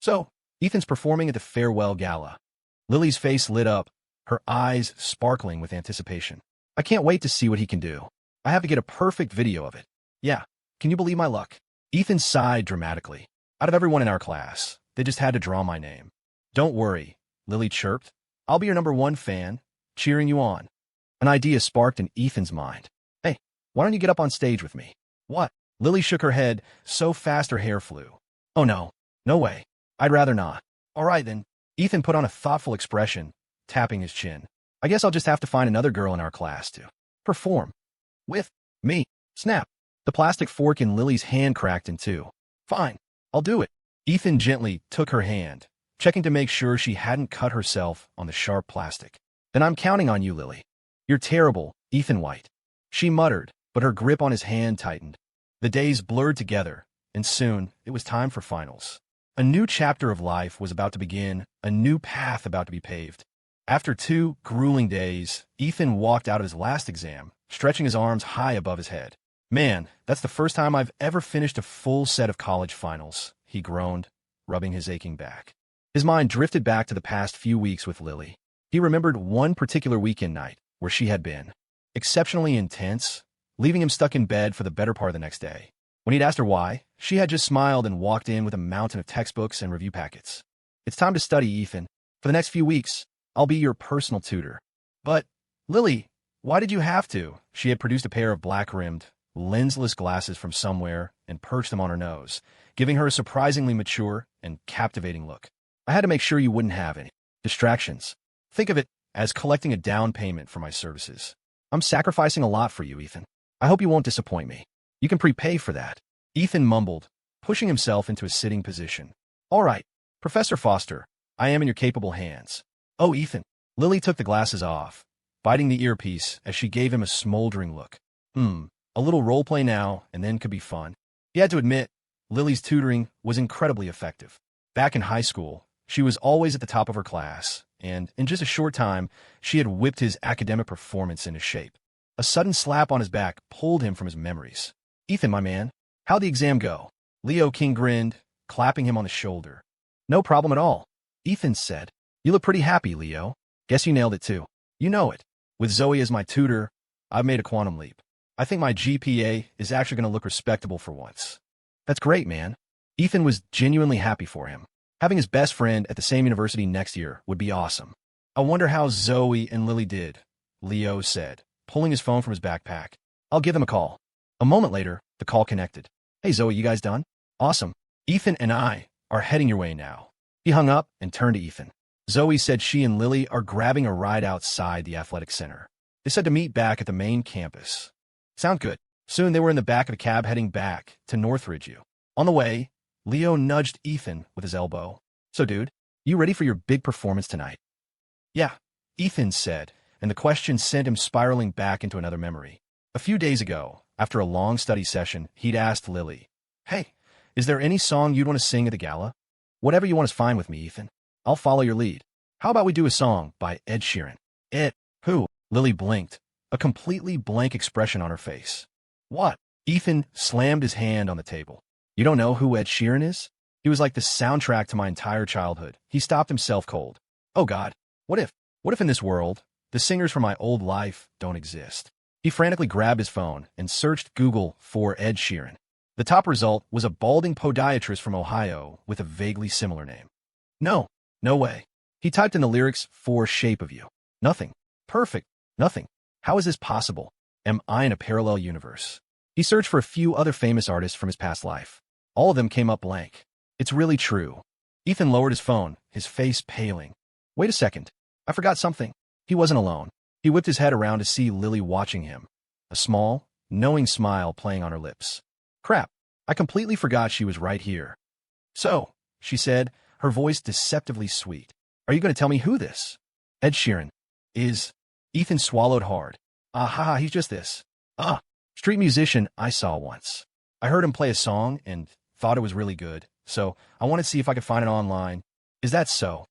So, Ethan's performing at the farewell gala. Lily's face lit up, her eyes sparkling with anticipation. I can't wait to see what he can do. I have to get a perfect video of it. Yeah, can you believe my luck? Ethan sighed dramatically. Out of everyone in our class, they just had to draw my name. Don't worry, Lily chirped. I'll be your #1 fan, cheering you on. An idea sparked in Ethan's mind. Hey, why don't you get up on stage with me? What? Lily shook her head, so fast her hair flew. Oh no, no way. I'd rather not. All right then. Ethan put on a thoughtful expression, tapping his chin. I guess I'll just have to find another girl in our class to perform with me. Snap. The plastic fork in Lily's hand cracked in two. Fine, I'll do it. Ethan gently took her hand, checking to make sure she hadn't cut herself on the sharp plastic. Then I'm counting on you, Lily. You're terrible, Ethan White. She muttered, but her grip on his hand tightened. The days blurred together, and soon it was time for finals. A new chapter of life was about to begin, a new path about to be paved. After 2 grueling days, Ethan walked out of his last exam, stretching his arms high above his head. Man, that's the first time I've ever finished a full set of college finals, he groaned, rubbing his aching back. His mind drifted back to the past few weeks with Lily. He remembered one particular weekend night where she had been exceptionally intense, leaving him stuck in bed for the better part of the next day. When he'd asked her why, she had just smiled and walked in with a mountain of textbooks and review packets. It's time to study, Ethan. For the next few weeks, I'll be your personal tutor. But, Lily, why did you have to? She had produced a pair of black-rimmed, lensless glasses from somewhere and perched them on her nose, giving her a surprisingly mature and captivating look. I had to make sure you wouldn't have any distractions. Think of it as collecting a down payment for my services. I'm sacrificing a lot for you, Ethan. I hope you won't disappoint me. You can prepay for that. Ethan mumbled, pushing himself into a sitting position. All right, Professor Foster, I am in your capable hands. Oh, Ethan. Lily took the glasses off, biting the earpiece as she gave him a smoldering look. A little roleplay now, and then could be fun. He had to admit, Lily's tutoring was incredibly effective. Back in high school, she was always at the top of her class, and in just a short time, she had whipped his academic performance into shape. A sudden slap on his back pulled him from his memories. Ethan, my man, how'd the exam go? Leo King grinned, clapping him on the shoulder. No problem at all, Ethan said. You look pretty happy, Leo. Guess you nailed it too. You know it. With Zoe as my tutor, I've made a quantum leap. I think my GPA is actually going to look respectable for once. That's great, man. Ethan was genuinely happy for him. Having his best friend at the same university next year would be awesome. I wonder how Zoe and Lily did, Leo said, pulling his phone from his backpack. I'll give them a call. A moment later, the call connected. Hey, Zoe, you guys done? Awesome. Ethan and I are heading your way now. He hung up and turned to Ethan. Zoe said she and Lily are grabbing a ride outside the athletic center. They said to meet back at the main campus. Sound good. Soon they were in the back of a cab heading back to Northridge U. On the way, Leo nudged Ethan with his elbow. So, dude, you ready for your big performance tonight? Yeah, Ethan said, and the question sent him spiraling back into another memory. A few days ago, after a long study session, he'd asked Lily, Hey, is there any song you'd want to sing at the gala? Whatever you want is fine with me, Ethan. I'll follow your lead. How about we do a song by Ed Sheeran? Ed, who? Lily blinked, a completely blank expression on her face. What? Ethan slammed his hand on the table. You don't know who Ed Sheeran is? He was like the soundtrack to my entire childhood. He stopped himself cold. Oh God, what if in this world, the singers from my old life don't exist? He frantically grabbed his phone and searched Google for Ed Sheeran. The top result was a balding podiatrist from Ohio with a vaguely similar name. No way. He typed in the lyrics for Shape of You. Nothing. Perfect. Nothing. How is this possible? Am I in a parallel universe? He searched for a few other famous artists from his past life. All of them came up blank. It's really true. Ethan lowered his phone, his face paling. Wait a second. I forgot something. He wasn't alone. He whipped his head around to see Lily watching him, a small, knowing smile playing on her lips. Crap. I completely forgot she was right here. So, she said, her voice deceptively sweet. Are you going to tell me who this Ed Sheeran is? Ethan swallowed hard. He's just this. Street musician I saw once. I heard him play a song and thought it was really good, so I wanted to see if I could find it online. Is that so?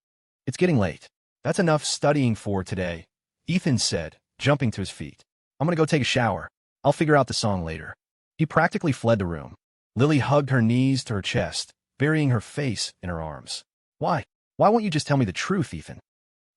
It's getting late. That's enough studying for today, Ethan said, jumping to his feet. I'm going to go take a shower. I'll figure out the song later. He practically fled the room. Lily hugged her knees to her chest, burying her face in her arms. Why? Why won't you just tell me the truth, Ethan?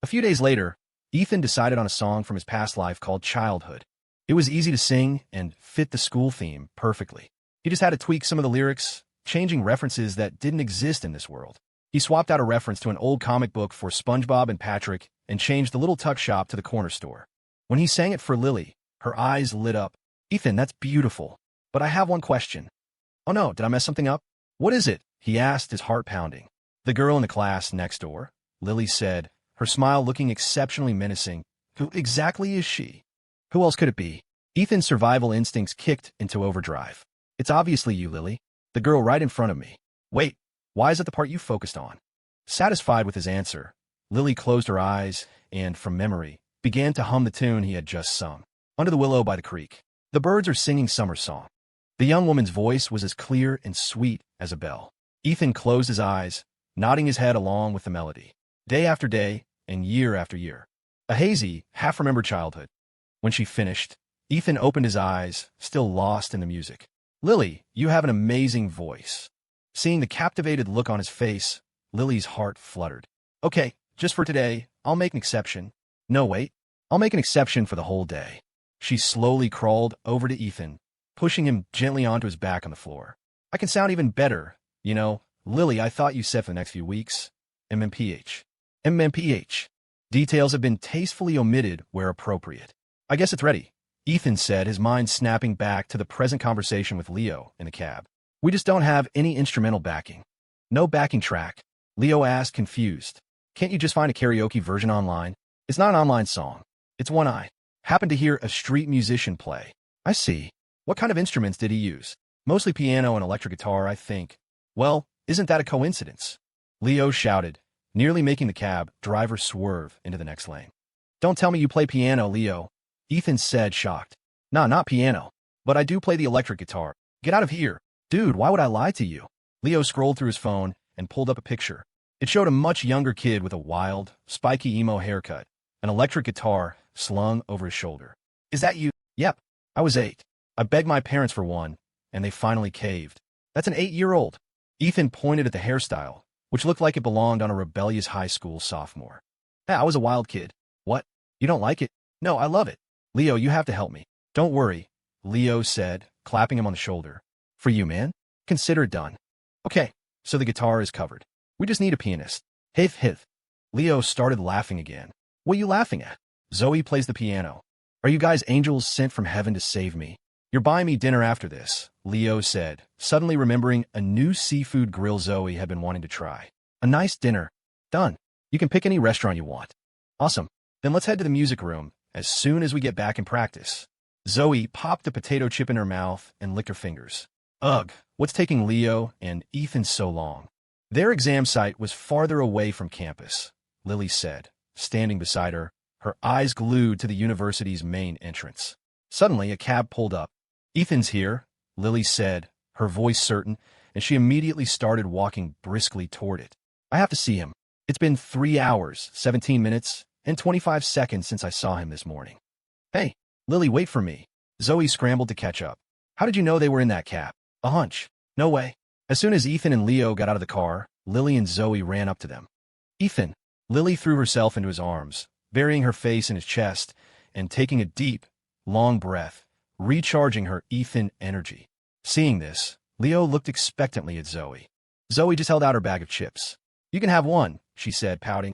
A few days later, Ethan decided on a song from his past life called Childhood. It was easy to sing and fit the school theme perfectly. He just had to tweak some of the lyrics, changing references that didn't exist in this world. He swapped out a reference to an old comic book for SpongeBob and Patrick and changed the little tuck shop to the corner store. When he sang it for Lily, her eyes lit up. Ethan, that's beautiful. But I have one question. Oh no, did I mess something up? What is it? He asked, his heart pounding. The girl in the class next door, Lily said, her smile looking exceptionally menacing. Who exactly is she? Who else could it be? Ethan's survival instincts kicked into overdrive. It's obviously you, Lily. The girl right in front of me. Wait, why is it the part you focused on? Satisfied with his answer, Lily closed her eyes and, from memory, began to hum the tune he had just sung. Under the willow by the creek. The birds are singing summer song. The young woman's voice was as clear and sweet as a bell. Ethan closed his eyes, nodding his head along with the melody. Day after day and year after year. A hazy, half-remembered childhood. When she finished, Ethan opened his eyes, still lost in the music. Lily, you have an amazing voice. Seeing the captivated look on his face, Lily's heart fluttered. Okay, just for today, I'll make an exception. No, wait. I'll make an exception for the whole day. She slowly crawled over to Ethan, pushing him gently onto his back on the floor. I can sound even better. You know, Lily, I thought you said for the next few weeks. MMPH. MMPH. Details have been tastefully omitted where appropriate. I guess it's ready, Ethan said, his mind snapping back to the present conversation with Leo in the cab. We just don't have any instrumental backing. No backing track, Leo asked, confused. Can't you just find a karaoke version online? It's not an online song. It's one I happened to hear a street musician play. I see. What kind of instruments did he use? Mostly piano and electric guitar, I think. Well, isn't that a coincidence? Leo shouted, nearly making the cab driver swerve into the next lane. Don't tell me you play piano, Leo, Ethan said, shocked. Nah, not piano. But I do play the electric guitar. Get out of here. Dude, why would I lie to you? Leo scrolled through his phone and pulled up a picture. It showed a much younger kid with a wild, spiky emo haircut, an electric guitar slung over his shoulder. Is that you? Yep. I was 8. I begged my parents for one, and they finally caved. That's an 8-year-old. Ethan pointed at the hairstyle, which looked like it belonged on a rebellious high school sophomore. I was a wild kid. What? You don't like it? No, I love it. Leo, you have to help me. Don't worry, Leo said, clapping him on the shoulder. For you, man. Consider it done. Okay, so the guitar is covered. We just need a pianist. Hith, hith. Leo started laughing again. What are you laughing at? Zoe plays the piano. Are you guys angels sent from heaven to save me? You're buying me dinner after this, Leo said, suddenly remembering a new seafood grill Zoe had been wanting to try. A nice dinner. Done. You can pick any restaurant you want. Awesome. Then let's head to the music room as soon as we get back in practice. Zoe popped a potato chip in her mouth and licked her fingers. Ugh, what's taking Leo and Ethan so long? Their exam site was farther away from campus, Lily said, standing beside her, her eyes glued to the university's main entrance. Suddenly, a cab pulled up. Ethan's here, Lily said, her voice certain, and she immediately started walking briskly toward it. I have to see him. It's been 3 hours, 17 minutes, and 25 seconds since I saw him this morning. Hey, Lily, wait for me. Zoe scrambled to catch up. How did you know they were in that cab? A hunch. No way. As soon as Ethan and Leo got out of the car, Lily and Zoe ran up to them. Ethan. Lily threw herself into his arms, burying her face in his chest and taking a deep, long breath, recharging her Ethan energy. Seeing this, Leo looked expectantly at Zoe. Zoe just held out her bag of chips. You can have one, she said, pouting.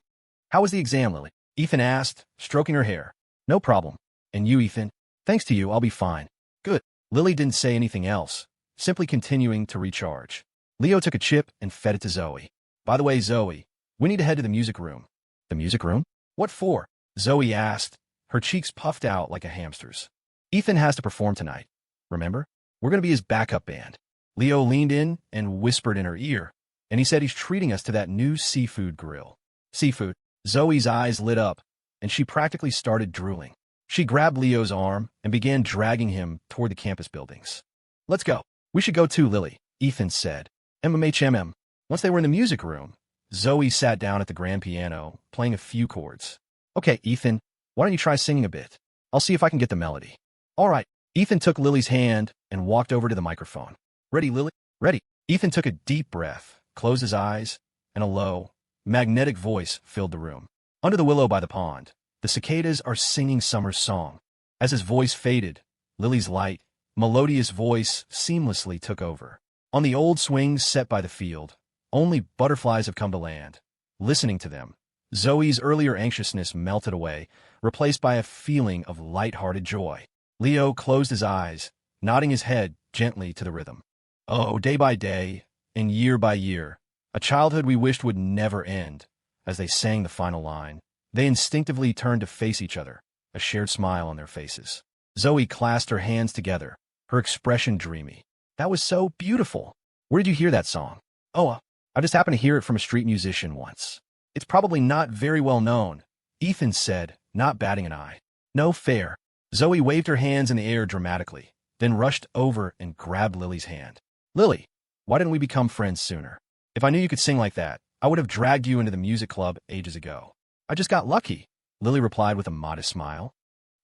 How was the exam, Lily? Ethan asked, stroking her hair. No problem. And you, Ethan? Thanks to you, I'll be fine. Good. Lily didn't say anything else, simply continuing to recharge. Leo took a chip and fed it to Zoe. By the way, Zoe, we need to head to the music room. The music room? What for? Zoe asked, her cheeks puffed out like a hamster's. Ethan has to perform tonight. Remember? We're going to be his backup band. Leo leaned in and whispered in her ear, and he said he's treating us to that new seafood grill. Seafood. Zoe's eyes lit up, and she practically started drooling. She grabbed Leo's arm and began dragging him toward the campus buildings. Let's go. We should go too, Lily, Ethan said. MMHMM. Once they were in the music room, Zoe sat down at the grand piano, playing a few chords. Okay, Ethan, why don't you try singing a bit? I'll see if I can get the melody. All right. Ethan took Lily's hand and walked over to the microphone. Ready, Lily? Ready. Ethan took a deep breath, closed his eyes, and a low, magnetic voice filled the room. Under the willow by the pond, the cicadas are singing summer's song. As his voice faded, Lily's light, melodious voice seamlessly took over. On the old swings set by the field, only butterflies have come to land. Listening to them, Zoe's earlier anxiousness melted away, replaced by a feeling of light-hearted joy. Leo closed his eyes, nodding his head gently to the rhythm. Oh, day by day, and year by year, a childhood we wished would never end. As they sang the final line, they instinctively turned to face each other, a shared smile on their faces. Zoe clasped her hands together, her expression dreamy. That was so beautiful. Where did you hear that song? Oh, I just happened to hear it from a street musician once. It's probably not very well known, Ethan said, not batting an eye. No fair. Zoe waved her hands in the air dramatically, then rushed over and grabbed Lily's hand. Lily, why didn't we become friends sooner? If I knew you could sing like that, I would have dragged you into the music club ages ago. I just got lucky, Lily replied with a modest smile.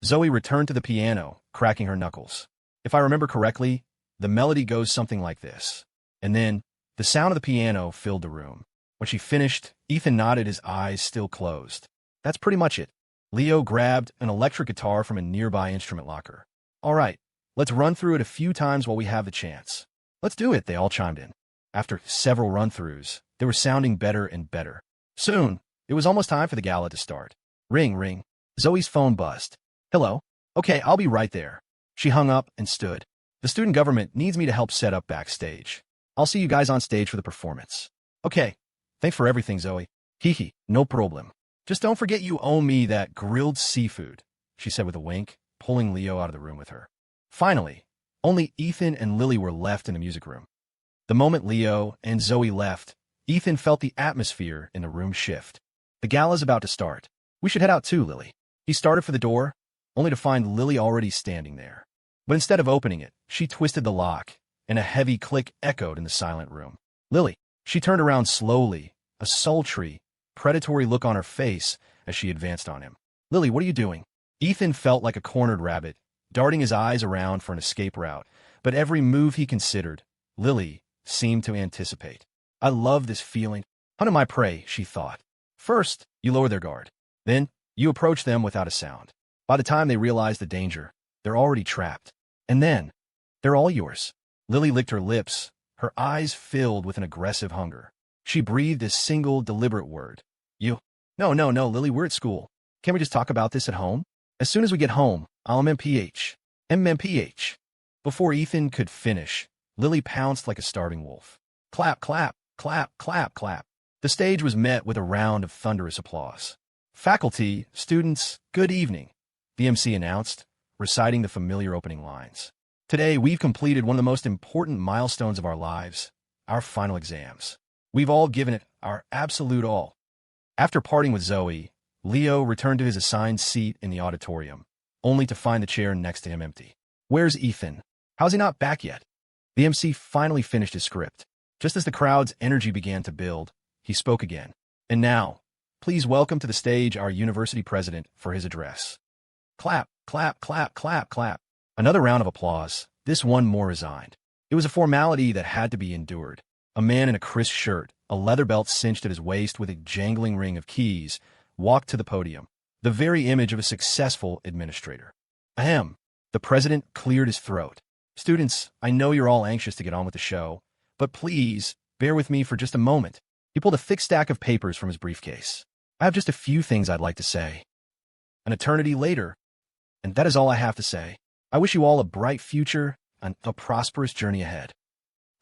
Zoe returned to the piano, cracking her knuckles. If I remember correctly, the melody goes something like this. And then, the sound of the piano filled the room. When she finished, Ethan nodded, his eyes still closed. That's pretty much it. Leo grabbed an electric guitar from a nearby instrument locker. All right, let's run through it a few times while we have the chance. Let's do it, they all chimed in. After several run-throughs, they were sounding better and better. Soon, it was almost time for the gala to start. Ring, ring. Zoe's phone buzzed. Hello? Okay, I'll be right there. She hung up and stood. The student government needs me to help set up Backstage. I'll see you guys on stage for the performance. Okay. Thanks for everything, Zoe. Hee, no problem. Just don't forget you owe me that grilled seafood, she said with a wink, pulling Leo out of the room with her. Finally, only Ethan and Lily were left in the music room. The moment Leo and Zoe left, Ethan felt the atmosphere in the room shift. The gala's about to start. We should head out too, Lily. He started for the door, only to find Lily already standing there. But instead of opening it, she twisted the lock, and a heavy click echoed in the silent room. Lily. She turned around slowly, a sultry, predatory look on her face as she advanced on him. Lily, what are you doing? Ethan felt like a cornered rabbit, darting his eyes around for an escape route, but every move he considered, Lily seemed to anticipate. I love this feeling. Hunt my prey, she thought. First, you lower their guard. Then, you approach them without a sound. By the time they realize the danger, they're already trapped. And then, they're all yours. Lily licked her lips, her eyes filled with an aggressive hunger. She breathed a single deliberate word. You. No, Lily, we're at school. Can't we just talk about this at home? As soon as we get home, I'll MMPH. MMPH. Before Ethan could finish, Lily pounced like a starving wolf. Clap, clap, clap, clap, clap. The stage was met with a round of thunderous applause. Faculty, students, good evening, the MC announced, reciting the familiar opening lines. Today, we've completed one of the most important milestones of our lives, our final exams. We've all given it our absolute all. After parting with Zoe, Leo returned to his assigned seat in the auditorium, only to find the chair next to him empty. Where's Ethan? How's he not back yet? The MC finally finished his script. Just as the crowd's energy began to build, he spoke again. And now, please welcome to the stage our university president for his address. Clap, clap, clap, clap, clap. Another round of applause, this one more resigned. It was a formality that had to be endured. A man in a crisp shirt, a leather belt cinched at his waist with a jangling ring of keys, walked to the podium, the very image of a successful administrator. Ahem. The president cleared his throat. Students, I know you're all anxious to get on with the show, but please, bear with me for just a moment. He pulled a thick stack of papers from his briefcase. I have just a few things I'd like to say. An eternity later, and that is all I have to say. I wish you all a bright future and a prosperous journey ahead.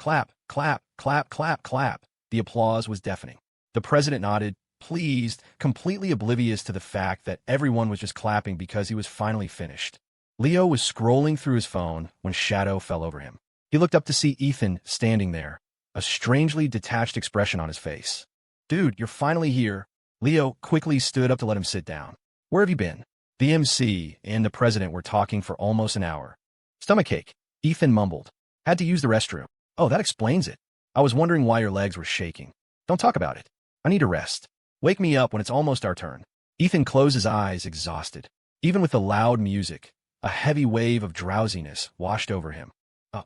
Clap, clap, clap, clap, clap. The applause was deafening. The president nodded, pleased, completely oblivious to the fact that everyone was just clapping because he was finally finished. Leo was scrolling through his phone when shadow fell over him. He looked up to see Ethan standing there, a strangely detached expression on his face. Dude, you're finally here. Leo quickly stood up to let him sit down. Where have you been? The MC and the president were talking for almost an hour. Stomachache, Ethan mumbled. Had to use the restroom. Oh, that explains it. I was wondering why your legs were shaking. Don't talk about it. I need a rest. Wake me up when it's almost our turn. Ethan closed his eyes, exhausted. Even with the loud music, a heavy wave of drowsiness washed over him.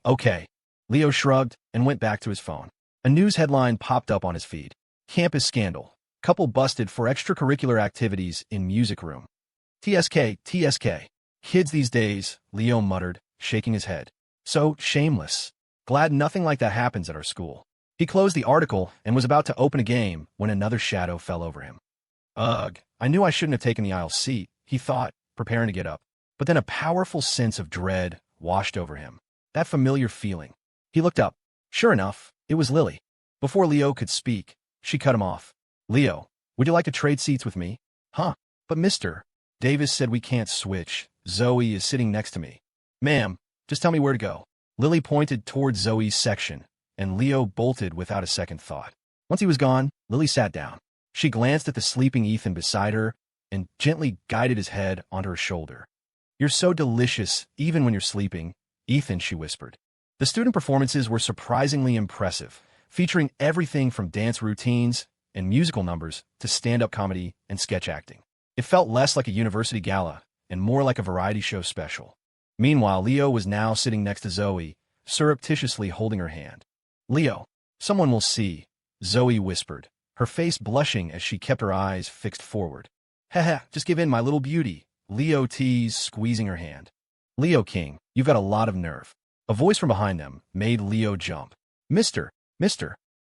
Okay. Leo shrugged and went back to his phone. A news headline popped up on his feed. Campus scandal. Couple busted for extracurricular activities in music room. TSK, TSK. Kids these days, Leo muttered, shaking his head. So shameless. Glad nothing like that happens at our school. He closed the article and was about to open a game when another shadow fell over him. Ugh, I knew I shouldn't have taken the aisle seat, he thought, preparing to get up. But then a powerful sense of dread washed over him. That familiar feeling. He looked up. Sure enough, it was Lily. Before Leo could speak, she cut him off. Leo, would you like to trade seats with me? Huh? But Mr. Davis said we can't switch. Zoe is sitting next to me. Ma'am, just tell me where to go. Lily pointed toward Zoe's section, and Leo bolted without a second thought. Once he was gone, Lily sat down. She glanced at the sleeping Ethan beside her and gently guided his head onto her shoulder. You're so delicious, even when you're sleeping, Ethan, she whispered. The student performances were surprisingly impressive, featuring everything from dance routines and musical numbers to stand-up comedy and sketch acting. It felt less like a university gala and more like a variety show special. Meanwhile, Leo was now sitting next to Zoe, surreptitiously holding her hand. Leo, someone will see, Zoe whispered, her face blushing as she kept her eyes fixed forward. Haha, just give in, my little beauty, Leo teased, squeezing her hand. Leo King, you've got a lot of nerve. A voice from behind them made Leo jump. Mr.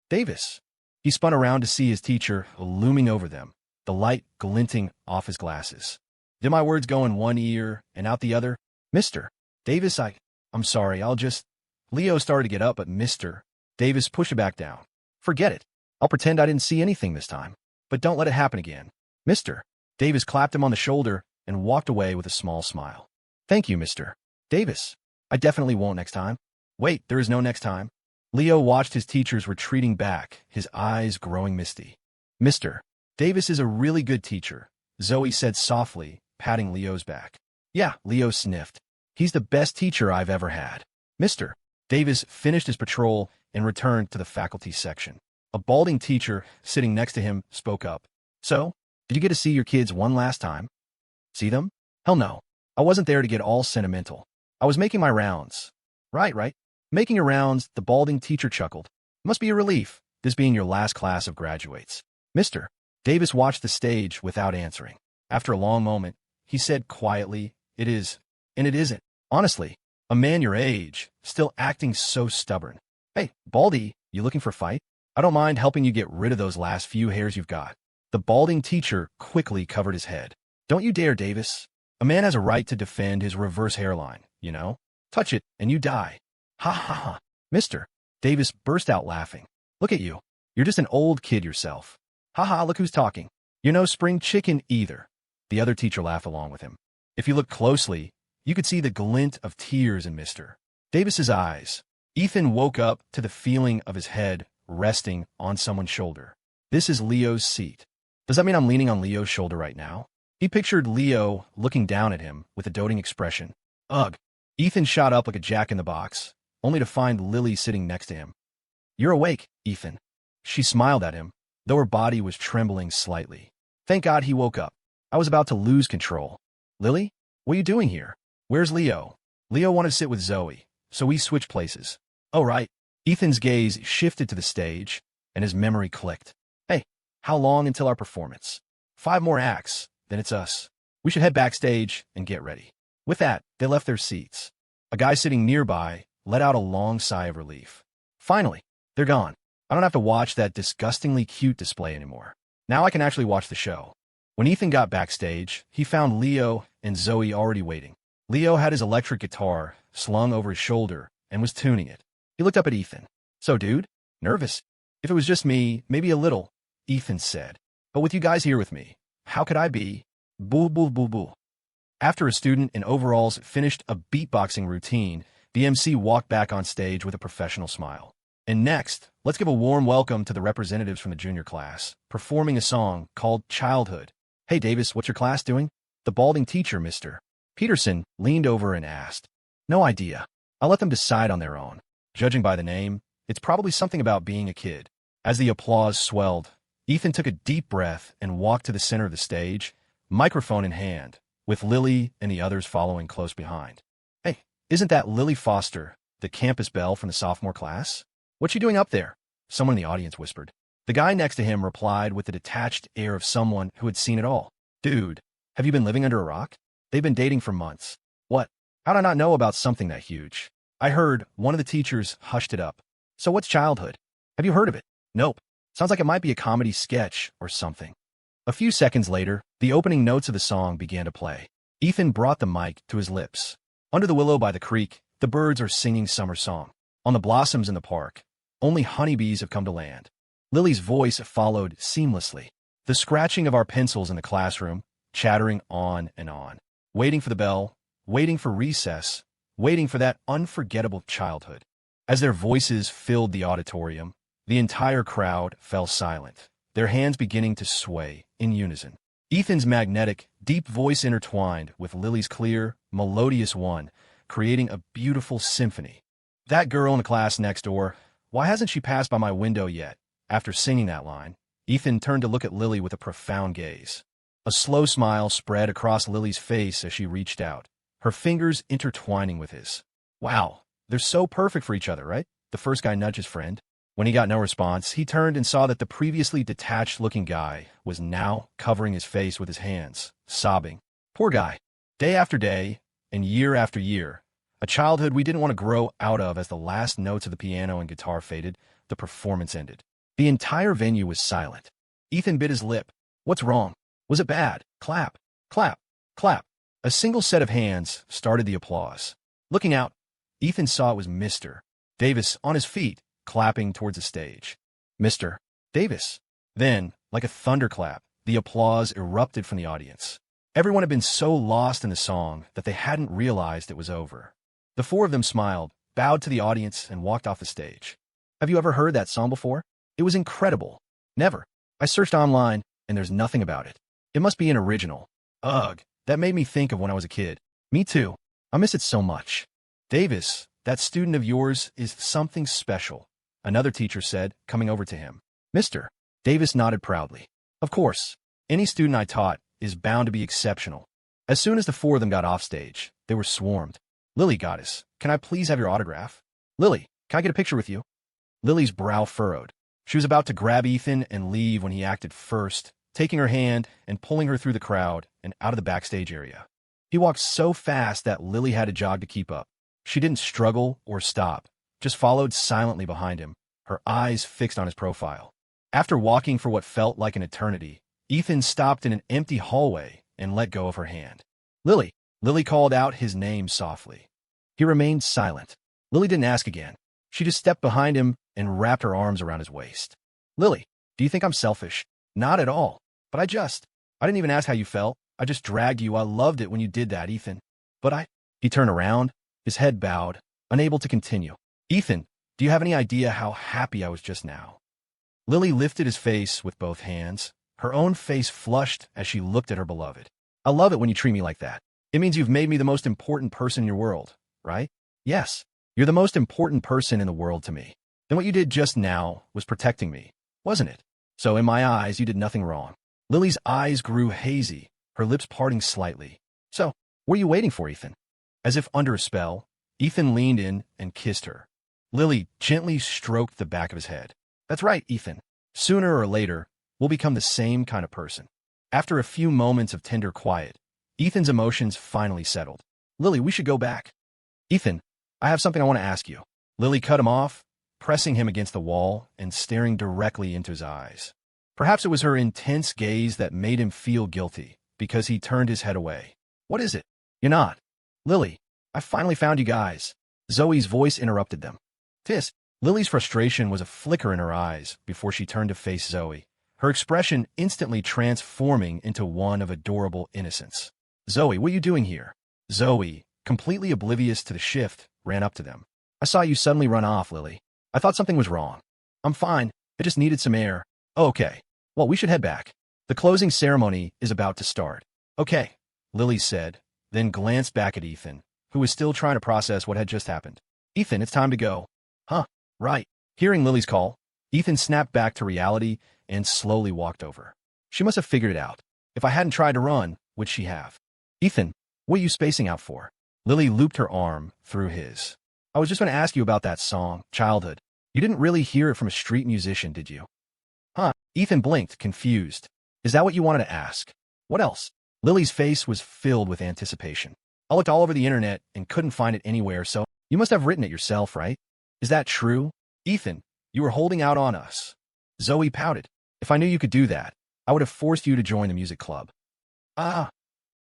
Davis. He spun around to see his teacher looming over them, the light glinting off his glasses. Did my words go in one ear and out the other? Mr. Davis, I'm sorry, I'll just... Leo started to get up, but Mr. Davis pushed it back down. Forget it. I'll pretend I didn't see anything this time. But don't let it happen again. Mr. Davis clapped him on the shoulder and walked away with a small smile. Thank you, Mr. Davis. I definitely won't next time. Wait, there is no next time. Leo watched his teachers retreating back, his eyes growing misty. Mr. Davis is a really good teacher, Zoe said softly, patting Leo's back. Yeah, Leo sniffed. He's the best teacher I've ever had. Mr. Davis finished his patrol and returned to the faculty section. A balding teacher sitting next to him spoke up. So, did you get to see your kids one last time? See them? Hell no. I wasn't there to get all sentimental. I was making my rounds. Right. Making your rounds, the balding teacher chuckled. Must be a relief, this being your last class of graduates. Mr. Davis watched the stage without answering. After a long moment, he said quietly, It is, and it isn't. Honestly, a man your age, still acting so stubborn. Hey, Baldy, you looking for a fight? I don't mind helping you get rid of those last few hairs you've got. The balding teacher quickly covered his head. Don't you dare, Davis. A man has a right to defend his reverse hairline, you know? Touch it, and you die. Ha ha ha. Mr. Davis burst out laughing. Look at you. You're just an old kid yourself. Ha ha, look who's talking. You're no spring chicken either. The other teacher laughed along with him. If you looked closely, you could see the glint of tears in Mr. Davis's eyes. Ethan woke up to the feeling of his head resting on someone's shoulder. This is Leo's seat. Does that mean I'm leaning on Leo's shoulder right now? He pictured Leo looking down at him with a doting expression. Ugh. Ethan shot up like a jack-in-the-box, only to find Lily sitting next to him. You're awake, Ethan. She smiled at him, though her body was trembling slightly. Thank God he woke up. I was about to lose control. Lily? What are you doing here? Where's Leo? Leo wanted to sit with Zoe, so we switched places. Oh, right. Ethan's gaze shifted to the stage, and his memory clicked. Hey, how long until our performance? 5 more acts, then it's us. We should head backstage and get ready. With that, they left their seats. A guy sitting nearby let out a long sigh of relief. Finally, they're gone. I don't have to watch that disgustingly cute display anymore. Now I can actually watch the show. When Ethan got backstage, he found Leo and Zoe already waiting. Leo had his electric guitar slung over his shoulder and was tuning it. He looked up at Ethan. So, dude, nervous? If it was just me, maybe a little, Ethan said. But with you guys here with me, how could I be? Boo, boo, boo, boo. After a student in overalls finished a beatboxing routine, the MC walked back on stage with a professional smile. And next, let's give a warm welcome to the representatives from the junior class, performing a song called Childhood. Hey, Davis, what's your class doing? The balding teacher, Mr. Peterson, leaned over and asked. No idea. I'll let them decide on their own. Judging by the name, it's probably something about being a kid. As the applause swelled, Ethan took a deep breath and walked to the center of the stage, microphone in hand, with Lily and the others following close behind. Hey, isn't that Lily Foster, the campus belle from the sophomore class? What's she doing up there? someone in the audience whispered. The guy next to him replied with the detached air of someone who had seen it all. Dude, have you been living under a rock? They've been dating for months. What? How'd I not know about something that huge? I heard, one of the teachers hushed it up. So what's childhood? Have you heard of it? Nope. Sounds like it might be a comedy sketch or something. A few seconds later, the opening notes of the song began to play. Ethan brought the mic to his lips. Under the willow by the creek, the birds are singing summer song. On the blossoms in the park, only honeybees have come to land. Lily's voice followed seamlessly. The scratching of our pencils in the classroom, chattering on and on. Waiting for the bell, waiting for recess, waiting for that unforgettable childhood. As their voices filled the auditorium, the entire crowd fell silent, their hands beginning to sway in unison. Ethan's magnetic, deep voice intertwined with Lily's clear, melodious one, creating a beautiful symphony. That girl in the class next door, why hasn't she passed by my window yet? After singing that line, Ethan turned to look at Lily with a profound gaze. A slow smile spread across Lily's face as she reached out, her fingers intertwining with his. Wow, they're so perfect for each other, right? The first guy nudged his friend. When he got no response, he turned and saw that the previously detached-looking guy was now covering his face with his hands, sobbing. Poor guy. Day after day, and year after year, a childhood we didn't want to grow out of. As the last notes of the piano and guitar faded, the performance ended. The entire venue was silent. Ethan bit his lip. What's wrong? Was it bad? Clap, clap, clap. A single set of hands started the applause. Looking out, Ethan saw it was Mr. Davis on his feet, clapping towards the stage. Mr. Davis. Then, like a thunderclap, the applause erupted from the audience. Everyone had been so lost in the song that they hadn't realized it was over. The four of them smiled, bowed to the audience, and walked off the stage. Have you ever heard that song before? It was incredible. Never. I searched online, and there's nothing about it. It must be an original. Ugh, that made me think of when I was a kid. Me too. I miss it so much. Davis, that student of yours is something special, another teacher said, coming over to him. Mr. Davis nodded proudly. Of course, any student I taught is bound to be exceptional. As soon as the four of them got off stage, they were swarmed. Lily, goddess, can I please have your autograph? Lily, can I get a picture with you? Lily's brow furrowed. She was about to grab Ethan and leave when he acted first, taking her hand and pulling her through the crowd and out of the backstage area. He walked so fast that Lily had to jog to keep up. She didn't struggle or stop, just followed silently behind him, her eyes fixed on his profile. After walking for what felt like an eternity, Ethan stopped in an empty hallway and let go of her hand. Lily. Lily called out his name softly. He remained silent. Lily didn't ask again. She just stepped behind him and wrapped her arms around his waist. Lily, do you think I'm selfish? Not at all. But I didn't even ask how you felt. I just dragged you. I loved it when you did that, Ethan. But He turned around, his head bowed, unable to continue. Ethan, do you have any idea how happy I was just now? Lily lifted his face with both hands, her own face flushed as she looked at her beloved. I love it when you treat me like that. It means you've made me the most important person in your world, right? Yes, you're the most important person in the world to me. Then what you did just now was protecting me, wasn't it? So in my eyes, you did nothing wrong. Lily's eyes grew hazy, her lips parting slightly. So, what are you waiting for, Ethan? As if under a spell, Ethan leaned in and kissed her. Lily gently stroked the back of his head. That's right, Ethan. Sooner or later, we'll become the same kind of person. After a few moments of tender quiet, Ethan's emotions finally settled. Lily, we should go back. Ethan, I have something I want to ask you. Lily cut him off, pressing him against the wall and staring directly into his eyes. Perhaps it was her intense gaze that made him feel guilty, because he turned his head away. What is it? You're not. Lily, I finally found you guys. Zoe's voice interrupted them. Tis. Lily's frustration was a flicker in her eyes before she turned to face Zoe, her expression instantly transforming into one of adorable innocence. Zoe, what are you doing here? Zoe, completely oblivious to the shift, ran up to them. I saw you suddenly run off, Lily. I thought something was wrong. I'm fine. I just needed some air. Oh, okay. Well, we should head back. The closing ceremony is about to start. Okay, Lily said, then glanced back at Ethan, who was still trying to process what had just happened. Ethan, it's time to go. Huh, right. Hearing Lily's call, Ethan snapped back to reality and slowly walked over. She must have figured it out. If I hadn't tried to run, would she have? Ethan, what are you spacing out for? Lily looped her arm through his. I was just going to ask you about that song, Childhood. You didn't really hear it from a street musician, did you? Huh? Ethan blinked, confused. Is that what you wanted to ask? What else? Lily's face was filled with anticipation. I looked all over the internet and couldn't find it anywhere, so you must have written it yourself, right? Is that true? Ethan, you were holding out on us. Zoe pouted. If I knew you could do that, I would have forced you to join the music club. Ah.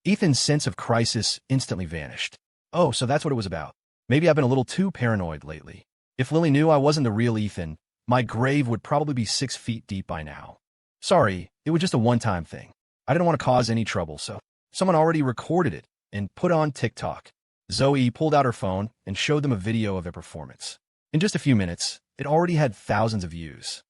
Ethan's sense of crisis instantly vanished. Oh, so that's what it was about. Maybe I've been a little too paranoid lately. If Lily knew I wasn't the real Ethan, my grave would probably be 6 feet deep by now. Sorry, it was just a one-time thing. I didn't want to cause any trouble, so someone already recorded it and put on TikTok. Zoe pulled out her phone and showed them a video of their performance. In just a few minutes, it already had thousands of views.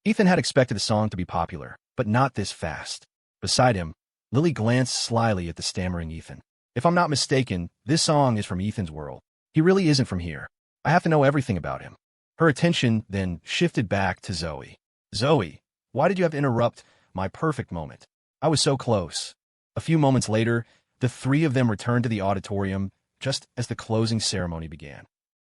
Ethan had expected the song to be popular, but not this fast. Beside him, Lily glanced slyly at the stammering Ethan. If I'm not mistaken, this song is from Ethan's world. He really isn't from here. I have to know everything about him. Her attention then shifted back to Zoe. Zoe, why did you have to interrupt my perfect moment? I was so close. A few moments later, the three of them returned to the auditorium just as the closing ceremony began.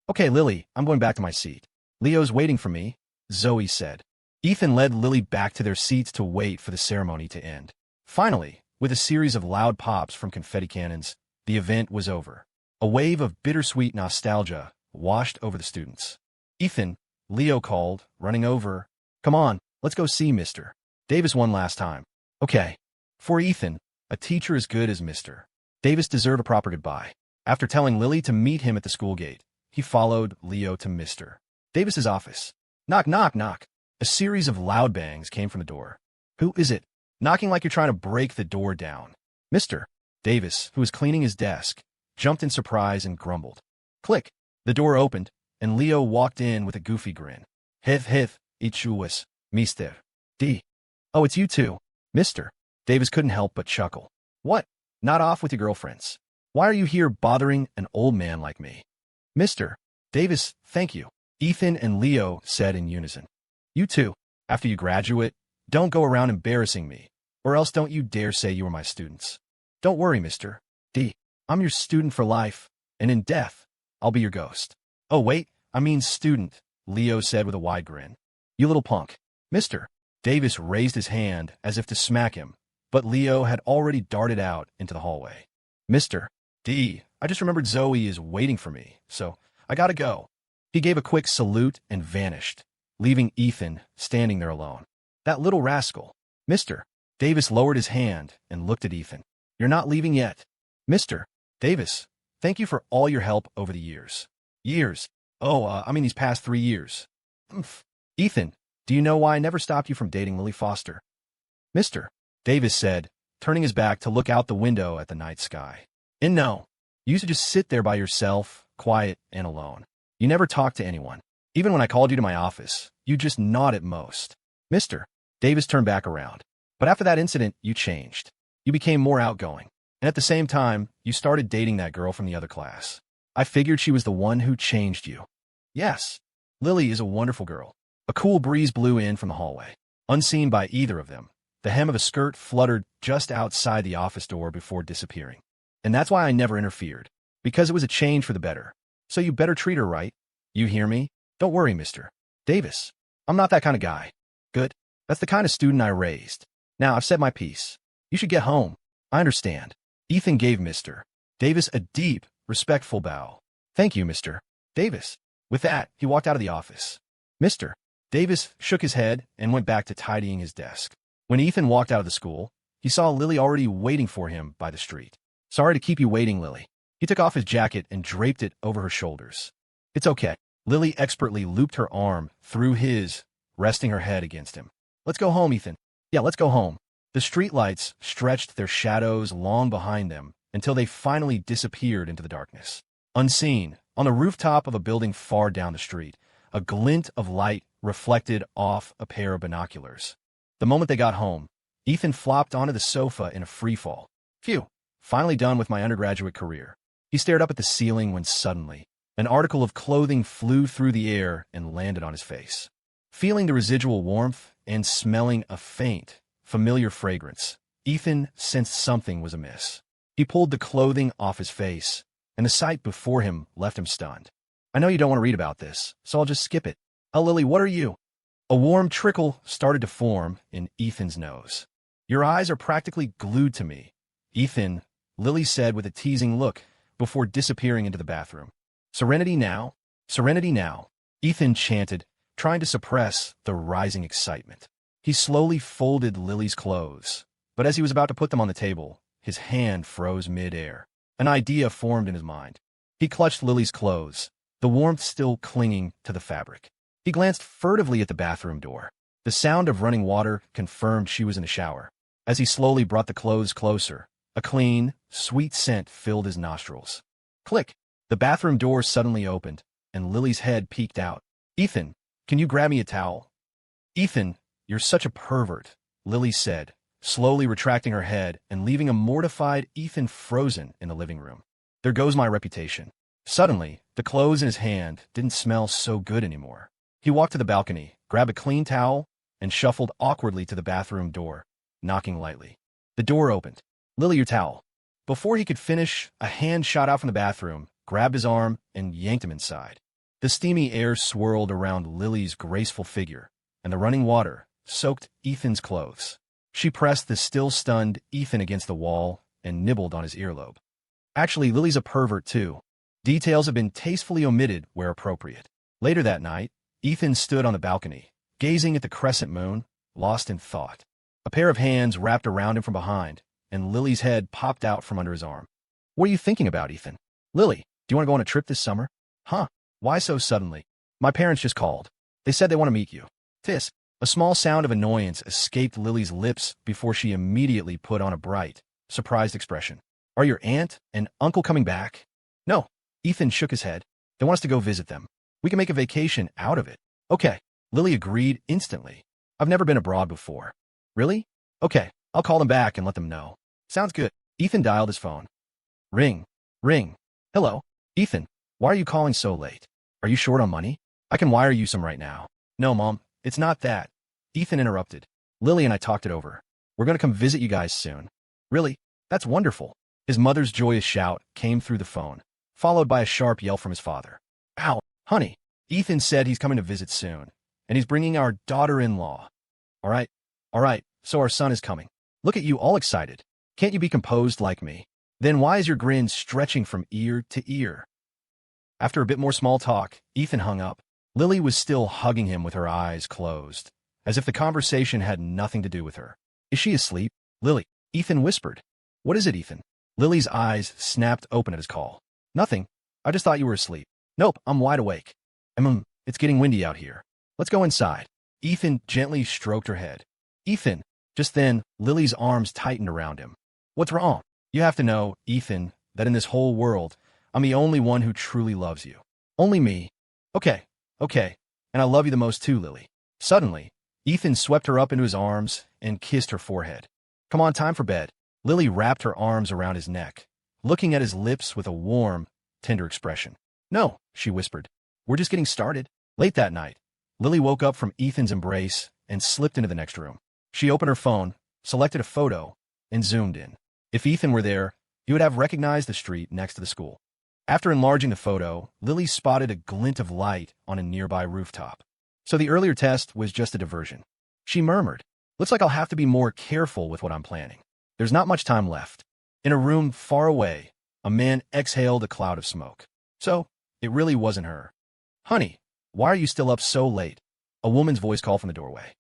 Okay, Lily, I'm going back to my seat. Leo's waiting for me, Zoe said. Ethan led Lily back to their seats to wait for the ceremony to end. Finally, with a series of loud pops from confetti cannons, the event was over. A wave of bittersweet nostalgia washed over the students. Ethan, Leo called, running over. Come on, let's go see Mr. Davis one last time. Okay. For Ethan, a teacher as good as Mr. Davis deserved a proper goodbye. After telling Lily to meet him at the school gate, he followed Leo to Mr. Davis's office. Knock, knock, knock. A series of loud bangs came from the door. Who is it? Knocking like you're trying to break the door down. Mr. Davis, who was cleaning his desk, jumped in surprise and grumbled. Click. The door opened, and Leo walked in with a goofy grin. Hith, it's you, Mr. D. Oh, it's you too. Mr. Davis couldn't help but chuckle. What? Not off with your girlfriends. Why are you here bothering an old man like me? Mr. Davis, thank you, Ethan and Leo said in unison. You too. After you graduate, don't go around embarrassing me, or else don't you dare say you were my students. Don't worry, Mr. D. I'm your student for life, and in death, I'll be your ghost. Oh, wait, I mean student, Leo said with a wide grin. You little punk. Mr. Davis raised his hand as if to smack him, but Leo had already darted out into the hallway. Mr. D, I just remembered Zoe is waiting for me, so I gotta go. He gave a quick salute and vanished, leaving Ethan standing there alone. That little rascal. Mr. Davis lowered his hand and looked at Ethan. You're not leaving yet. Mr. Davis, thank you for all your help over the years. Years? Oh, I mean these past 3 years. Ethan, do you know why I never stopped you from dating Lily Foster? Mr. Davis said, turning his back to look out the window at the night sky. And no, you used to just sit there by yourself, quiet and alone. You never talked to anyone. Even when I called you to my office, you just nod at most. Mr. Davis turned back around. But after that incident, you changed. You became more outgoing. And at the same time, you started dating that girl from the other class. I figured she was the one who changed you. Yes, Lily is a wonderful girl. A cool breeze blew in from the hallway. Unseen by either of them, the hem of a skirt fluttered just outside the office door before disappearing. And that's why I never interfered. Because it was a change for the better. So you better treat her right. You hear me? Don't worry, Mr. Davis. I'm not that kind of guy. Good. That's the kind of student I raised. Now, I've said my piece. You should get home. I understand. Ethan gave Mr. Davis a deep, respectful bow. Thank you, Mr. Davis. With that, he walked out of the office. Mr. Davis shook his head and went back to tidying his desk. When Ethan walked out of the school, he saw Lily already waiting for him by the street. Sorry to keep you waiting, Lily. He took off his jacket and draped it over her shoulders. It's okay. Lily expertly looped her arm through his, resting her head against him. Let's go home, Ethan. Yeah, let's go home. The streetlights stretched their shadows long behind them until they finally disappeared into the darkness. Unseen, on the rooftop of a building far down the street, a glint of light reflected off a pair of binoculars. The moment they got home, Ethan flopped onto the sofa in a freefall. Phew, finally done with my undergraduate career. He stared up at the ceiling when suddenly, an article of clothing flew through the air and landed on his face. Feeling the residual warmth and smelling a faint, familiar fragrance, Ethan sensed something was amiss. He pulled the clothing off his face, and the sight before him left him stunned. I know you don't want to read about this, so I'll just skip it. Oh, Lily, what are you? A warm trickle started to form in Ethan's nose. Your eyes are practically glued to me, Ethan, Lily said with a teasing look before disappearing into the bathroom. Serenity now, serenity now, Ethan chanted, trying to suppress the rising excitement. He slowly folded Lily's clothes, but as he was about to put them on the table, his hand froze mid-air. An idea formed in his mind. He clutched Lily's clothes, the warmth still clinging to the fabric. He glanced furtively at the bathroom door. The sound of running water confirmed she was in the shower. As he slowly brought the clothes closer, a clean, sweet scent filled his nostrils. Click! The bathroom door suddenly opened, and Lily's head peeked out. Ethan, can you grab me a towel? Ethan, you're such a pervert, Lily said, slowly retracting her head and leaving a mortified Ethan frozen in the living room. There goes my reputation. Suddenly, the clothes in his hand didn't smell so good anymore. He walked to the balcony, grabbed a clean towel, and shuffled awkwardly to the bathroom door, knocking lightly. The door opened. Lily, your towel. Before he could finish, a hand shot out from the bathroom, grabbed his arm, and yanked him inside. The steamy air swirled around Lily's graceful figure, and the running water soaked Ethan's clothes. She pressed the still-stunned Ethan against the wall and nibbled on his earlobe. Actually, Lily's a pervert, too. Details have been tastefully omitted where appropriate. Later that night, Ethan stood on the balcony, gazing at the crescent moon, lost in thought. A pair of hands wrapped around him from behind, and Lily's head popped out from under his arm. What are you thinking about, Ethan? Lily, do you want to go on a trip this summer? Huh? Why so suddenly? My parents just called. They said they want to meet you. Tis. A small sound of annoyance escaped Lily's lips before she immediately put on a bright, surprised expression. Are your aunt and uncle coming back? No. Ethan shook his head. They want us to go visit them. We can make a vacation out of it. Okay. Lily agreed instantly. I've never been abroad before. Really? Okay. I'll call them back and let them know. Sounds good. Ethan dialed his phone. Ring. Ring. Hello. Ethan, why are you calling so late? Are you short on money? I can wire you some right now. No, Mom, it's not that. Ethan interrupted. Lily and I talked it over. We're going to come visit you guys soon. Really? That's wonderful. His mother's joyous shout came through the phone, followed by a sharp yell from his father. Ow, honey. Ethan said he's coming to visit soon, and he's bringing our daughter-in-law. All right, so our son is coming. Look at you all excited. Can't you be composed like me? Then why is your grin stretching from ear to ear? After a bit more small talk, Ethan hung up. Lily was still hugging him with her eyes closed, as if the conversation had nothing to do with her. Is she asleep? Lily, Ethan whispered. What is it, Ethan? Lily's eyes snapped open at his call. Nothing. I just thought you were asleep. Nope, I'm wide awake. It's getting windy out here. Let's go inside. Ethan gently stroked her head. Ethan. Just then, Lily's arms tightened around him. What's wrong? You have to know, Ethan, that in this whole world, I'm the only one who truly loves you. Only me. Okay. And I love you the most too, Lily. Suddenly, Ethan swept her up into his arms and kissed her forehead. Come on, time for bed. Lily wrapped her arms around his neck, looking at his lips with a warm, tender expression. No, she whispered. We're just getting started. Late that night, Lily woke up from Ethan's embrace and slipped into the next room. She opened her phone, selected a photo, and zoomed in. If Ethan were there, he would have recognized the street next to the school. After enlarging the photo, Lily spotted a glint of light on a nearby rooftop. So the earlier test was just a diversion. She murmured, looks like I'll have to be more careful with what I'm planning. There's not much time left. In a room far away, a man exhaled a cloud of smoke. So, it really wasn't her. Honey, why are you still up so late? A woman's voice called from the doorway.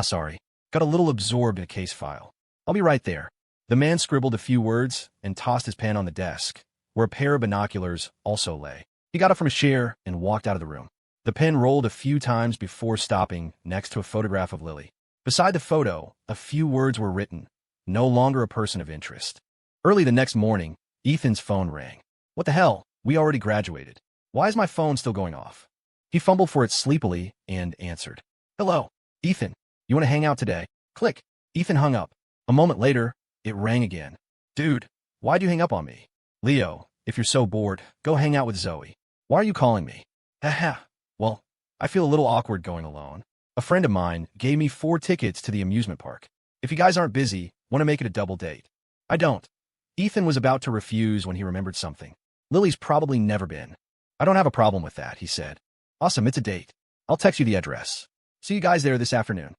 Sorry. Got a little absorbed in a case file. I'll be right there. The man scribbled a few words and tossed his pen on the desk, where a pair of binoculars also lay. He got up from his chair and walked out of the room. The pen rolled a few times before stopping next to a photograph of Lily. Beside the photo, a few words were written, no longer a person of interest. Early the next morning, Ethan's phone rang. What the hell? We already graduated. Why is my phone still going off? He fumbled for it sleepily and answered. Hello, Ethan. You want to hang out today? Click. Ethan hung up. A moment later, it rang again. Dude, why'd you hang up on me? Leo, if you're so bored, go hang out with Zoe. Why are you calling me? Haha. Well, I feel a little awkward going alone. A friend of mine gave me 4 tickets to the amusement park. If you guys aren't busy, want to make it a double date? I don't. Ethan was about to refuse when he remembered something. Lily's probably never been. I don't have a problem with that, he said. Awesome, it's a date. I'll text you the address. See you guys there this afternoon.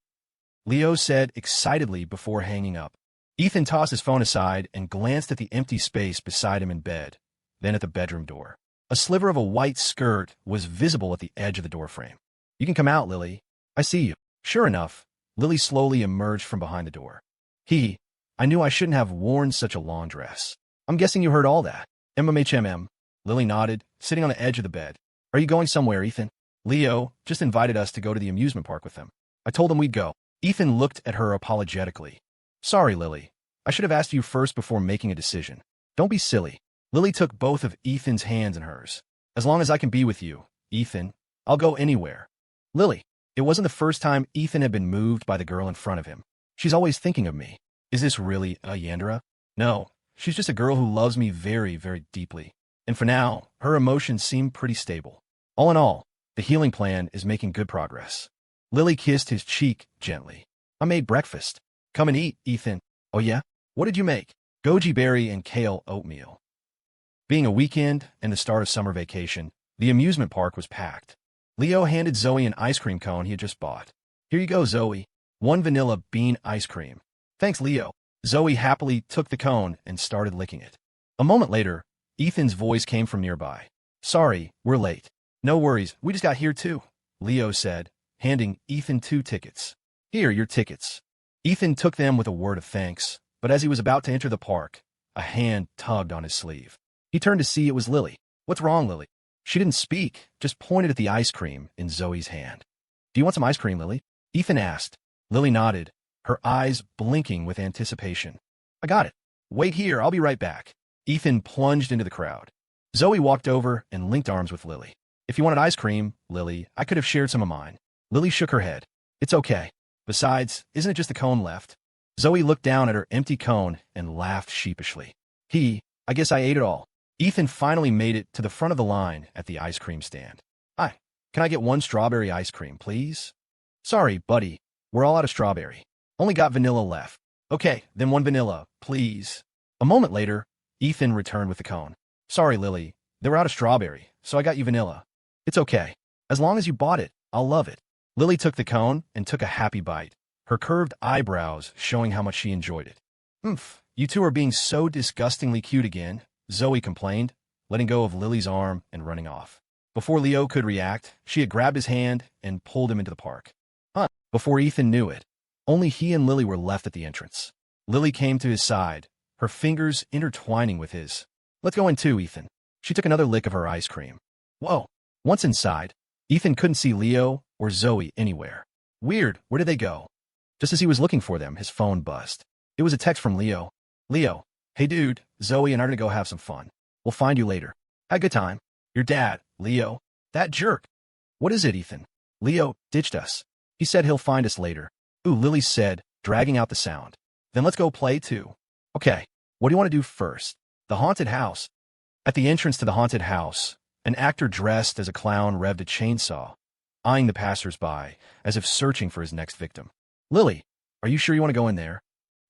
Leo said excitedly before hanging up. Ethan tossed his phone aside and glanced at the empty space beside him in bed, then at the bedroom door. A sliver of a white skirt was visible at the edge of the doorframe. You can come out, Lily. I see you. Sure enough, Lily slowly emerged from behind the door. I knew I shouldn't have worn such a long dress. I'm guessing you heard all that. MMHMM. Lily nodded, sitting on the edge of the bed. Are you going somewhere, Ethan? Leo just invited us to go to the amusement park with him. I told him we'd go. Ethan looked at her apologetically. Sorry, Lily. I should have asked you first before making a decision. Don't be silly. Lily took both of Ethan's hands in hers. As long as I can be with you, Ethan, I'll go anywhere. Lily. It wasn't the first time Ethan had been moved by the girl in front of him. She's always thinking of me. Is this really a Yandere? No, she's just a girl who loves me very, very deeply. And for now, her emotions seem pretty stable. All in all, the healing plan is making good progress. Lily kissed his cheek gently. I made breakfast. Come and eat, Ethan. Oh yeah? What did you make? Goji berry and kale oatmeal. Being a weekend and the start of summer vacation, the amusement park was packed. Leo handed Zoe an ice cream cone he had just bought. Here you go, Zoe. 1 vanilla bean ice cream. Thanks, Leo. Zoe happily took the cone and started licking it. A moment later, Ethan's voice came from nearby. Sorry, we're late. No worries, we just got here too, Leo said, handing Ethan 2 tickets. Here, your tickets. Ethan took them with a word of thanks, but as he was about to enter the park, a hand tugged on his sleeve. He turned to see it was Lily. What's wrong, Lily? She didn't speak, just pointed at the ice cream in Zoe's hand. Do you want some ice cream, Lily? Ethan asked. Lily nodded, her eyes blinking with anticipation. I got it. Wait here, I'll be right back. Ethan plunged into the crowd. Zoe walked over and linked arms with Lily. If you wanted ice cream, Lily, I could have shared some of mine. Lily shook her head. It's okay. Besides, isn't it just the cone left? Zoe looked down at her empty cone and laughed sheepishly. I guess I ate it all. Ethan finally made it to the front of the line at the ice cream stand. Hi, can I get 1 strawberry ice cream, please? Sorry, buddy, we're all out of strawberry. Only got vanilla left. Okay, then 1 vanilla, please. A moment later, Ethan returned with the cone. Sorry, Lily, they were out of strawberry, so I got you vanilla. It's okay. As long as you bought it, I'll love it. Lily took the cone and took a happy bite, her curved eyebrows showing how much she enjoyed it. You two are being so disgustingly cute again, Zoe complained, letting go of Lily's arm and running off. Before Leo could react, she had grabbed his hand and pulled him into the park. Before Ethan knew it, only he and Lily were left at the entrance. Lily came to his side, her fingers intertwining with his. Let's go in too, Ethan. She took another lick of her ice cream. Whoa. Once inside, Ethan couldn't see Leo or Zoe anywhere. Weird, where did they go? Just as he was looking for them, his phone buzzed. It was a text from Leo. Leo, hey dude, Zoe and I are gonna go have some fun. We'll find you later. Have a good time. Your dad, Leo. That jerk. What is it, Ethan? Leo ditched us. He said he'll find us later. Ooh, Lily said, dragging out the sound. Then let's go play too. Okay, what do you want to do first? The haunted house. At the entrance to the haunted house, an actor dressed as a clown revved a chainsaw, eyeing the passers-by as if searching for his next victim. Lily, are you sure you want to go in there?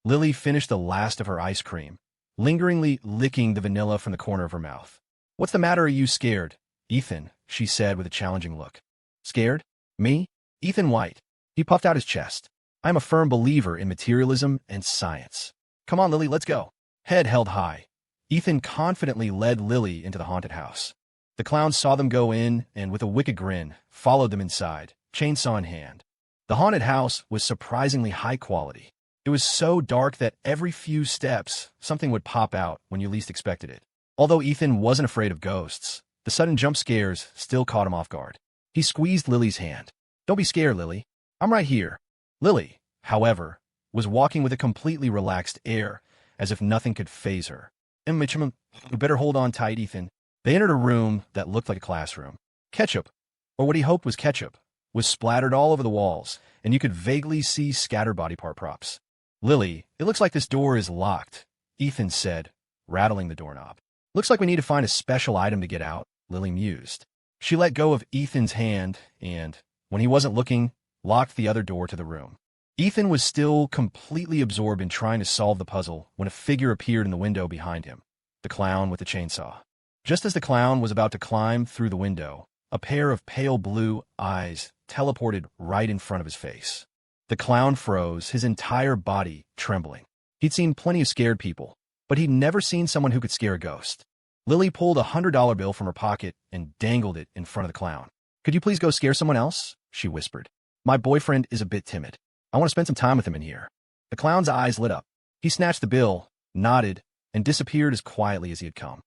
Lily finished the last of her ice cream, lingeringly licking the vanilla from the corner of her mouth. What's the matter? Are you scared? Ethan, she said with a challenging look. Scared? Me? Ethan White. He puffed out his chest. I'm a firm believer in materialism and science. Come on, Lily, let's go. Head held high, Ethan confidently led Lily into the haunted house. The clown saw them go in and, with a wicked grin, followed them inside, chainsaw in hand. The haunted house was surprisingly high quality. It was so dark that every few steps, something would pop out when you least expected it. Although Ethan wasn't afraid of ghosts, the sudden jump scares still caught him off guard. He squeezed Lily's hand. Don't be scared, Lily. I'm right here. Lily, however, was walking with a completely relaxed air, as if nothing could faze her. You better hold on tight, Ethan. They entered a room that looked like a classroom. Ketchup, or what he hoped was ketchup, was splattered all over the walls, and you could vaguely see scattered body part props. Lily, it looks like this door is locked, Ethan said, rattling the doorknob. Looks like we need to find a special item to get out, Lily mused. She let go of Ethan's hand and, when he wasn't looking, locked the other door to the room. Ethan was still completely absorbed in trying to solve the puzzle when a figure appeared in the window behind him, the clown with the chainsaw. Just as the clown was about to climb through the window, a pair of pale blue eyes teleported right in front of his face. The clown froze, his entire body trembling. He'd seen plenty of scared people, but he'd never seen someone who could scare a ghost. Lily pulled a $100 bill from her pocket and dangled it in front of the clown. "Could you please go scare someone else?" she whispered. "My boyfriend is a bit timid. I want to spend some time with him in here." The clown's eyes lit up. He snatched the bill, nodded, and disappeared as quietly as he had come.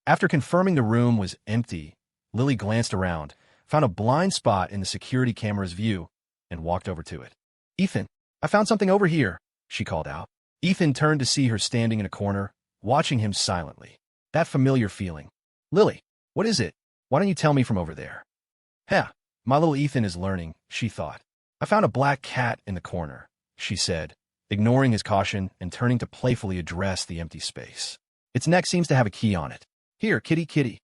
After confirming the room was empty, Lily glanced around, found a blind spot in the security camera's view, and walked over to it. "Ethan, I found something over here," she called out. Ethan turned to see her standing in a corner, watching him silently. That familiar feeling. "Lily, what is it? Why don't you tell me from over there?" "Heh, my little Ethan is learning," she thought. "I found a black cat in the corner," she said, ignoring his caution and turning to playfully address the empty space. "Its neck seems to have a key on it. Here, kitty, kitty."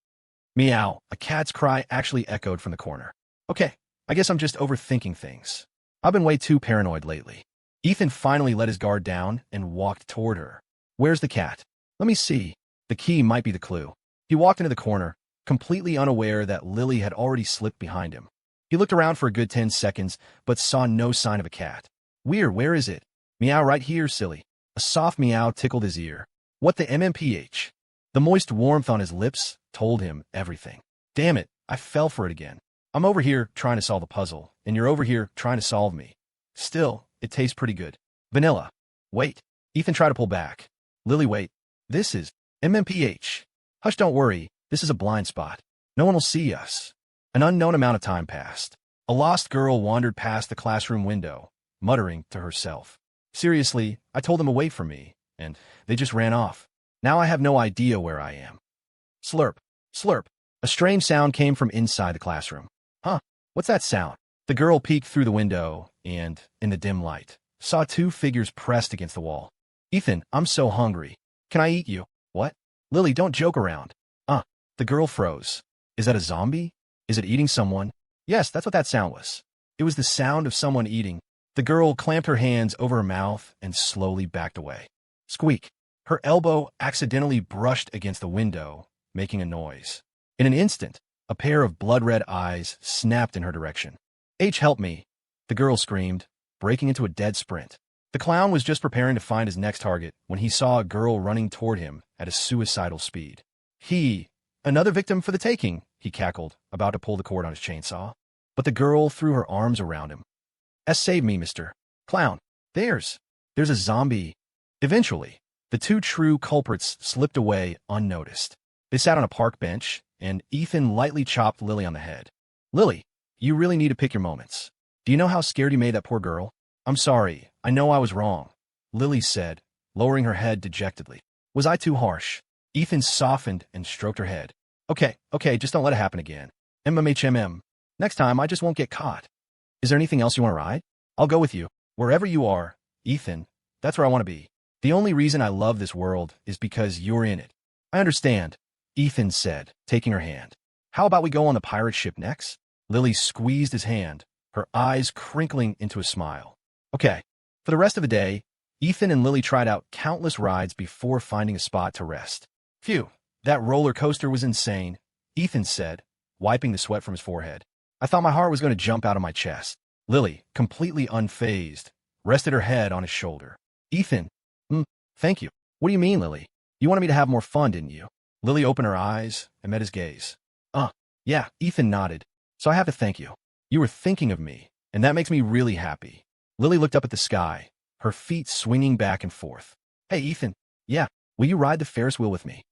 Meow, a cat's cry actually echoed from the corner. "Okay, I guess I'm just overthinking things. I've been way too paranoid lately." Ethan finally let his guard down and walked toward her. "Where's the cat? Let me see. The key might be the clue." He walked into the corner, completely unaware that Lily had already slipped behind him. He looked around for a good 10 seconds, but saw no sign of a cat. "Weird, where is it?" "Meow, right here, silly." A soft meow tickled his ear. "What the MMPH?" The moist warmth on his lips told him everything. "Damn it, I fell for it again. I'm over here trying to solve a puzzle, and you're over here trying to solve me. Still, it tastes pretty good. Vanilla." "Wait." Ethan tried to pull back. "Lily, wait. This is MMPH. Hush, don't worry. This is a blind spot. No one will see us." An unknown amount of time passed. A lost girl wandered past the classroom window, muttering to herself. "Seriously, I told them to wait for me, and they just ran off. Now I have no idea where I am." Slurp, slurp. A strange sound came from inside the classroom. "Huh, what's that sound?" The girl peeked through the window and, in the dim light, saw two figures pressed against the wall. "Ethan, I'm so hungry. Can I eat you?" "What?" "Lily, don't joke around." The girl froze. "Is that a zombie? Is it eating someone?" "Yes, that's what that sound was." It was the sound of someone eating. The girl clamped her hands over her mouth and slowly backed away. Squeak. Her elbow accidentally brushed against the window, making a noise. In an instant, a pair of blood-red eyes snapped in her direction. "Help me," the girl screamed, breaking into a dead sprint. The clown was just preparing to find his next target when he saw a girl running toward him at a suicidal speed. "Another victim for the taking," he cackled, about to pull the cord on his chainsaw. But the girl threw her arms around him. "Save me, Mr. Clown. There's a zombie." Eventually, the two true culprits slipped away unnoticed. They sat on a park bench, and Ethan lightly chopped Lily on the head. "Lily, you really need to pick your moments. Do you know how scared you made that poor girl?" "I'm sorry. I know I was wrong," Lily said, lowering her head dejectedly. "Was I too harsh?" Ethan softened and stroked her head. Okay, just don't let it happen again. MMHMM. Next time, I just won't get caught." "Is there anything else you want to ride?" "I'll go with you. Wherever you are, Ethan, that's where I want to be. The only reason I love this world is because you're in it." "I understand," Ethan said, taking her hand. "How about we go on the pirate ship next?" Lily squeezed his hand, her eyes crinkling into a smile. Okay. For the rest of the day, Ethan and Lily tried out countless rides before finding a spot to rest. "Phew, that roller coaster was insane," Ethan said, wiping the sweat from his forehead. "I thought my heart was going to jump out of my chest." Lily, completely unfazed, rested her head on his shoulder. "Ethan, thank you." "What do you mean, Lily? You wanted me to have more fun, didn't you?" Lily opened her eyes and met his gaze. Yeah," Ethan nodded. "So I have to thank you. You were thinking of me, and that makes me really happy." Lily looked up at the sky, her feet swinging back and forth. "Hey, Ethan, yeah, will you ride the Ferris wheel with me?"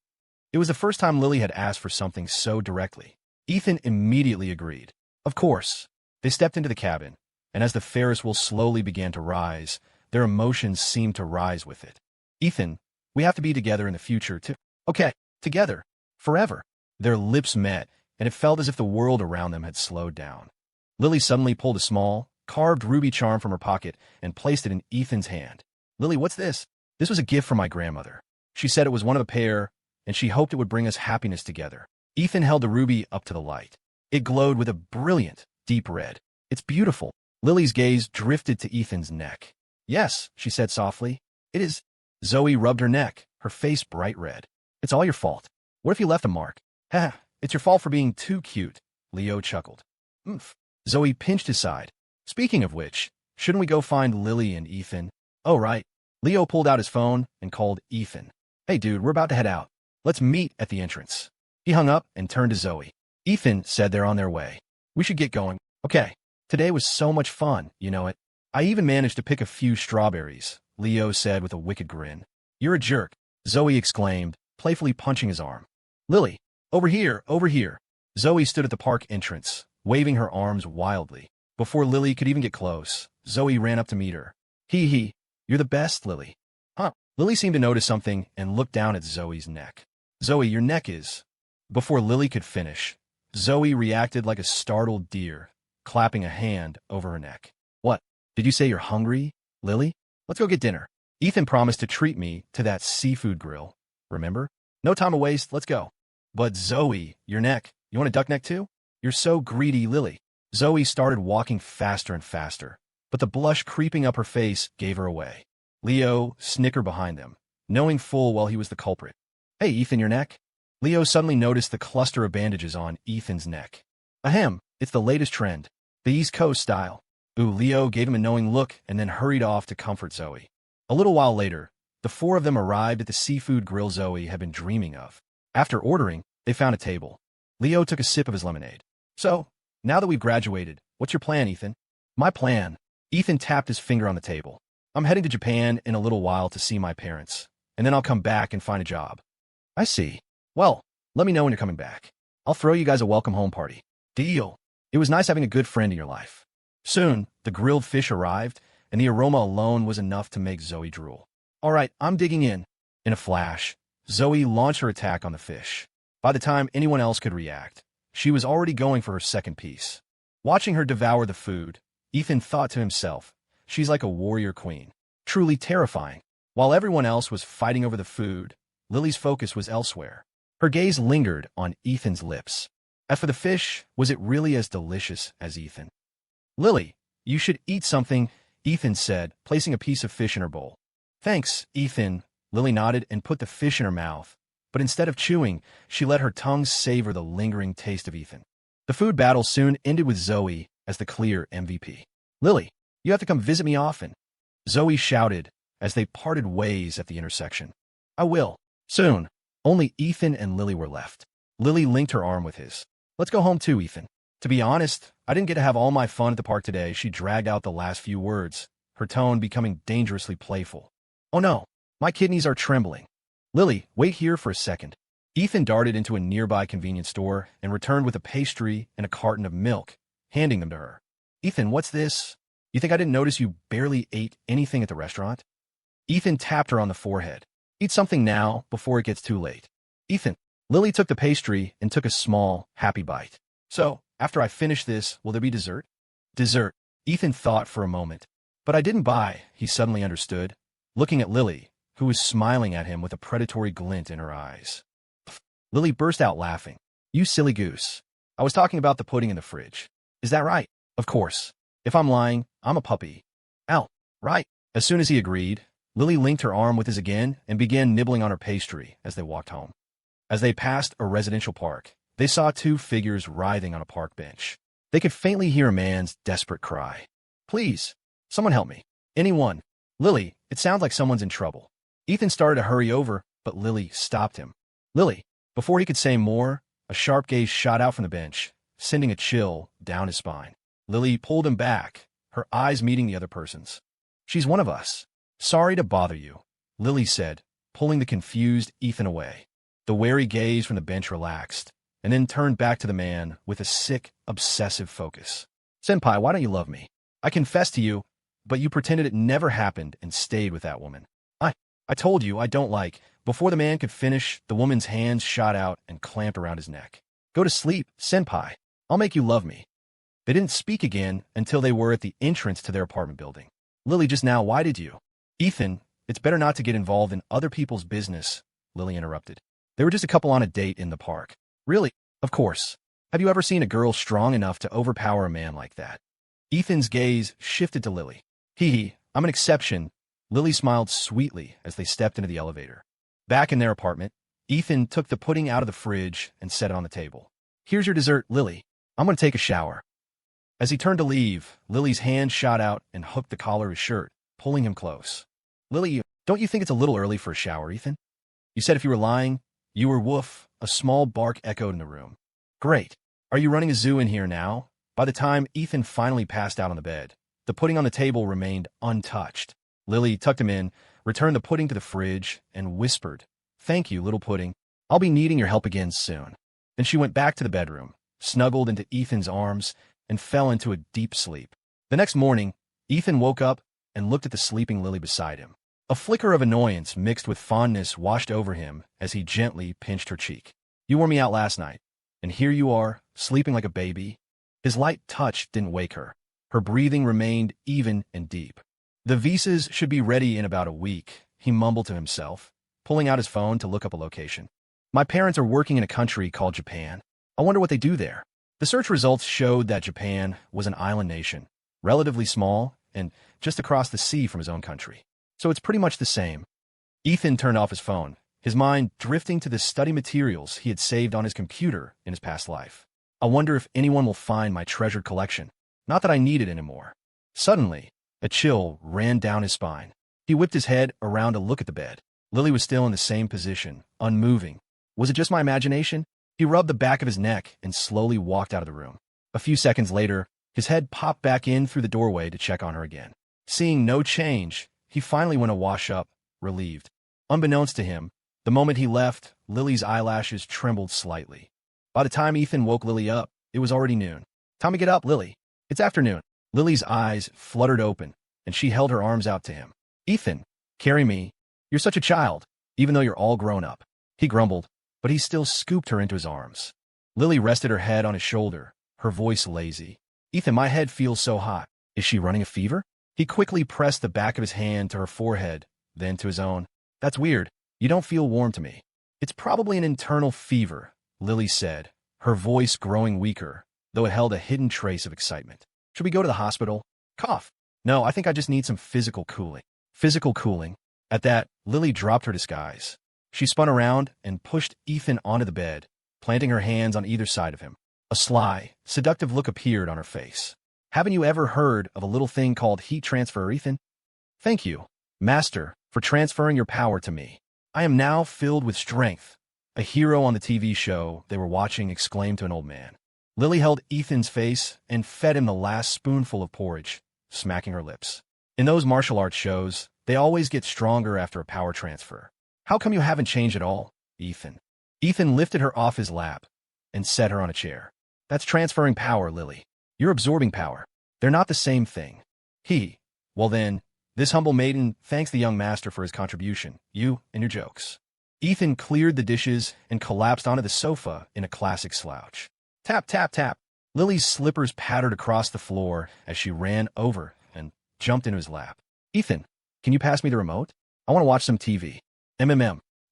It was the first time Lily had asked for something so directly. Ethan immediately agreed. Of course. They stepped into the cabin, and as the Ferris wheel slowly began to rise, their emotions seemed to rise with it. "Ethan, we have to be together in the future, too." "Okay, together. Forever." Their lips met, and it felt as if the world around them had slowed down. Lily suddenly pulled a small, carved ruby charm from her pocket and placed it in Ethan's hand. "Lily, what's this?" "This was a gift from my grandmother. She said it was one of a pair, and she hoped it would bring us happiness together." Ethan held the ruby up to the light. It glowed with a brilliant, deep red. "It's beautiful." Lily's gaze drifted to Ethan's neck. "Yes," she said softly. "It is." Zoe rubbed her neck, her face bright red. "It's all your fault. What if you left a mark?" "It's your fault for being too cute," Leo chuckled. Oomph. Zoe pinched his side. Speaking of which, shouldn't we go find Lily and Ethan? Oh, right. Leo pulled out his phone and called Ethan. Hey, dude, we're about to head out. Let's meet at the entrance. He hung up and turned to Zoe. Ethan said they're on their way. We should get going. Okay. Today was so much fun, you know it. I even managed to pick a few strawberries, Leo said with a wicked grin. You're a jerk, Zoe exclaimed, playfully punching his arm. Lily, over here, over here. Zoe stood at the park entrance, waving her arms wildly. Before Lily could even get close, Zoe ran up to meet her. Hee, you're the best, Lily. Huh? Lily seemed to notice something and looked down at Zoe's neck. Zoe, your neck is... Before Lily could finish, Zoe reacted like a startled deer, clapping a hand over her neck. What? Did you say you're hungry, Lily? Let's go get dinner. Ethan promised to treat me to that seafood grill. Remember? No time to waste, let's go. But Zoe, your neck. You want a duck neck too? You're so greedy, Lily. Zoe started walking faster and faster, but the blush creeping up her face gave her away. Leo snickered behind them, knowing full well he was the culprit. Hey, Ethan, your neck? Leo suddenly noticed the cluster of bandages on Ethan's neck. Ahem, it's the latest trend. The East Coast style. Ooh, Leo gave him a knowing look and then hurried off to comfort Zoe. A little while later, the four of them arrived at the seafood grill Zoe had been dreaming of. After ordering, they found a table. Leo took a sip of his lemonade. So, now that we've graduated, what's your plan, Ethan? My plan. Ethan tapped his finger on the table. I'm heading to Japan in a little while to see my parents, and then I'll come back and find a job. I see. Well, let me know when you're coming back. I'll throw you guys a welcome home party. Deal. It was nice having a good friend in your life. Soon, the grilled fish arrived, and the aroma alone was enough to make Zoe drool. All right, I'm digging in. In a flash, Zoe launched her attack on the fish. By the time anyone else could react, she was already going for her second piece. Watching her devour the food, Ethan thought to himself, she's like a warrior queen. Truly terrifying. While everyone else was fighting over the food, Lily's focus was elsewhere. Her gaze lingered on Ethan's lips. As for the fish, was it really as delicious as Ethan? Lily, you should eat something, Ethan said, placing a piece of fish in her bowl. Thanks, Ethan. Lily nodded and put the fish in her mouth, but instead of chewing, she let her tongue savor the lingering taste of Ethan. The food battle soon ended with Zoe as the clear MVP. Lily, you have to come visit me often, Zoe shouted as they parted ways at the intersection. I will. Soon. Only Ethan and Lily were left. Lily linked her arm with his. Let's go home too, Ethan. To be honest, I didn't get to have all my fun at the park today. She dragged out the last few words, her tone becoming dangerously playful. Oh no, my kidneys are trembling. Lily, wait here for a second. Ethan darted into a nearby convenience store and returned with a pastry and a carton of milk, handing them to her. Ethan, what's this? You think I didn't notice you barely ate anything at the restaurant? Ethan tapped her on the forehead. Eat something now before it gets too late. Ethan. Lily took the pastry and took a small, happy bite. So, after I finish this, will there be dessert? Dessert. Ethan thought for a moment. But I didn't buy, he suddenly understood, looking at Lily, who was smiling at him with a predatory glint in her eyes. Lily burst out laughing. You silly goose. I was talking about the pudding in the fridge. Is that right? Of course. If I'm lying, I'm a puppy. Ow. Right. As soon as he agreed, Lily linked her arm with his again and began nibbling on her pastry as they walked home. As they passed a residential park, they saw two figures writhing on a park bench. They could faintly hear a man's desperate cry. Please, someone help me. Anyone. Lily, it sounds like someone's in trouble. Ethan started to hurry over, but Lily stopped him. Lily. Before he could say more, a sharp gaze shot out from the bench, sending a chill down his spine. Lily pulled him back, her eyes meeting the other person's. She's one of us. Sorry to bother you, Lily said, pulling the confused Ethan away. The wary gaze from the bench relaxed, and then turned back to the man with a sick, obsessive focus. Senpai, why don't you love me? I confessed to you, but you pretended it never happened and stayed with that woman. I told you I don't like. Before the man could finish, the woman's hands shot out and clamped around his neck. Go to sleep, Senpai. I'll make you love me. They didn't speak again until they were at the entrance to their apartment building. Lily, just now, why did you? Ethan, it's better not to get involved in other people's business, Lily interrupted. They were just a couple on a date in the park. Really? Of course. Have you ever seen a girl strong enough to overpower a man like that? Ethan's gaze shifted to Lily. I'm an exception. Lily smiled sweetly as they stepped into the elevator. Back in their apartment, Ethan took the pudding out of the fridge and set it on the table. Here's your dessert, Lily. I'm going to take a shower. As he turned to leave, Lily's hand shot out and hooked the collar of his shirt, pulling him close. Lily, don't you think it's a little early for a shower, Ethan? You said if you were lying, you were woof. A small bark echoed in the room. Great. Are you running a zoo in here now? By the time Ethan finally passed out on the bed, the pudding on the table remained untouched. Lily tucked him in, returned the pudding to the fridge, and whispered, "Thank you, little pudding. I'll be needing your help again soon." Then she went back to the bedroom, snuggled into Ethan's arms, and fell into a deep sleep. The next morning, Ethan woke up and looked at the sleeping Lily beside him. A flicker of annoyance mixed with fondness washed over him as he gently pinched her cheek. "You wore me out last night, and here you are, sleeping like a baby." His light touch didn't wake her. Her breathing remained even and deep. "The visas should be ready in about a week," he mumbled to himself, pulling out his phone to look up a location. "My parents are working in a country called Japan. I wonder what they do there." The search results showed that Japan was an island nation, relatively small, and just across the sea from his own country. So it's pretty much the same. Ethan turned off his phone, his mind drifting to the study materials he had saved on his computer in his past life. "I wonder if anyone will find my treasured collection. Not that I need it anymore." Suddenly, a chill ran down his spine. He whipped his head around to look at the bed. Lily was still in the same position, unmoving. Was it just my imagination? He rubbed the back of his neck and slowly walked out of the room. A few seconds later, his head popped back in through the doorway to check on her again. Seeing no change, he finally went to wash up, relieved. Unbeknownst to him, the moment he left, Lily's eyelashes trembled slightly. By the time Ethan woke Lily up, it was already noon. "Time to get up, Lily. It's afternoon." Lily's eyes fluttered open, and she held her arms out to him. "Ethan, carry me. You're such a child, even though you're all grown up." He grumbled, but he still scooped her into his arms. Lily rested her head on his shoulder, her voice lazy. "Ethan, my head feels so hot. Is she running a fever?" He quickly pressed the back of his hand to her forehead, then to his own. "That's weird. You don't feel warm to me." "It's probably an internal fever," Lily said, her voice growing weaker, though it held a hidden trace of excitement. "Should we go to the hospital?" "Cough. No, I think I just need some physical cooling." Physical cooling. At that, Lily dropped her disguise. She spun around and pushed Ethan onto the bed, planting her hands on either side of him. A sly, seductive look appeared on her face. "Haven't you ever heard of a little thing called heat transfer, Ethan?" "Thank you, Master, for transferring your power to me. I am now filled with strength," a hero on the TV show they were watching exclaimed to an old man. Lily held Ethan's face and fed him the last spoonful of porridge, smacking her lips. In those martial arts shows, they always get stronger after a power transfer. "How come you haven't changed at all, Ethan?" Ethan lifted her off his lap and set her on a chair. "That's transferring power, Lily. You're absorbing power. They're not the same thing." Well then, this humble maiden thanks the young master for his contribution, you and your jokes." Ethan cleared the dishes and collapsed onto the sofa in a classic slouch. Tap, tap, tap. Lily's slippers pattered across the floor as she ran over and jumped into his lap. "Ethan, can you pass me the remote? I want to watch some TV."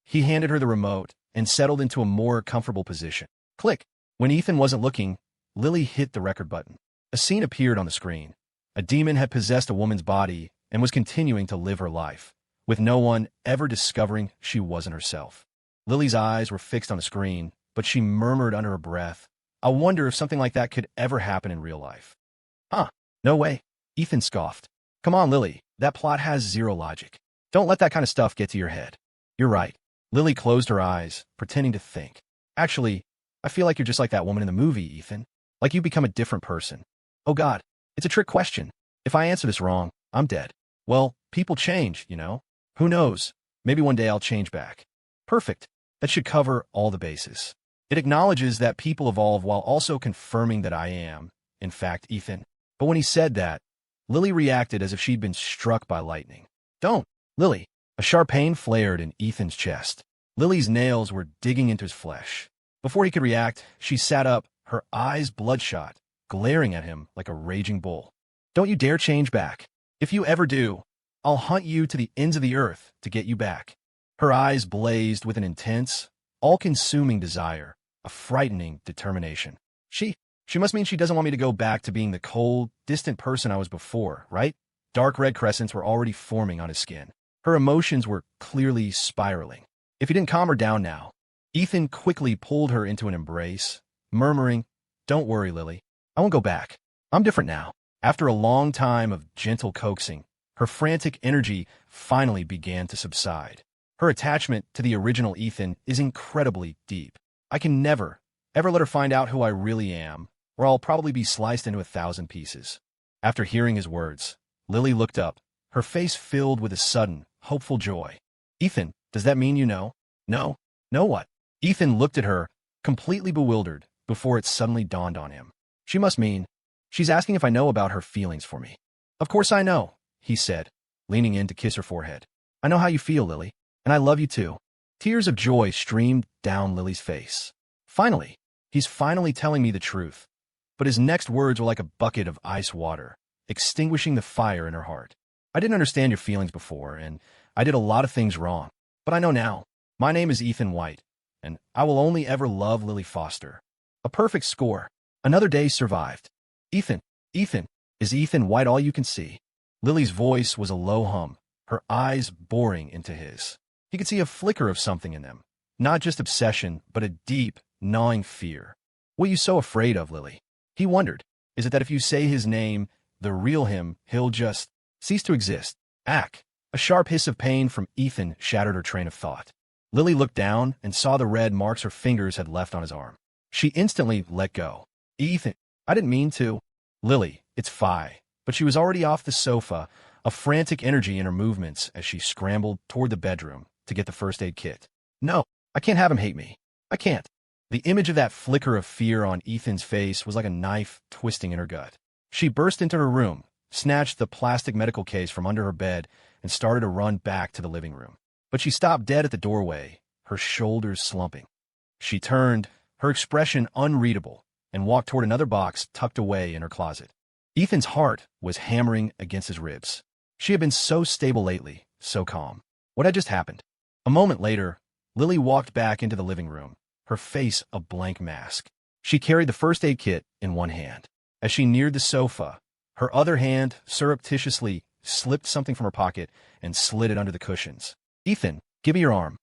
He handed her the remote and settled into a more comfortable position. Click. When Ethan wasn't looking, Lily hit the record button. A scene appeared on the screen. A demon had possessed a woman's body and was continuing to live her life, with no one ever discovering she wasn't herself. Lily's eyes were fixed on the screen, but she murmured under her breath, "I wonder if something like that could ever happen in real life." "Huh, no way," Ethan scoffed. "Come on, Lily, that plot has zero logic. Don't let that kind of stuff get to your head." "You're right." Lily closed her eyes, pretending to think. "Actually, I feel like you're just like that woman in the movie, Ethan. Like you become a different person." "Oh God, it's a trick question. If I answer this wrong, I'm dead." "Well, people change, you know. Who knows? Maybe one day I'll change back." "Perfect. That should cover all the bases. It acknowledges that people evolve while also confirming that I am, in fact, Ethan." But when he said that, Lily reacted as if she'd been struck by lightning. "Don't, Lily." A sharp pain flared in Ethan's chest. Lily's nails were digging into his flesh. Before he could react, she sat up, her eyes bloodshot, glaring at him like a raging bull. "Don't you dare change back. If you ever do, I'll hunt you to the ends of the earth to get you back." Her eyes blazed with an intense, all-consuming desire, a frightening determination. She must mean she doesn't want me to go back to being the cold, distant person I was before, right? Dark red crescents were already forming on his skin. Her emotions were clearly spiraling. If he didn't calm her down now, Ethan quickly pulled her into an embrace, murmuring, Don't worry, Lily. I won't go back. I'm different now. After a long time of gentle coaxing, her frantic energy finally began to subside. Her attachment to the original Ethan is incredibly deep. I can never, ever let her find out who I really am, or I'll probably be sliced into 1,000 pieces. After hearing his words, Lily looked up, her face filled with a sudden, hopeful joy. Ethan, does that mean you know? No. Know what? Ethan looked at her, completely bewildered, before it suddenly dawned on him. She must mean, she's asking if I know about her feelings for me. Of course I know, he said, leaning in to kiss her forehead. I know how you feel, Lily, and I love you too. Tears of joy streamed down Lily's face. Finally, he's finally telling me the truth. But his next words were like a bucket of ice water, extinguishing the fire in her heart. I didn't understand your feelings before, and I did a lot of things wrong. But I know now. My name is Ethan White, and I will only ever love Lily Foster. A perfect score. Another day survived. Ethan, is Ethan White all you can see? Lily's voice was a low hum, her eyes boring into his. He could see a flicker of something in them. Not just obsession, but a deep, gnawing fear. What are you so afraid of, Lily? He wondered. Is it that if you say his name, the real him, he'll just cease to exist? Ack! A sharp hiss of pain from Ethan shattered her train of thought. Lily looked down and saw the red marks her fingers had left on his arm. She instantly let go. Ethan, I didn't mean to. Lily, it's fine. But she was already off the sofa, a frantic energy in her movements as she scrambled toward the bedroom to get the first aid kit. No, I can't have him hate me. I can't. The image of that flicker of fear on Ethan's face was like a knife twisting in her gut. She burst into her room, snatched the plastic medical case from under her bed, and started to run back to the living room. But she stopped dead at the doorway, her shoulders slumping. She turned, her expression unreadable, and walked toward another box tucked away in her closet. Ethan's heart was hammering against his ribs. She had been so stable lately, so calm. What had just happened? A moment later, Lily walked back into the living room, her face a blank mask. She carried the first aid kit in one hand. As she neared the sofa, her other hand surreptitiously slipped something from her pocket and slid it under the cushions. Ethan, give me your arm.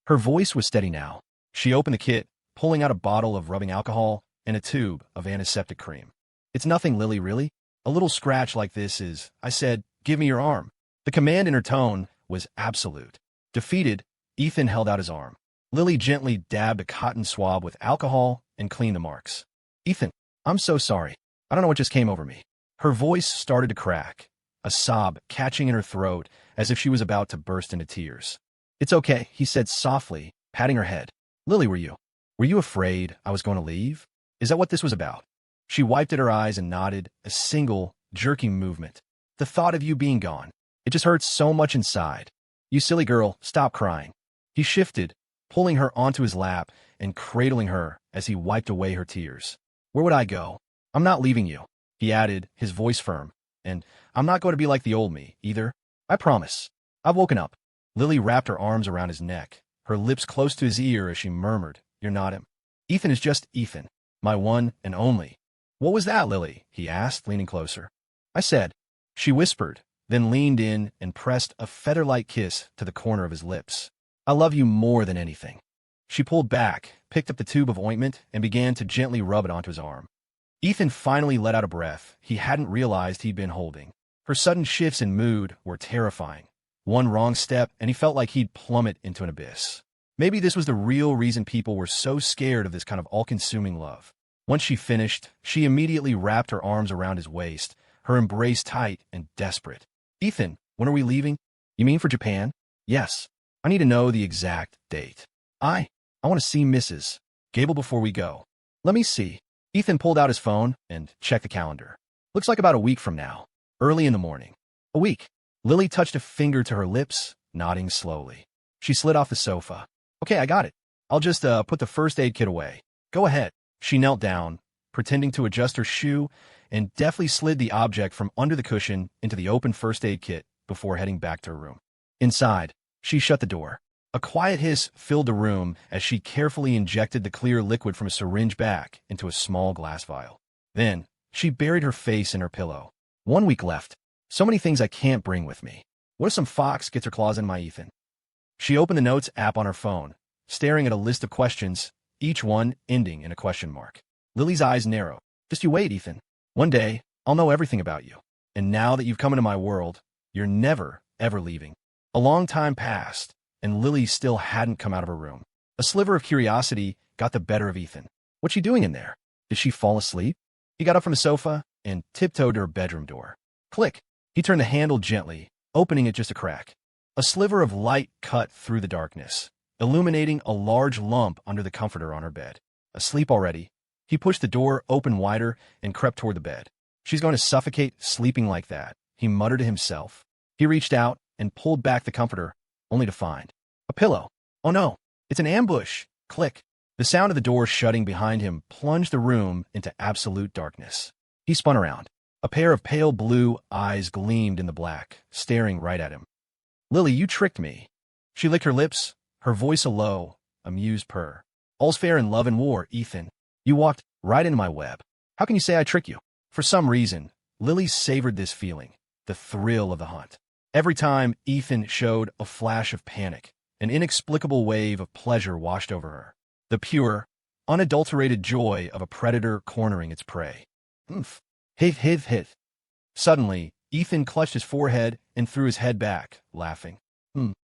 Her voice was steady now. She opened the kit, pulling out a bottle of rubbing alcohol and a tube of antiseptic cream. It's nothing, Lily, really. A little scratch like this is, I said, give me your arm. The command in her tone was absolute. Defeated, Ethan held out his arm. Lily gently dabbed a cotton swab with alcohol and cleaned the marks. Ethan, I'm so sorry. I don't know what just came over me. Her voice started to crack, a sob catching in her throat as if she was about to burst into tears. It's okay, he said softly, patting her head. Lily, were you afraid I was going to leave? Is that what this was about? She wiped at her eyes and nodded, a single, jerking movement. The thought of you being gone. It just hurts so much inside. You silly girl, stop crying. He shifted, pulling her onto his lap and cradling her as he wiped away her tears. Where would I go? I'm not leaving you, he added, his voice firm. And I'm not going to be like the old me, either. I promise. I've woken up. Lily wrapped her arms around his neck, her lips close to his ear as she murmured, You're not him. Ethan is just Ethan, my one and only. What was that, Lily? He asked, leaning closer. I said. She whispered, then leaned in and pressed a feather-like kiss to the corner of his lips. I love you more than anything. She pulled back, picked up the tube of ointment, and began to gently rub it onto his arm. Ethan finally let out a breath he hadn't realized he'd been holding. Her sudden shifts in mood were terrifying. One wrong step, and he felt like he'd plummet into an abyss. Maybe this was the real reason people were so scared of this kind of all-consuming love. Once she finished, she immediately wrapped her arms around his waist, her embrace tight and desperate. Ethan, when are we leaving? You mean for Japan? Yes. I need to know the exact date. I want to see Mrs. Gable before we go. Let me see. Ethan pulled out his phone and checked the calendar. Looks like about a week from now. Early in the morning. A week. Lily touched a finger to her lips, nodding slowly. She slid off the sofa. Okay, I got it. I'll just put the first aid kit away. Go ahead. She knelt down, pretending to adjust her shoe, and deftly slid the object from under the cushion into the open first aid kit before heading back to her room. Inside, she shut the door. A quiet hiss filled the room as she carefully injected the clear liquid from a syringe back into a small glass vial. Then, she buried her face in her pillow. 1 week left. So many things I can't bring with me. What if some fox gets her claws in my Ethan? She opened the Notes app on her phone, staring at a list of questions, each one ending in a question mark. Lily's eyes narrowed. Just you wait, Ethan. One day, I'll know everything about you. And now that you've come into my world, you're never, ever leaving. A long time passed, and Lily still hadn't come out of her room. A sliver of curiosity got the better of Ethan. What's she doing in there? Did she fall asleep? He got up from the sofa and tiptoed to her bedroom door. Click. He turned the handle gently, opening it just a crack. A sliver of light cut through the darkness, illuminating a large lump under the comforter on her bed. Asleep already, he pushed the door open wider and crept toward the bed. She's going to suffocate sleeping like that, he muttered to himself. He reached out and pulled back the comforter, only to find a pillow. Oh no, it's an ambush. Click. The sound of the door shutting behind him plunged the room into absolute darkness. He spun around. A pair of pale blue eyes gleamed in the black, staring right at him. Lily, you tricked me. She licked her lips, her voice a low, amused purr. All's fair in love and war, Ethan. You walked right into my web. How can you say I trick you? For some reason, Lily savored this feeling, the thrill of the hunt. Every time Ethan showed a flash of panic, an inexplicable wave of pleasure washed over her. The pure, unadulterated joy of a predator cornering its prey. Oomph. Hit. Suddenly, Ethan clutched his forehead and threw his head back, laughing.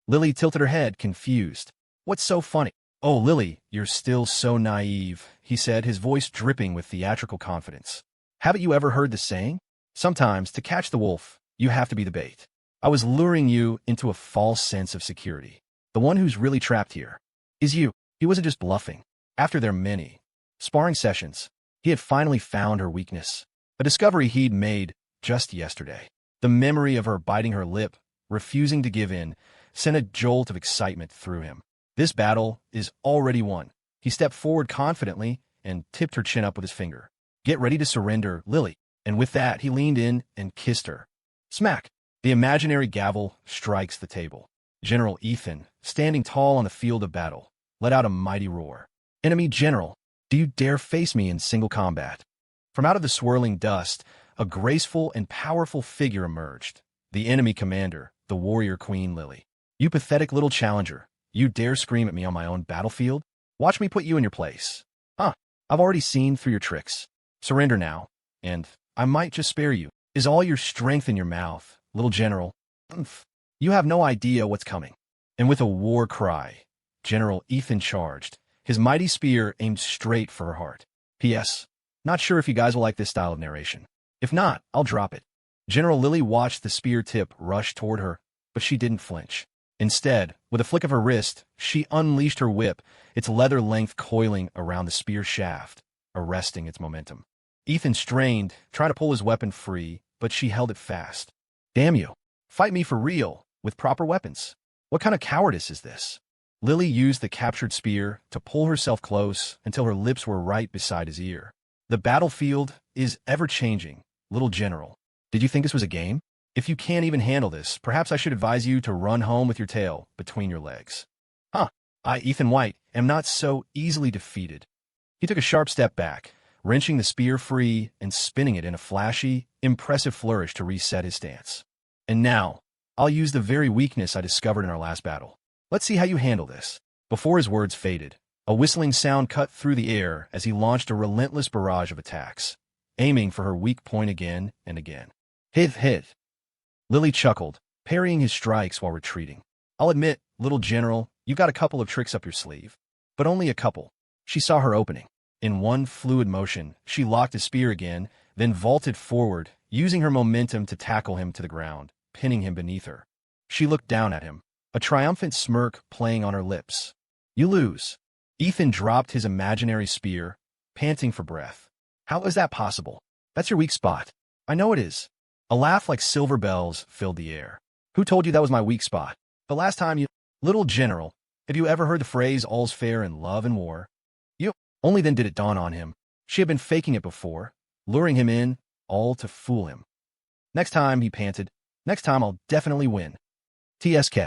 Lily tilted her head, confused. What's so funny? Oh, Lily, you're still so naive, he said, his voice dripping with theatrical confidence. Haven't you ever heard the saying? Sometimes, to catch the wolf, you have to be the bait. I was luring you into a false sense of security. The one who's really trapped here is you. He wasn't just bluffing. After their many sparring sessions, he had finally found her weakness, a discovery he'd made just yesterday. The memory of her biting her lip, refusing to give in, sent a jolt of excitement through him. This battle is already won. He stepped forward confidently and tipped her chin up with his finger. Get ready to surrender, Lily. And with that, he leaned in and kissed her. Smack! The imaginary gavel strikes the table. General Ethan, standing tall on the field of battle, let out a mighty roar. Enemy general, do you dare face me in single combat? From out of the swirling dust, a graceful and powerful figure emerged. The enemy commander, the warrior queen Lily. You pathetic little challenger, you dare scream at me on my own battlefield? Watch me put you in your place. I've already seen through your tricks. Surrender now, and I might just spare you. Is all your strength in your mouth, little general? You have no idea what's coming. And with a war cry, General Ethan charged, his mighty spear aimed straight for her heart. P.S. Not sure if you guys will like this style of narration. If not, I'll drop it. General Lily watched the spear tip rush toward her, but she didn't flinch. Instead, with a flick of her wrist, she unleashed her whip, its leather length coiling around the spear shaft, arresting its momentum. Ethan strained, trying to pull his weapon free, but she held it fast. Damn you. Fight me for real, with proper weapons. What kind of cowardice is this? Lily used the captured spear to pull herself close until her lips were right beside his ear. The battlefield is ever-changing, little general. Did you think this was a game? If you can't even handle this, perhaps I should advise you to run home with your tail between your legs. I, Ethan White, am not so easily defeated. He took a sharp step back, wrenching the spear free and spinning it in a flashy, impressive flourish to reset his stance. And now, I'll use the very weakness I discovered in our last battle. Let's see how you handle this. Before his words faded, a whistling sound cut through the air as he launched a relentless barrage of attacks, aiming for her weak point again and again. Hit. Lily chuckled, parrying his strikes while retreating. I'll admit, little general, you've got a couple of tricks up your sleeve. But only a couple. She saw her opening. In one fluid motion, she locked his spear again, then vaulted forward, using her momentum to tackle him to the ground, pinning him beneath her. She looked down at him, a triumphant smirk playing on her lips. You lose. Ethan dropped his imaginary spear, panting for breath. How is that possible? That's your weak spot. I know it is. A laugh like silver bells filled the air. Who told you that was my weak spot? The last time you... Little general, have you ever heard the phrase, all's fair in love and war? Only then did it dawn on him. She had been faking it before, luring him in, all to fool him. Next time, he panted. Next time, I'll definitely win. TSK.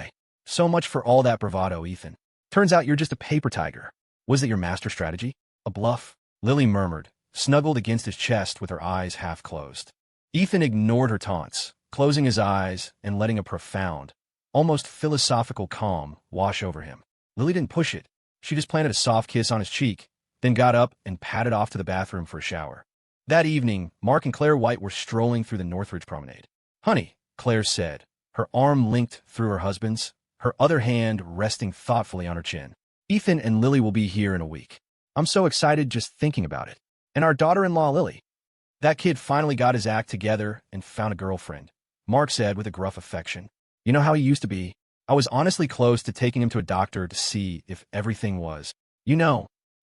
So much for all that bravado, Ethan. Turns out you're just a paper tiger. Was it your master strategy? A bluff? Lily murmured, snuggled against his chest with her eyes half closed. Ethan ignored her taunts, closing his eyes and letting a profound, almost philosophical calm wash over him. Lily didn't push it. She just planted a soft kiss on his cheek, then got up and padded off to the bathroom for a shower. That evening, Mark and Claire White were strolling through the Northridge Promenade. "Honey," Claire said, her arm linked through her husband's, her other hand resting thoughtfully on her chin. "Ethan and Lily will be here in a week. I'm so excited just thinking about it. And our daughter-in-law, Lily. That kid finally got his act together and found a girlfriend," Mark said with a gruff affection. "You know how he used to be? I was honestly close to taking him to a doctor to see if everything was,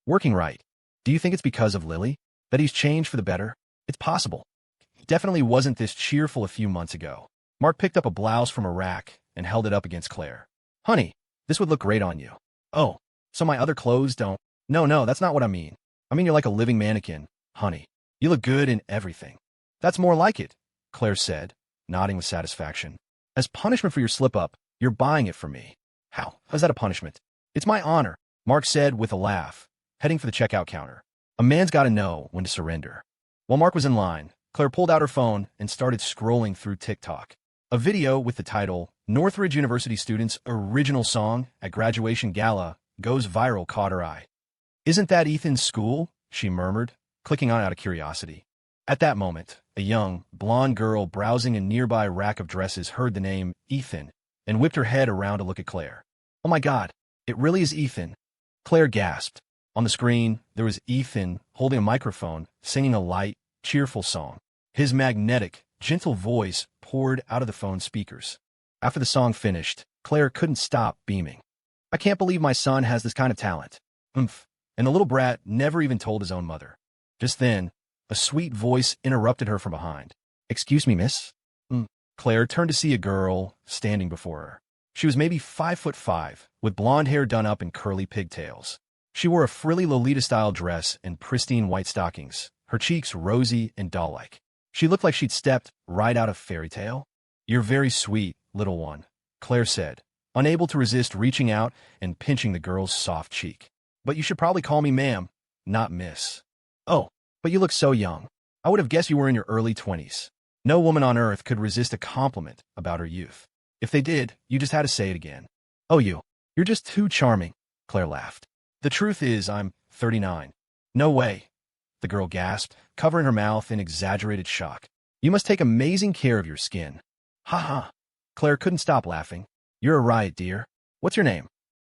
working right. Do you think it's because of Lily? That he's changed for the better? It's possible. He definitely wasn't this cheerful a few months ago." Mark picked up a blouse from a rack and held it up against Claire. "Honey, this would look great on you." "Oh, so my other clothes don't?" No, that's not what I mean. I mean you're like a living mannequin, honey. You look good in everything." "That's more like it," Claire said, nodding with satisfaction. "As punishment for your slip-up, you're buying it from me." How's that a punishment?" "It's my honor," Mark said with a laugh, heading for the checkout counter. A man's got to know when to surrender. While Mark was in line, Claire pulled out her phone and started scrolling through TikTok. A video with the title, "Northridge University Students' Original Song at Graduation Gala Goes Viral" caught her eye. "Isn't that Ethan's school?" she murmured, clicking on it out of curiosity. At that moment, a young, blonde girl browsing a nearby rack of dresses heard the name Ethan and whipped her head around to look at Claire. "Oh my God, it really is Ethan." Claire gasped. On the screen, there was Ethan holding a microphone, singing a light, cheerful song. His magnetic, gentle voice poured out of the phone speakers. After the song finished, Claire couldn't stop beaming. "I can't believe my son has this kind of talent. Oomph." And the little brat never even told his own mother. Just then, a sweet voice interrupted her from behind. "Excuse me, miss?" Claire turned to see a girl standing before her. She was maybe 5'5", with blonde hair done up in curly pigtails. She wore a frilly Lolita-style dress and pristine white stockings, her cheeks rosy and doll-like. She looked like she'd stepped right out of fairy tale. "You're very sweet, little one," Claire said, unable to resist reaching out and pinching the girl's soft cheek. "But you should probably call me ma'am, not miss." "Oh, but you look so young. I would have guessed you were in your early 20s. No woman on earth could resist a compliment about her youth. If they did, you just had to say it again." "Oh, you're just too charming," Claire laughed. "The truth is, I'm 39. "No way," the girl gasped, covering her mouth in exaggerated shock. "You must take amazing care of your skin." "Ha ha." Claire couldn't stop laughing. "You're a riot, dear. What's your name?"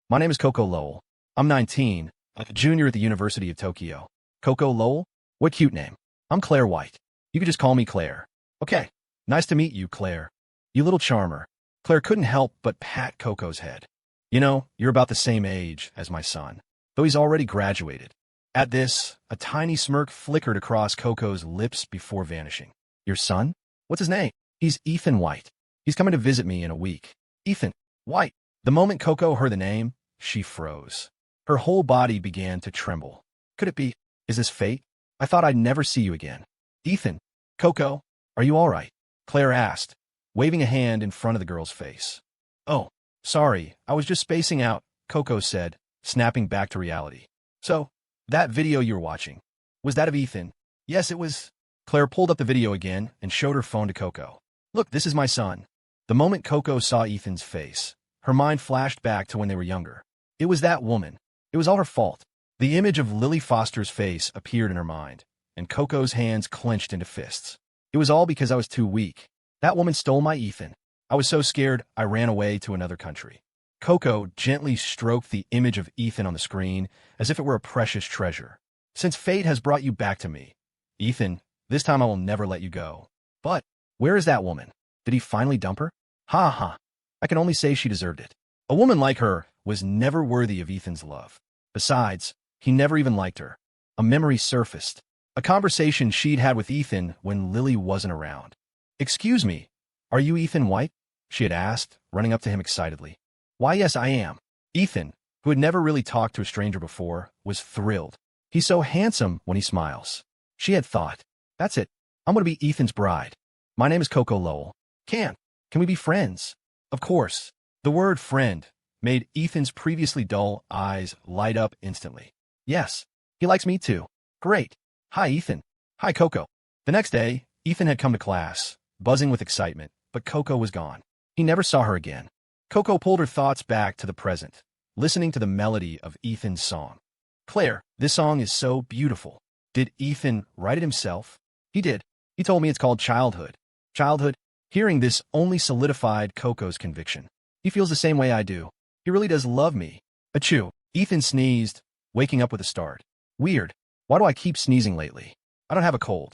"My name is Koko Lowell. I'm 19, a junior at the University of Tokyo." "Koko Lowell? What cute name." "I'm Claire White. You could just call me Claire." "Okay. Nice to meet you, Claire. You little charmer." Claire couldn't help but pat Koko's head. "You're about the same age as my son, though he's already graduated." At this, a tiny smirk flickered across Koko's lips before vanishing. "Your son? What's his name?" "He's Ethan White. He's coming to visit me in a week." "Ethan White." The moment Koko heard the name, she froze. Her whole body began to tremble. Could it be? Is this fate? I thought I'd never see you again. "Ethan, Koko, are you all right?" Claire asked, waving a hand in front of the girl's face. "Oh, sorry, I was just spacing out," Koko said, snapping back to reality. "So, that video you were watching, was that of Ethan?" "Yes, it was." Claire pulled up the video again and showed her phone to Koko. "Look, this is my son." The moment Koko saw Ethan's face, her mind flashed back to when they were younger. It was that woman. It was all her fault. The image of Lily Foster's face appeared in her mind, and Koko's hands clenched into fists. "It was all because I was too weak. That woman stole my Ethan. I was so scared I ran away to another country." Koko gently stroked the image of Ethan on the screen as if it were a precious treasure. "Since fate has brought you back to me, Ethan, this time I will never let you go." "But where is that woman? Did he finally dump her?" "Ha ha. I can only say she deserved it. A woman like her was never worthy of Ethan's love. Besides, he never even liked her." A memory surfaced. A conversation she'd had with Ethan when Lily wasn't around. "Excuse me, are you Ethan White?" she had asked, running up to him excitedly. "Why, yes, I am." Ethan, who had never really talked to a stranger before, was thrilled. He's so handsome when he smiles. She had thought, "That's it. I'm going to be Ethan's bride. My name is Koko Lowell. Can we be friends?" Of course. The word friend made Ethan's previously dull eyes light up instantly. "Yes, he likes me too." "Great. Hi, Ethan." "Hi, Koko." The next day, Ethan had come to class, buzzing with excitement, but Koko was gone. He never saw her again. Koko pulled her thoughts back to the present, listening to the melody of Ethan's song. Claire, this song is so beautiful. Did Ethan write it himself? He did. He told me it's called Childhood. Childhood? Hearing this only solidified Koko's conviction. He feels the same way I do. He really does love me. Achoo. Ethan sneezed, waking up with a start. Weird. Why do I keep sneezing lately? I don't have a cold.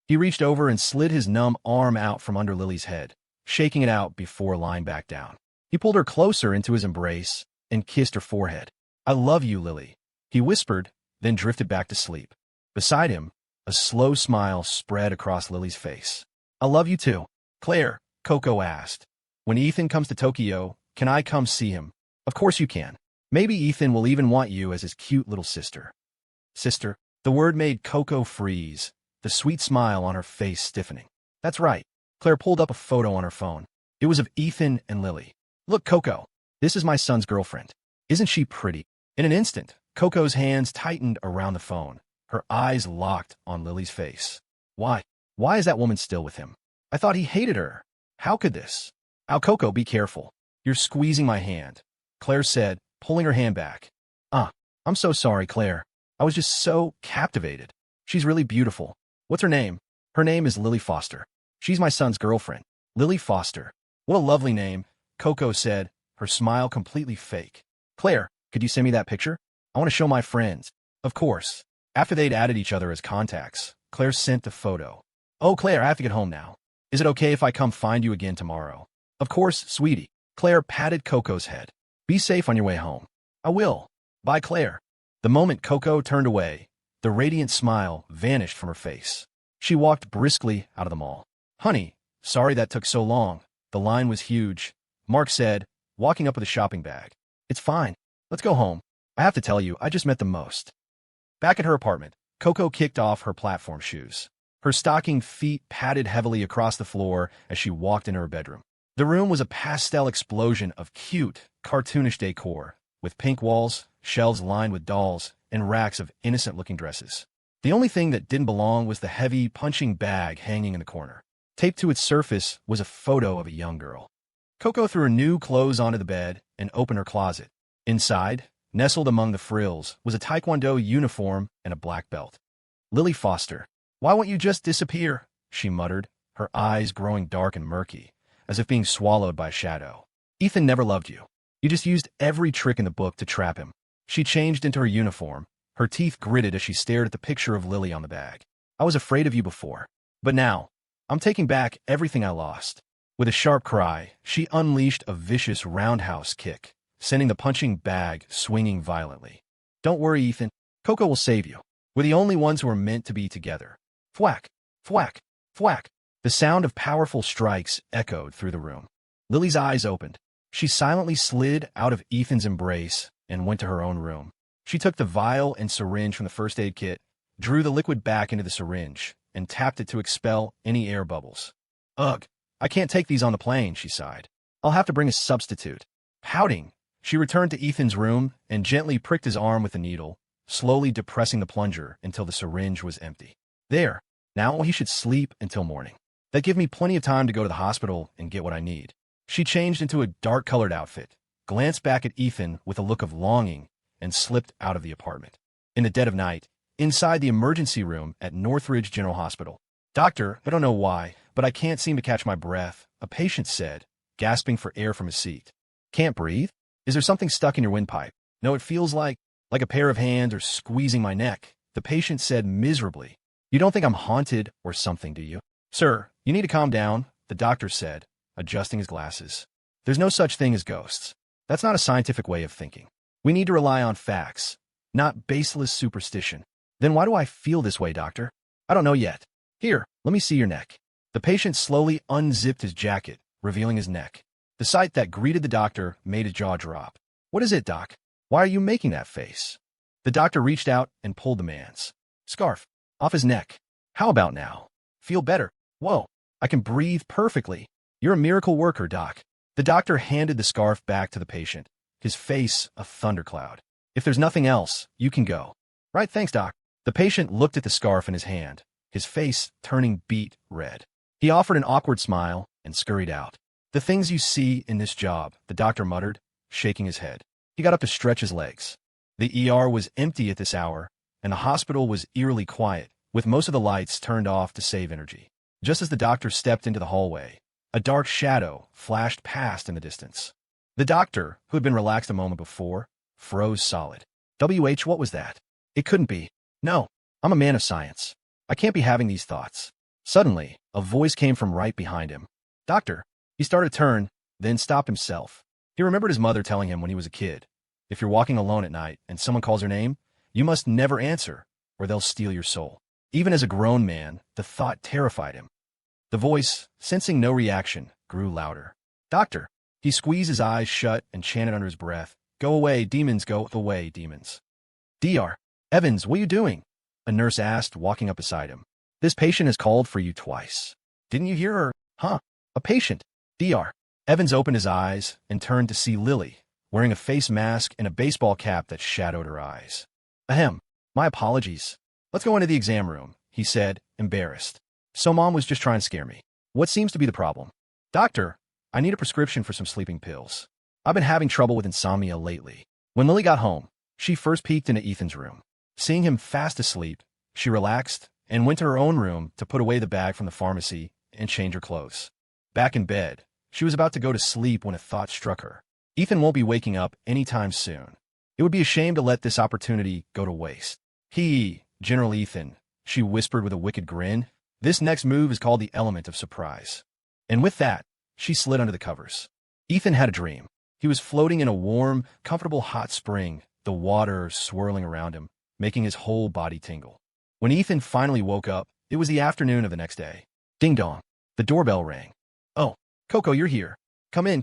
He reached over and slid his numb arm out from under Lily's head, shaking it out before lying back down. He pulled her closer into his embrace and kissed her forehead. I love you, Lily. He whispered, then drifted back to sleep. Beside him, a slow smile spread across Lily's face. I love you too. Claire, Koko asked. When Ethan comes to Tokyo, can I come see him? Of course you can. Maybe Ethan will even want you as his cute little sister. Sister? The word made Koko freeze, the sweet smile on her face stiffening. That's right. Claire pulled up a photo on her phone. It was of Ethan and Lily. Look, Koko. This is my son's girlfriend. Isn't she pretty? In an instant, Koko's hands tightened around the phone, her eyes locked on Lily's face. Why? Why is that woman still with him? I thought he hated her. How could this? Ow, Koko, be careful. You're squeezing my hand, Claire said, pulling her hand back. I'm so sorry, Claire. I was just so captivated. She's really beautiful. What's her name? Her name is Lily Foster. She's my son's girlfriend. Lily Foster. What a lovely name, Koko said, her smile completely fake. Claire, could you send me that picture? I want to show my friends. Of course. After they'd added each other as contacts, Claire sent the photo. Oh, Claire, I have to get home now. Is it okay if I come find you again tomorrow? Of course, sweetie. Claire patted Koko's head. Be safe on your way home. I will. Bye, Claire. The moment Koko turned away, the radiant smile vanished from her face. She walked briskly out of the mall. Honey, sorry that took so long. The line was huge, Mark said, walking up with a shopping bag. It's fine. Let's go home. I have to tell you, I just met the most. Back at her apartment, Koko kicked off her platform shoes. Her stockinged feet padded heavily across the floor as she walked into her bedroom. The room was a pastel explosion of cute, cartoonish decor, with pink walls, shelves lined with dolls, and racks of innocent-looking dresses. The only thing that didn't belong was the heavy punching bag hanging in the corner. Taped to its surface was a photo of a young girl. Koko threw her new clothes onto the bed and opened her closet. Inside, nestled among the frills, was a taekwondo uniform and a black belt. Lily Foster. Why won't you just disappear? She muttered, her eyes growing dark and murky, as if being swallowed by a shadow. Ethan never loved you. You just used every trick in the book to trap him. She changed into her uniform, her teeth gritted as she stared at the picture of Lily on the bag. I was afraid of you before. But now, I'm taking back everything I lost. With a sharp cry, she unleashed a vicious roundhouse kick, sending the punching bag swinging violently. Don't worry, Ethan. Koko will save you. We're the only ones who are meant to be together. Thwack, thwack, thwack. The sound of powerful strikes echoed through the room. Lily's eyes opened. She silently slid out of Ethan's embrace and went to her own room. She took the vial and syringe from the first aid kit, drew the liquid back into the syringe, and tapped it to expel any air bubbles. Ugh, I can't take these on the plane, she sighed. I'll have to bring a substitute. Pouting, she returned to Ethan's room and gently pricked his arm with the needle, slowly depressing the plunger until the syringe was empty. There, now he should sleep until morning. That give me plenty of time to go to the hospital and get what I need. She changed into a dark-colored outfit, glanced back at Ethan with a look of longing, and slipped out of the apartment. In the dead of night, inside the emergency room at Northridge General Hospital. Doctor, I don't know why, but I can't seem to catch my breath, a patient said, gasping for air from his seat. Can't breathe? Is there something stuck in your windpipe? No, it feels like a pair of hands are squeezing my neck, the patient said miserably. You don't think I'm haunted or something, do you? Sir, you need to calm down, the doctor said, adjusting his glasses. There's no such thing as ghosts. That's not a scientific way of thinking. We need to rely on facts, not baseless superstition. Then why do I feel this way, doctor? I don't know yet. Here, let me see your neck. The patient slowly unzipped his jacket, revealing his neck. The sight that greeted the doctor made his jaw drop. What is it, doc? Why are you making that face? The doctor reached out and pulled the man's scarf off his neck. How about now? Feel better? Whoa, I can breathe perfectly. You're a miracle worker, doc. The doctor handed the scarf back to the patient, his face a thundercloud. If there's nothing else, you can go. Right, thanks, doc. The patient looked at the scarf in his hand, his face turning beet red. He offered an awkward smile and scurried out. The things you see in this job, the doctor muttered, shaking his head. He got up to stretch his legs. The ER was empty at this hour, and the hospital was eerily quiet, with most of the lights turned off to save energy. Just as the doctor stepped into the hallway, a dark shadow flashed past in the distance. The doctor, who had been relaxed a moment before, froze solid. What was that? It couldn't be. No, I'm a man of science. I can't be having these thoughts. Suddenly, a voice came from right behind him. Doctor. He started to turn, then stopped himself. He remembered his mother telling him when he was a kid, if you're walking alone at night and someone calls your name, you must never answer, or they'll steal your soul. Even as a grown man, the thought terrified him. The voice, sensing no reaction, grew louder. Doctor. He squeezed his eyes shut and chanted under his breath, Go away, demons, go away, demons. Dr. Evans, what are you doing? A nurse asked, walking up beside him. This patient has called for you twice. Didn't you hear her? Huh? A patient. Dr. Evans opened his eyes and turned to see Lily, wearing a face mask and a baseball cap that shadowed her eyes. Ahem. My apologies. Let's go into the exam room, he said, embarrassed. So Mom was just trying to scare me. What seems to be the problem? Doctor, I need a prescription for some sleeping pills. I've been having trouble with insomnia lately. When Lily got home, she first peeked into Ethan's room. Seeing him fast asleep, she relaxed and went to her own room to put away the bag from the pharmacy and change her clothes. Back in bed, she was about to go to sleep when a thought struck her. Ethan won't be waking up anytime soon. It would be a shame to let this opportunity go to waste. General Ethan, she whispered with a wicked grin. This next move is called the element of surprise. And with that, she slid under the covers. Ethan had a dream. He was floating in a warm, comfortable hot spring, the water swirling around him, making his whole body tingle. When Ethan finally woke up, it was the afternoon of the next day. Ding dong. The doorbell rang. Oh, Koko, you're here. Come in,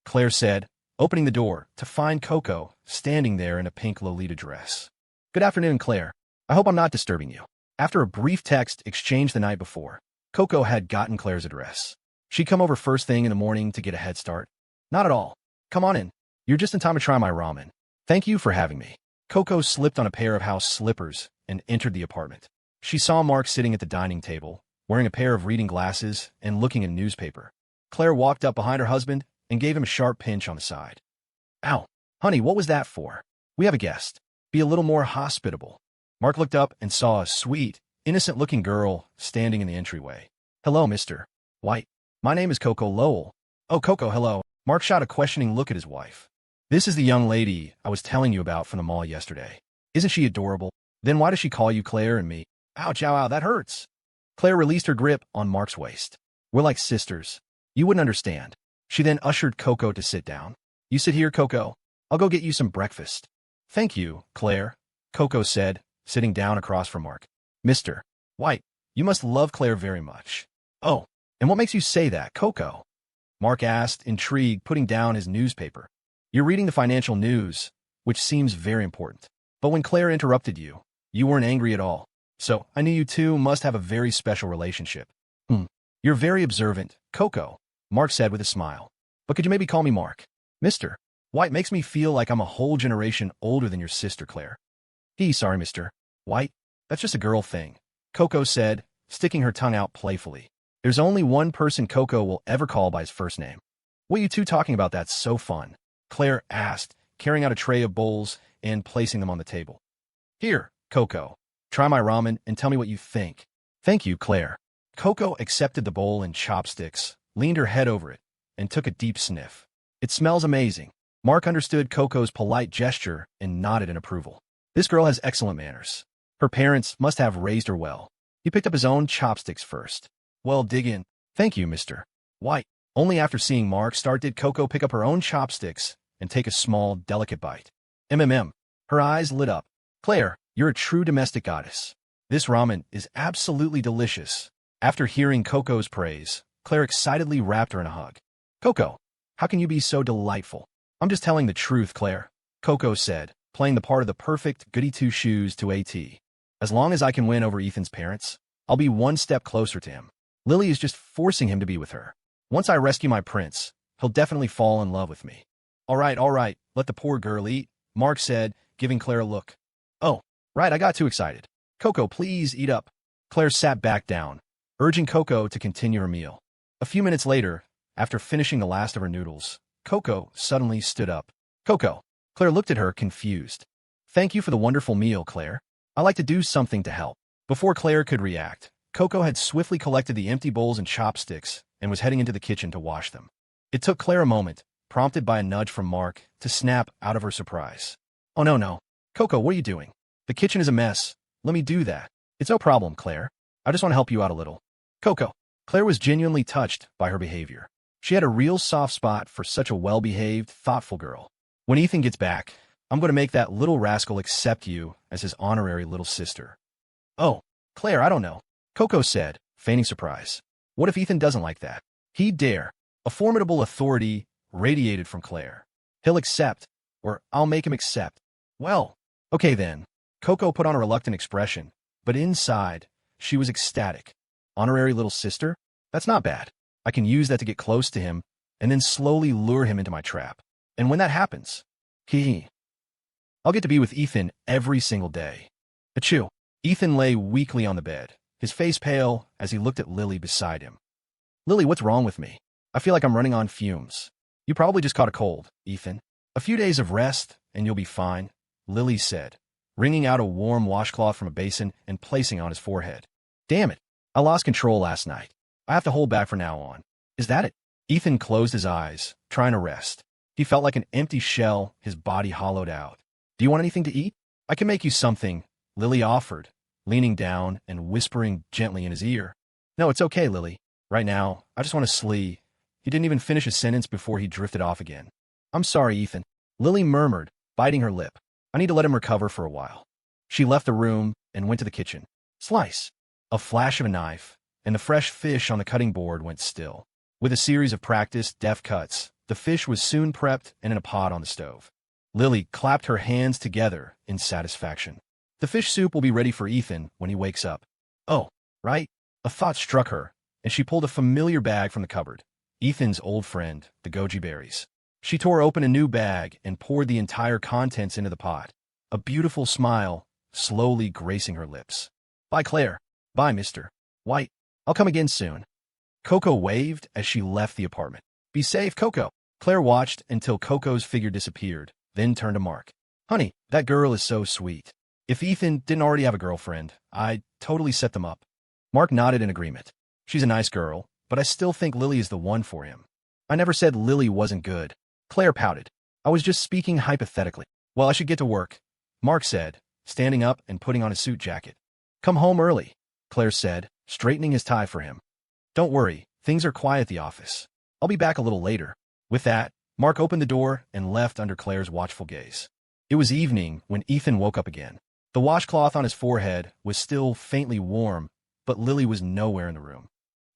Claire said, opening the door to find Koko standing there in a pink Lolita dress. Good afternoon, Claire. I hope I'm not disturbing you. After a brief text exchanged the night before, Koko had gotten Claire's address. She'd come over first thing in the morning to get a head start. Not at all. Come on in. You're just in time to try my ramen. Thank you for having me. Koko slipped on a pair of house slippers and entered the apartment. She saw Mark sitting at the dining table, wearing a pair of reading glasses and looking at a newspaper. Claire walked up behind her husband and gave him a sharp pinch on the side. Ow. Honey, what was that for? We have a guest. Be a little more hospitable. Mark looked up and saw a sweet, innocent-looking girl standing in the entryway. Hello, Mr. White. My name is Koko Lowell. Oh, Koko, hello. Mark shot a questioning look at his wife. This is the young lady I was telling you about from the mall yesterday. Isn't she adorable? Then why does she call you Claire and me? Ouch, ow, ow, that hurts. Claire released her grip on Mark's waist. We're like sisters. You wouldn't understand. She then ushered Koko to sit down. You sit here, Koko. I'll go get you some breakfast. Thank you, Claire, Koko said, sitting down across from Mark. Mr. White, you must love Claire very much. Oh, and what makes you say that, Koko? Mark asked, intrigued, putting down his newspaper. You're reading the financial news, which seems very important. But when Claire interrupted you, you weren't angry at all. So I knew you two must have a very special relationship. You're very observant, Koko, Mark said with a smile. But could you maybe call me Mark? Mr. White makes me feel like I'm a whole generation older than your sister, Claire. Sorry, Mr. White. That's just a girl thing, Koko said, sticking her tongue out playfully. There's only one person Koko will ever call by his first name. What are you two talking about that's so fun? Claire asked, carrying out a tray of bowls and placing them on the table. Here, Koko. Try my ramen and tell me what you think. Thank you, Claire. Koko accepted the bowl and chopsticks, leaned her head over it, and took a deep sniff. It smells amazing. Mark understood Koko's polite gesture and nodded in approval. This girl has excellent manners. Her parents must have raised her well. He picked up his own chopsticks first. Well, dig in. Thank you, Mr. White. Only after seeing Mark start did Koko pick up her own chopsticks and take a small, delicate bite. Her eyes lit up. Claire, you're a true domestic goddess. This ramen is absolutely delicious. After hearing Koko's praise, Claire excitedly wrapped her in a hug. Koko, how can you be so delightful? I'm just telling the truth, Claire, Koko said, playing the part of the perfect goody-two-shoes to AT. As long as I can win over Ethan's parents, I'll be one step closer to him. Lily is just forcing him to be with her. Once I rescue my prince, he'll definitely fall in love with me. All right, let the poor girl eat, Mark said, giving Claire a look. Oh, right, I got too excited. Koko, please eat up. Claire sat back down, urging Koko to continue her meal. A few minutes later, after finishing the last of her noodles, Koko suddenly stood up. Koko. Claire looked at her, confused. Thank you for the wonderful meal, Claire. I like to do something to help. Before Claire could react, Koko had swiftly collected the empty bowls and chopsticks and was heading into the kitchen to wash them. It took Claire a moment, prompted by a nudge from Mark, to snap out of her surprise. Oh no. Koko, what are you doing? The kitchen is a mess. Let me do that. It's no problem, Claire. I just want to help you out a little. Koko. Claire was genuinely touched by her behavior. She had a real soft spot for such a well-behaved, thoughtful girl. When Ethan gets back, I'm going to make that little rascal accept you as his honorary little sister. Oh, Claire, I don't know, Koko said, feigning surprise. What if Ethan doesn't like that? He'd dare. A formidable authority radiated from Claire. He'll accept, or I'll make him accept. Well, okay then. Koko put on a reluctant expression, but inside, she was ecstatic. Honorary little sister? That's not bad. I can use that to get close to him, and then slowly lure him into my trap. And when that happens, I'll get to be with Ethan every single day. Achoo. Ethan lay weakly on the bed, his face pale as he looked at Lily beside him. Lily, what's wrong with me? I feel like I'm running on fumes. You probably just caught a cold, Ethan. A few days of rest, and you'll be fine, Lily said, wringing out a warm washcloth from a basin and placing it on his forehead. Damn it. I lost control last night. I have to hold back from now on. Is that it? Ethan closed his eyes, trying to rest. He felt like an empty shell, his body hollowed out. Do you want anything to eat? I can make you something, Lily offered, leaning down and whispering gently in his ear. No, it's okay, Lily. Right now, I just want to sleep. He didn't even finish a sentence before he drifted off again. I'm sorry, Ethan, Lily murmured, biting her lip. I need to let him recover for a while. She left the room and went to the kitchen. Slice. A flash of a knife, and the fresh fish on the cutting board went still. With a series of practiced, deft cuts, the fish was soon prepped and in a pot on the stove. Lily clapped her hands together in satisfaction. The fish soup will be ready for Ethan when he wakes up. Oh, right? A thought struck her, and she pulled a familiar bag from the cupboard. Ethan's old friend, the goji berries. She tore open a new bag and poured the entire contents into the pot, a beautiful smile slowly gracing her lips. Bye, Claire. Bye, Mr. White. I'll come again soon. Koko waved as she left the apartment. Be safe, Koko. Claire watched until Koko's figure disappeared, then turned to Mark. Honey, that girl is so sweet. If Ethan didn't already have a girlfriend, I'd totally set them up. Mark nodded in agreement. She's a nice girl, but I still think Lily is the one for him. I never said Lily wasn't good. Claire pouted. I was just speaking hypothetically. Well, I should get to work, Mark said, standing up and putting on his suit jacket. Come home early, Claire said, straightening his tie for him. Don't worry, things are quiet at the office. I'll be back a little later. With that, Mark opened the door and left under Claire's watchful gaze. It was evening when Ethan woke up again. The washcloth on his forehead was still faintly warm, but Lily was nowhere in the room.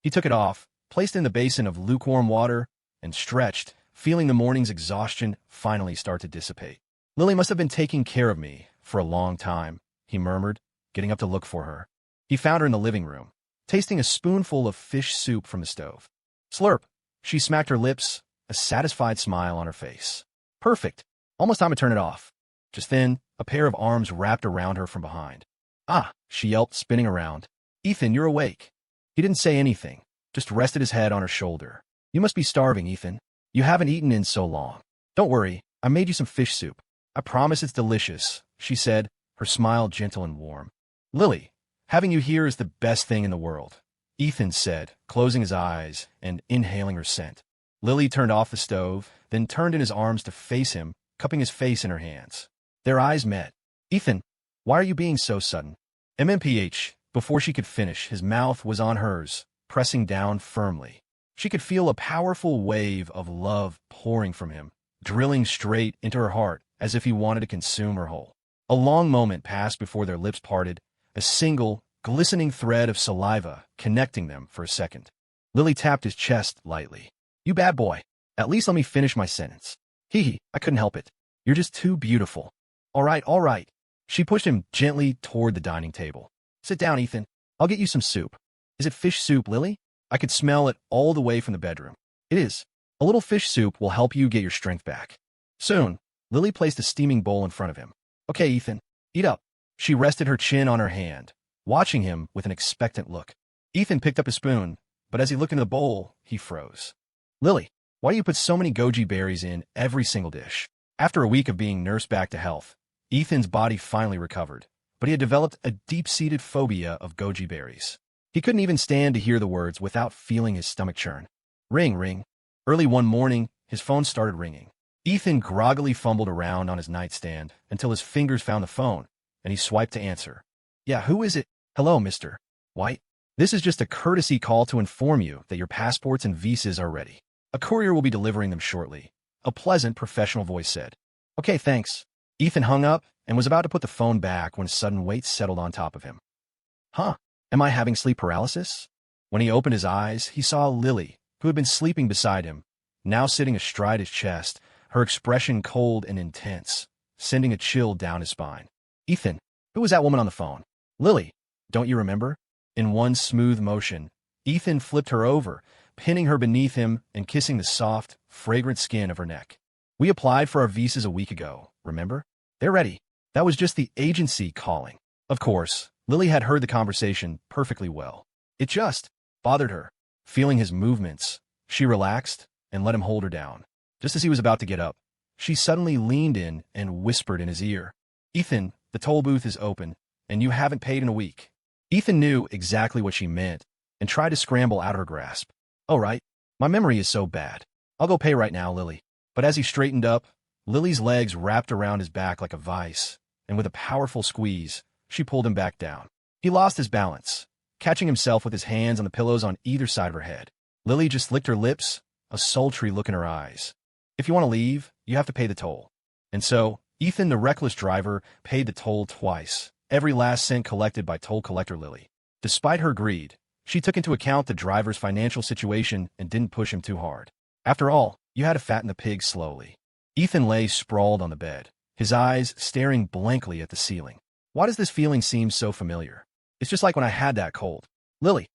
He took it off, placed it in the basin of lukewarm water, and stretched, feeling the morning's exhaustion finally start to dissipate. Lily must have been taking care of me for a long time, he murmured, getting up to look for her. He found her in the living room, tasting a spoonful of fish soup from the stove. Slurp. She smacked her lips, a satisfied smile on her face. Perfect. Almost time to turn it off. Just then, a pair of arms wrapped around her from behind. Ah, she yelped, spinning around. Ethan, you're awake. He didn't say anything, just rested his head on her shoulder. You must be starving, Ethan. You haven't eaten in so long. Don't worry, I made you some fish soup. I promise it's delicious, she said, her smile gentle and warm. Lily, having you here is the best thing in the world, Ethan said, closing his eyes and inhaling her scent. Lily turned off the stove, then turned in his arms to face him, cupping his face in her hands. Their eyes met. Ethan, why are you being so sudden? MMPH. Before she could finish, his mouth was on hers, pressing down firmly. She could feel a powerful wave of love pouring from him, drilling straight into her heart as if he wanted to consume her whole. A long moment passed before their lips parted, a single, glistening thread of saliva connecting them for a second. Lily tapped his chest lightly. You bad boy. At least let me finish my sentence. Hee, I couldn't help it. You're just too beautiful. All right. She pushed him gently toward the dining table. Sit down, Ethan. I'll get you some soup. Is it fish soup, Lily? I could smell it all the way from the bedroom. It is. A little fish soup will help you get your strength back. Soon, Lily placed a steaming bowl in front of him. Okay, Ethan, eat up. She rested her chin on her hand, watching him with an expectant look. Ethan picked up a spoon, but as he looked into the bowl, he froze. Lily, why do you put so many goji berries in every single dish? After a week of being nursed back to health, Ethan's body finally recovered, but he had developed a deep-seated phobia of goji berries. He couldn't even stand to hear the words without feeling his stomach churn. Ring, ring. Early one morning, his phone started ringing. Ethan groggily fumbled around on his nightstand until his fingers found the phone, and he swiped to answer. Yeah, who is it? Hello, Mr. White. This is just a courtesy call to inform you that your passports and visas are ready. A courier will be delivering them shortly, a pleasant, professional voice said. Okay, thanks. Ethan hung up and was about to put the phone back when a sudden weight settled on top of him. Huh, am I having sleep paralysis? When he opened his eyes, he saw Lily, who had been sleeping beside him, now sitting astride his chest, her expression cold and intense, sending a chill down his spine. Ethan, who was that woman on the phone? Lily, don't you remember? In one smooth motion, Ethan flipped her over, pinning her beneath him and kissing the soft, fragrant skin of her neck. We applied for our visas a week ago, remember? They're ready. That was just the agency calling. Of course, Lily had heard the conversation perfectly well. It just bothered her. Feeling his movements, she relaxed and let him hold her down. Just as he was about to get up, she suddenly leaned in and whispered in his ear, Ethan, the toll booth is open, and you haven't paid in a week. Ethan knew exactly what she meant and tried to scramble out of her grasp. Oh, right. My memory is so bad. I'll go pay right now, Lily. But as he straightened up, Lily's legs wrapped around his back like a vice, and with a powerful squeeze, she pulled him back down. He lost his balance, catching himself with his hands on the pillows on either side of her head. Lily just licked her lips, a sultry look in her eyes. If you want to leave, you have to pay the toll. And so, Ethan, the reckless driver, paid the toll twice, every last cent collected by toll collector Lily. Despite her greed, she took into account the driver's financial situation and didn't push him too hard. After all, you had to fatten the pig slowly. Ethan lay sprawled on the bed, his eyes staring blankly at the ceiling. Why does this feeling seem so familiar? It's just like when I had that cold. Lily.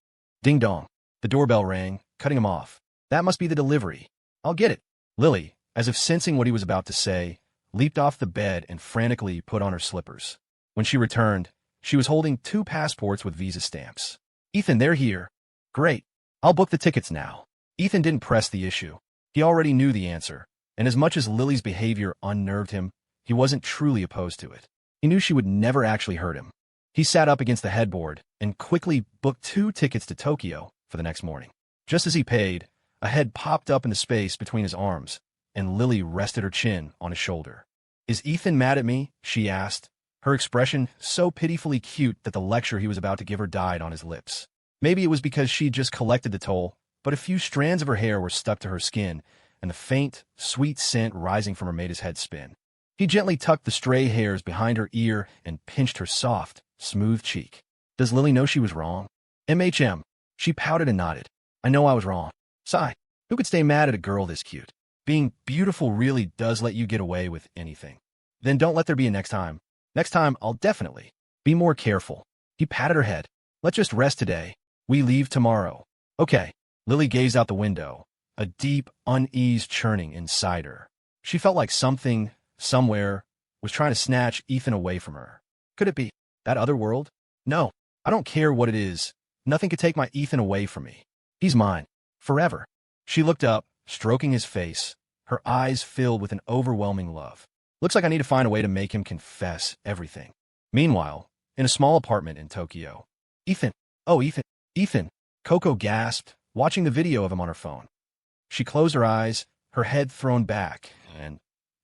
Ding dong. The doorbell rang, cutting him off. That must be the delivery. I'll get it. Lily, as if sensing what he was about to say, leaped off the bed and frantically put on her slippers. When she returned, she was holding 2 passports with visa stamps. Ethan, they're here. Great. I'll book the tickets now. Ethan didn't press the issue. He already knew the answer, and as much as Lily's behavior unnerved him, he wasn't truly opposed to it. He knew she would never actually hurt him. He sat up against the headboard and quickly booked 2 tickets to Tokyo for the next morning. Just as he paid, a head popped up into space between his arms, and Lily rested her chin on his shoulder. Is Ethan mad at me? She asked, her expression so pitifully cute that the lecture he was about to give her died on his lips. Maybe it was because she'd just collected the toll, but a few strands of her hair were stuck to her skin, and the faint, sweet scent rising from her made his head spin. He gently tucked the stray hairs behind her ear and pinched her soft, smooth cheek. Does Lily know she was wrong? MHM. She pouted and nodded. I know I was wrong. Sigh. Who could stay mad at a girl this cute? Being beautiful really does let you get away with anything. Then don't let there be a next time. Next time, I'll definitely be more careful. He patted her head. Let's just rest today. We leave tomorrow. Okay. Lily gazed out the window, a deep, unease churning inside her. She felt like something, somewhere, was trying to snatch Ethan away from her. Could it be that other world? No, I don't care what it is. Nothing could take my Ethan away from me. He's mine. Forever. She looked up, stroking his face, her eyes filled with an overwhelming love. Looks like I need to find a way to make him confess everything. Meanwhile, in a small apartment in Tokyo. Ethan. Oh, Ethan. Ethan. Koko gasped, watching the video of him on her phone. She closed her eyes, her head thrown back, and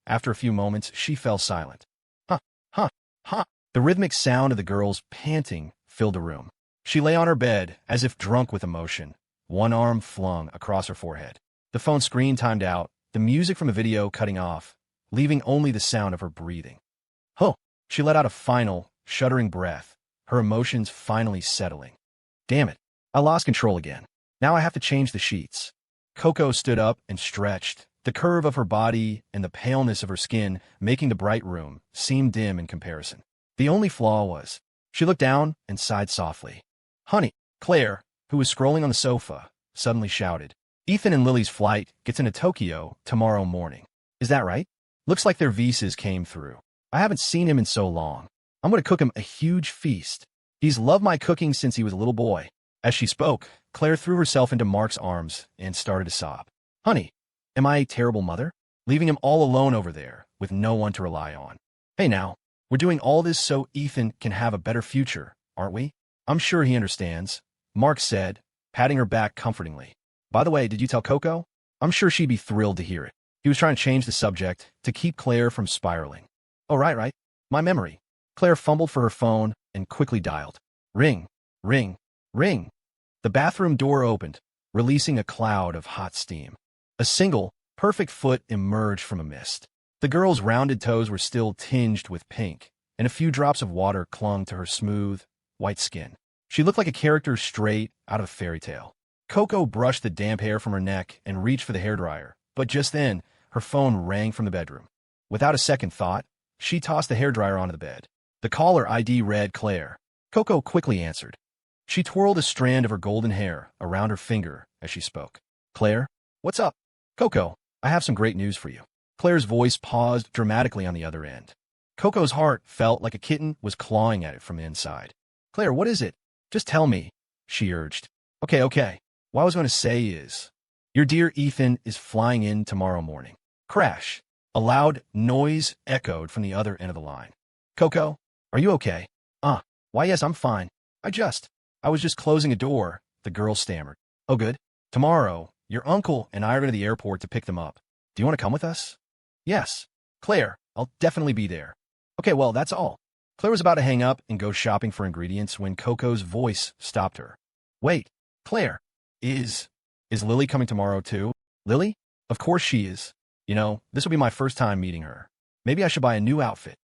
after a few moments, she fell silent. Huh, huh, huh. The rhythmic sound of the girl's panting filled the room. She lay on her bed, as if drunk with emotion, one arm flung across her forehead. The phone screen timed out, the music from the video cutting off, leaving only the sound of her breathing. Huh. She let out a final, shuddering breath, her emotions finally settling. Damn it. I lost control again. Now I have to change the sheets. Koko stood up and stretched, the curve of her body and the paleness of her skin making the bright room seem dim in comparison. The only flaw was, she looked down and sighed softly. Honey, Claire, who was scrolling on the sofa, suddenly shouted, Ethan and Lily's flight gets into Tokyo tomorrow morning. Is that right? Looks like their visas came through. I haven't seen him in so long. I'm going to cook him a huge feast. He's loved my cooking since he was a little boy. As she spoke, Claire threw herself into Mark's arms and started to sob. Honey, am I a terrible mother? Leaving him all alone over there, with no one to rely on. Hey now, We're doing all this so Ethan can have a better future, aren't we? I'm sure he understands, Mark said, patting her back comfortingly. By the way, did you tell Koko? I'm sure she'd be thrilled to hear it. He was trying to change the subject to keep Claire from spiraling. Oh, right. My memory. Claire fumbled for her phone and quickly dialed. Ring, ring, ring. The bathroom door opened, releasing a cloud of hot steam. A single, perfect foot emerged from a mist. The girl's rounded toes were still tinged with pink, and a few drops of water clung to her smooth, white skin. She looked like a character straight out of a fairy tale. Koko brushed the damp hair from her neck and reached for the hairdryer, but just then, her phone rang from the bedroom. Without a second thought, she tossed the hairdryer onto the bed. The caller ID read Claire. Koko quickly answered. She twirled a strand of her golden hair around her finger as she spoke. Claire, what's up? Koko, I have some great news for you. Claire's voice paused dramatically on the other end. Koko's heart felt like a kitten was clawing at it from the inside. Claire, what is it? Just tell me, she urged. Okay. What I was going to say is, your dear Ethan is flying in tomorrow morning. Crash. A loud noise echoed from the other end of the line. Koko, are you okay? Why yes, I'm fine. I was just closing a door, the girl stammered. Oh good. Tomorrow, your uncle and I are going to the airport to pick them up. Do you want to come with us? Yes. Claire, I'll definitely be there. Okay, well, that's all. Claire was about to hang up and go shopping for ingredients when Koko's voice stopped her. Wait, Claire, is Lily coming tomorrow too? Lily? Of course she is. You know, this will be my first time meeting her. Maybe I should buy a new outfit.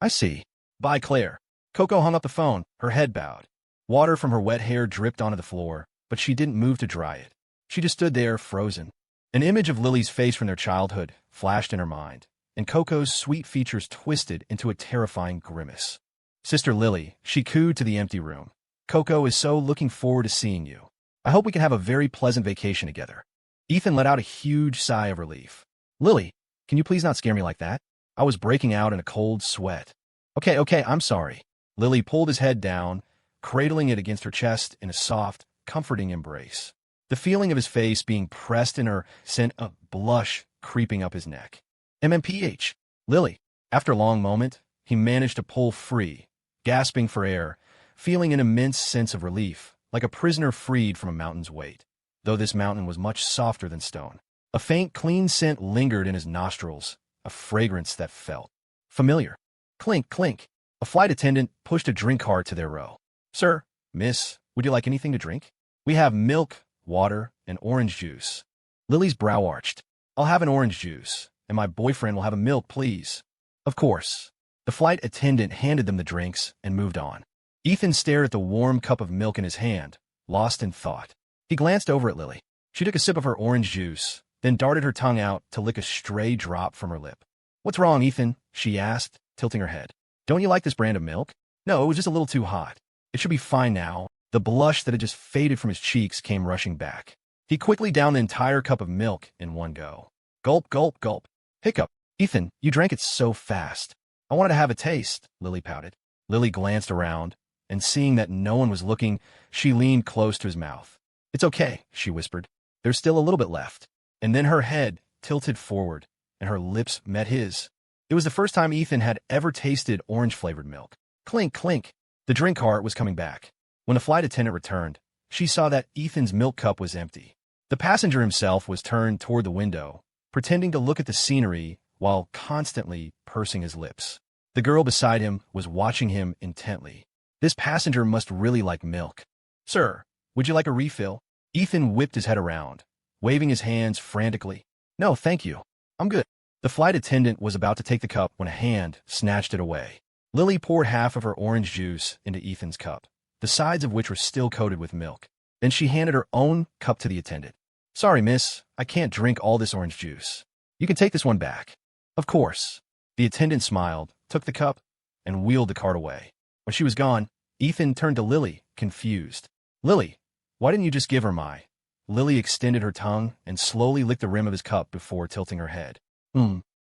I see. Bye, Claire. Koko hung up the phone, her head bowed. Water from her wet hair dripped onto the floor, but she didn't move to dry it. She just stood there, frozen. An image of Lily's face from their childhood flashed in her mind, and Koko's sweet features twisted into a terrifying grimace. Sister Lily, she cooed to the empty room. Koko is so looking forward to seeing you. I hope we can have a very pleasant vacation together. Ethan let out a huge sigh of relief. Lily, can you please not scare me like that? I was breaking out in a cold sweat. Okay, I'm sorry. Lily pulled his head down, cradling it against her chest in a soft, comforting embrace. The feeling of his face being pressed in her sent a blush creeping up his neck. MMPH. Lily. After a long moment, he managed to pull free, gasping for air, feeling an immense sense of relief, like a prisoner freed from a mountain's weight, though this mountain was much softer than stone. A faint, clean scent lingered in his nostrils, a fragrance that felt familiar. Clink, clink. A flight attendant pushed a drink cart to their row. Sir, miss, would you like anything to drink? We have milk, water, and orange juice. Lily's brow arched. I'll have an orange juice, and my boyfriend will have a milk, please. Of course. The flight attendant handed them the drinks and moved on. Ethan stared at the warm cup of milk in his hand, lost in thought. He glanced over at Lily. She took a sip of her orange juice, then darted her tongue out to lick a stray drop from her lip. What's wrong, Ethan? She asked, tilting her head. Don't you like this brand of milk? No, it was just a little too hot. It should be fine now. The blush that had just faded from his cheeks came rushing back. He quickly downed the entire cup of milk in one go. Gulp, gulp, gulp. Hiccup. Ethan, you drank it so fast. I wanted to have a taste, Lily pouted. Lily glanced around, and seeing that no one was looking, she leaned close to his mouth. It's okay, she whispered. There's still a little bit left. And then her head tilted forward, and her lips met his. It was the first time Ethan had ever tasted orange-flavored milk. Clink, clink. The drink cart was coming back. When the flight attendant returned, she saw that Ethan's milk cup was empty. The passenger himself was turned toward the window, pretending to look at the scenery while constantly pursing his lips. The girl beside him was watching him intently. This passenger must really like milk. Sir, would you like a refill? Ethan whipped his head around, waving his hands frantically. No, thank you. I'm good. The flight attendant was about to take the cup when a hand snatched it away. Lily poured half of her orange juice into Ethan's cup, the sides of which were still coated with milk. Then she handed her own cup to the attendant. Sorry, miss, I can't drink all this orange juice. You can take this one back. Of course. The attendant smiled, took the cup, and wheeled the cart away. When she was gone, Ethan turned to Lily, confused. Lily, why didn't you just give her my? Lily extended her tongue and slowly licked the rim of his cup before tilting her head.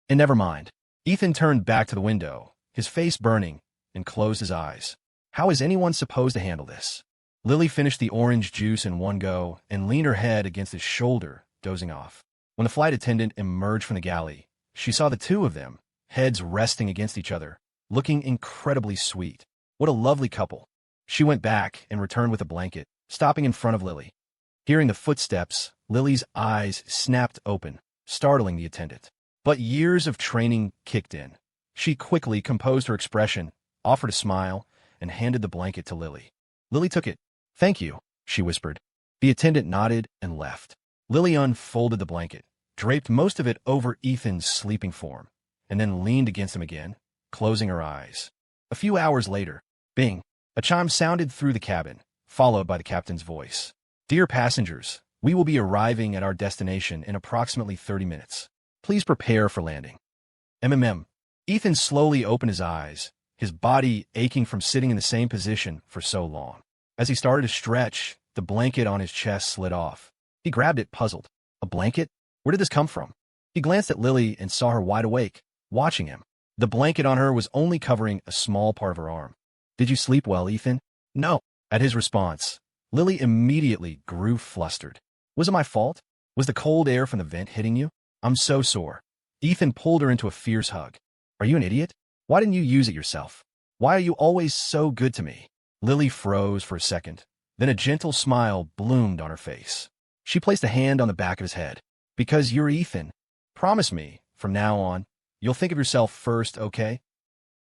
And never mind. Ethan turned back to the window, his face burning, and closed his eyes. How is anyone supposed to handle this? Lily finished the orange juice in one go and leaned her head against his shoulder, dozing off. When the flight attendant emerged from the galley, she saw the two of them, heads resting against each other, looking incredibly sweet. What a lovely couple. She went back and returned with a blanket, stopping in front of Lily. Hearing the footsteps, Lily's eyes snapped open, startling the attendant. But years of training kicked in. She quickly composed her expression, offered a smile, and handed the blanket to Lily. Lily took it. "Thank you," she whispered. The attendant nodded and left. Lily unfolded the blanket, draped most of it over Ethan's sleeping form, and then leaned against him again, closing her eyes. A few hours later, bing, a chime sounded through the cabin, followed by the captain's voice. "Dear passengers, we will be arriving at our destination in approximately 30 minutes. Please prepare for landing." Ethan slowly opened his eyes, his body aching from sitting in the same position for so long. As he started to stretch, the blanket on his chest slid off. He grabbed it, puzzled. A blanket? Where did this come from? He glanced at Lily and saw her wide awake, watching him. The blanket on her was only covering a small part of her arm. "Did you sleep well, Ethan?" "No." At his response, Lily immediately grew flustered. "Was it my fault? Was the cold air from the vent hitting you? I'm so sore." Ethan pulled her into a fierce hug. "Are you an idiot? Why didn't you use it yourself? Why are you always so good to me?" Lily froze for a second. Then a gentle smile bloomed on her face. She placed a hand on the back of his head. "Because you're Ethan. Promise me, from now on, you'll think of yourself first, okay?"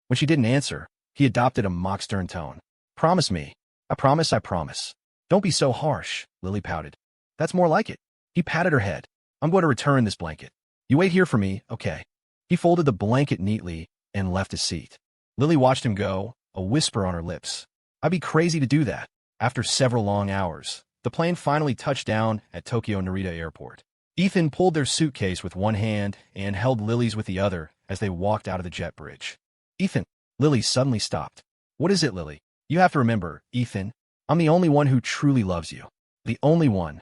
When she didn't answer, he adopted a mock-stern tone. "Promise me. I promise, I promise." "Don't be so harsh," Lily pouted. "That's more like it." He patted her head. "I'm going to return this blanket. You wait here for me, okay?" He folded the blanket neatly and left his seat. Lily watched him go, a whisper on her lips. "I'd be crazy to do that." After several long hours, the plane finally touched down at Tokyo Narita Airport. Ethan pulled their suitcase with one hand and held Lily's with the other as they walked out of the jet bridge. "Ethan." Lily suddenly stopped. "What is it, Lily? You have to remember, Ethan, I'm the only one who truly loves you. The only one."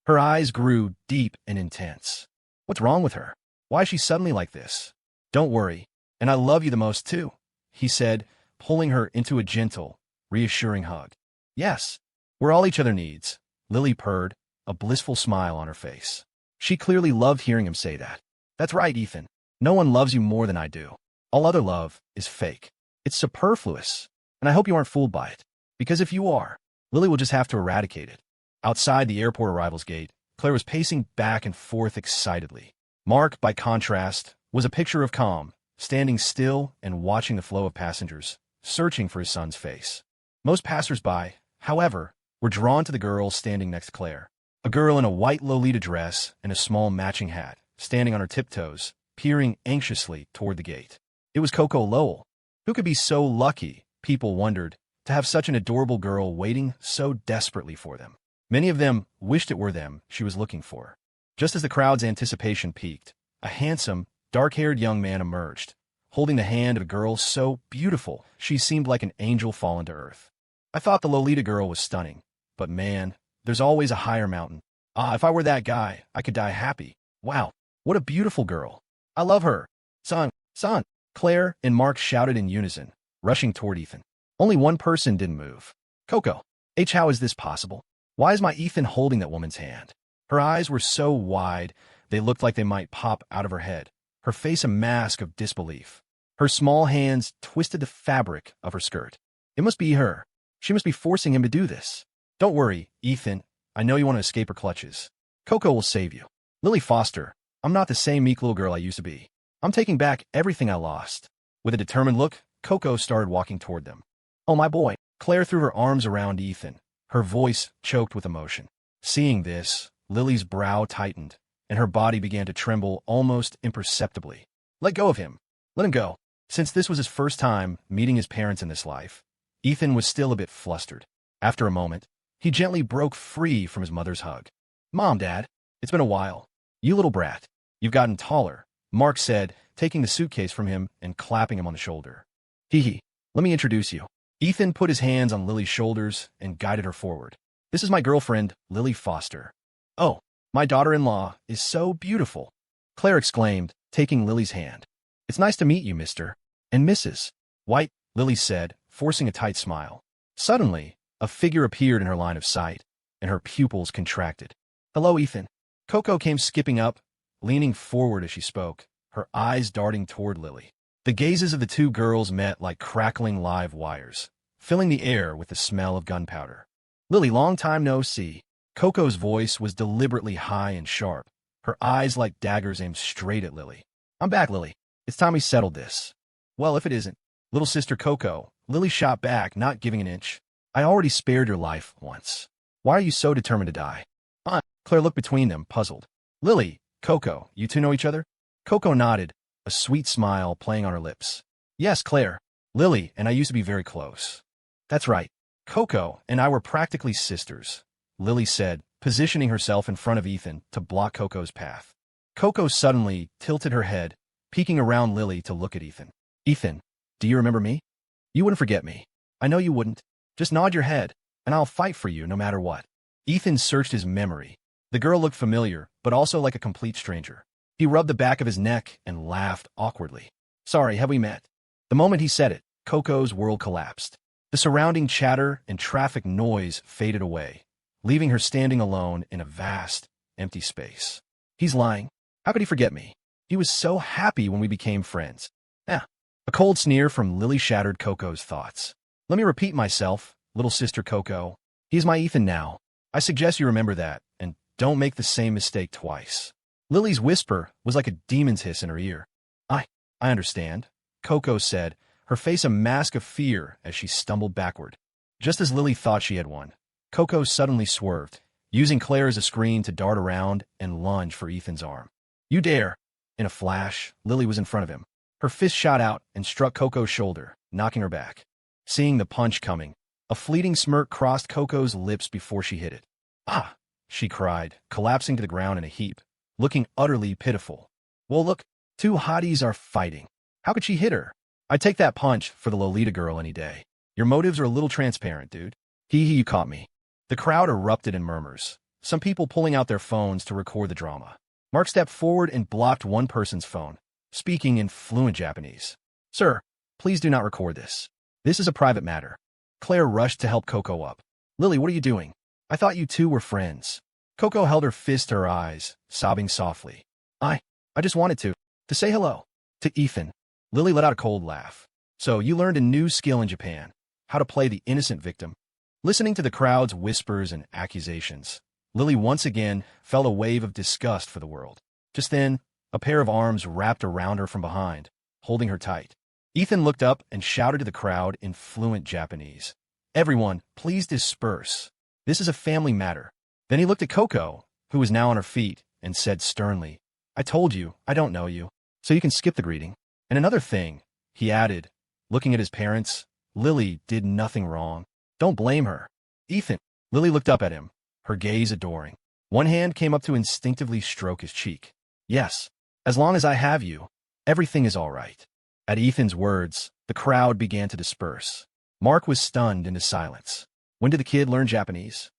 Her eyes grew deep and intense. What's wrong with her? Why is she suddenly like this? "Don't worry, and I love you the most too," he said, pulling her into a gentle, reassuring hug. "Yes, we're all each other needs," Lily purred, a blissful smile on her face. She clearly loved hearing him say that. "That's right, Ethan. No one loves you more than I do. All other love is fake. It's superfluous, and I hope you aren't fooled by it. Because if you are, Lily will just have to eradicate it." Outside the airport arrivals gate, Claire was pacing back and forth excitedly. Mark, by contrast, was a picture of calm, standing still and watching the flow of passengers, searching for his son's face. Most passers-by, however, were drawn to the girl standing next to Claire. A girl in a white Lolita dress and a small matching hat, standing on her tiptoes, peering anxiously toward the gate. It was Koko Lowell. Who could be so lucky, people wondered, to have such an adorable girl waiting so desperately for them? Many of them wished it were them she was looking for. Just as the crowd's anticipation peaked, a handsome, dark-haired young man emerged, holding the hand of a girl so beautiful she seemed like an angel fallen to earth. "I thought the Lolita girl was stunning, but man, there's always a higher mountain. If I were that guy, I could die happy. Wow, what a beautiful girl. I love her. Son, son," Claire and Mark shouted in unison, rushing toward Ethan. Only one person didn't move. "Koko. How is this possible? Why is my Ethan holding that woman's hand?" Her eyes were so wide, they looked like they might pop out of her head, her face a mask of disbelief. Her small hands twisted the fabric of her skirt. It must be her. She must be forcing him to do this. "Don't worry, Ethan. I know you want to escape her clutches. Koko will save you." "Lily Foster, I'm not the same meek little girl I used to be. I'm taking back everything I lost." With a determined look, Koko started walking toward them. "Oh, my boy." Claire threw her arms around Ethan, her voice choked with emotion. Seeing this, Lily's brow tightened, and her body began to tremble almost imperceptibly. "Let go of him. Let him go." Since this was his first time meeting his parents in this life, Ethan was still a bit flustered. After a moment, he gently broke free from his mother's hug. "Mom, Dad, it's been a while. You little brat. You've gotten taller," Mark said, taking the suitcase from him and clapping him on the shoulder. "Hee. Let me introduce you." Ethan put his hands on Lily's shoulders and guided her forward. "This is my girlfriend, Lily Foster." "Oh, my daughter-in-law is so beautiful," Claire exclaimed, taking Lily's hand. "It's nice to meet you, Mr. and Mrs. White," Lily said, forcing a tight smile. Suddenly, a figure appeared in her line of sight, and her pupils contracted. "Hello, Ethan." Koko came skipping up, leaning forward as she spoke, her eyes darting toward Lily. The gazes of the two girls met like crackling live wires, filling the air with the smell of gunpowder. Lily, long time no see. Koko's voice was deliberately high and sharp, her eyes like daggers aimed straight at Lily. I'm back, Lily. It's time we settled this. Well, if it isn't. Little sister Koko, Lily shot back, not giving an inch. I already spared your life once. Why are you so determined to die? Claire looked between them, puzzled. Lily, Koko, you two know each other? Koko nodded, a sweet smile playing on her lips. Yes, Claire. Lily and I used to be very close. That's right. Koko and I were practically sisters, Lily said, positioning herself in front of Ethan to block Koko's path. Koko suddenly tilted her head, peeking around Lily to look at Ethan. Ethan, do you remember me? You wouldn't forget me. I know you wouldn't. Just nod your head, and I'll fight for you no matter what. Ethan searched his memory. The girl looked familiar, but also like a complete stranger. He rubbed the back of his neck and laughed awkwardly. Sorry, have we met? The moment he said it, Koko's world collapsed. The surrounding chatter and traffic noise faded away, leaving her standing alone in a vast, empty space. He's lying. How could he forget me? He was so happy when we became friends. A cold sneer from Lily shattered Koko's thoughts. Let me repeat myself, little sister Koko. He's my Ethan now. I suggest you remember that, and don't make the same mistake twice. Lily's whisper was like a demon's hiss in her ear. I understand, Koko said, her face a mask of fear as she stumbled backward. Just as Lily thought she had won, Koko suddenly swerved, using Claire as a screen to dart around and lunge for Ethan's arm. You dare! In a flash, Lily was in front of him. Her fist shot out and struck Koko's shoulder, knocking her back. Seeing the punch coming, a fleeting smirk crossed Koko's lips before she hit it. Ah! She cried, collapsing to the ground in a heap, looking utterly pitiful. Well, look, two hotties are fighting. How could she hit her? I'd take that punch for the Lolita girl any day. Your motives are a little transparent, dude. You caught me. The crowd erupted in murmurs, some people pulling out their phones to record the drama. Mark stepped forward and blocked one person's phone, speaking in fluent Japanese. Sir, please do not record this. This is a private matter. Claire rushed to help Koko up. Lily, what are you doing? I thought you two were friends. Koko held her fist to her eyes, sobbing softly. I just wanted to say hello. To Ethan. Lily let out a cold laugh. So you learned a new skill in Japan, how to play the innocent victim. Listening to the crowd's whispers and accusations, Lily once again felt a wave of disgust for the world. Just then, a pair of arms wrapped around her from behind, holding her tight. Ethan looked up and shouted to the crowd in fluent Japanese. Everyone, please disperse. This is a family matter. Then he looked at Koko, who was now on her feet, and said sternly, I told you, I don't know you, so you can skip the greeting. And another thing, he added, looking at his parents, Lily did nothing wrong. Don't blame her. Ethan. Lily looked up at him, her gaze adoring. One hand came up to instinctively stroke his cheek. Yes, as long as I have you, everything is all right. At Ethan's words, the crowd began to disperse. Mark was stunned into silence. When did the kid learn Japanese?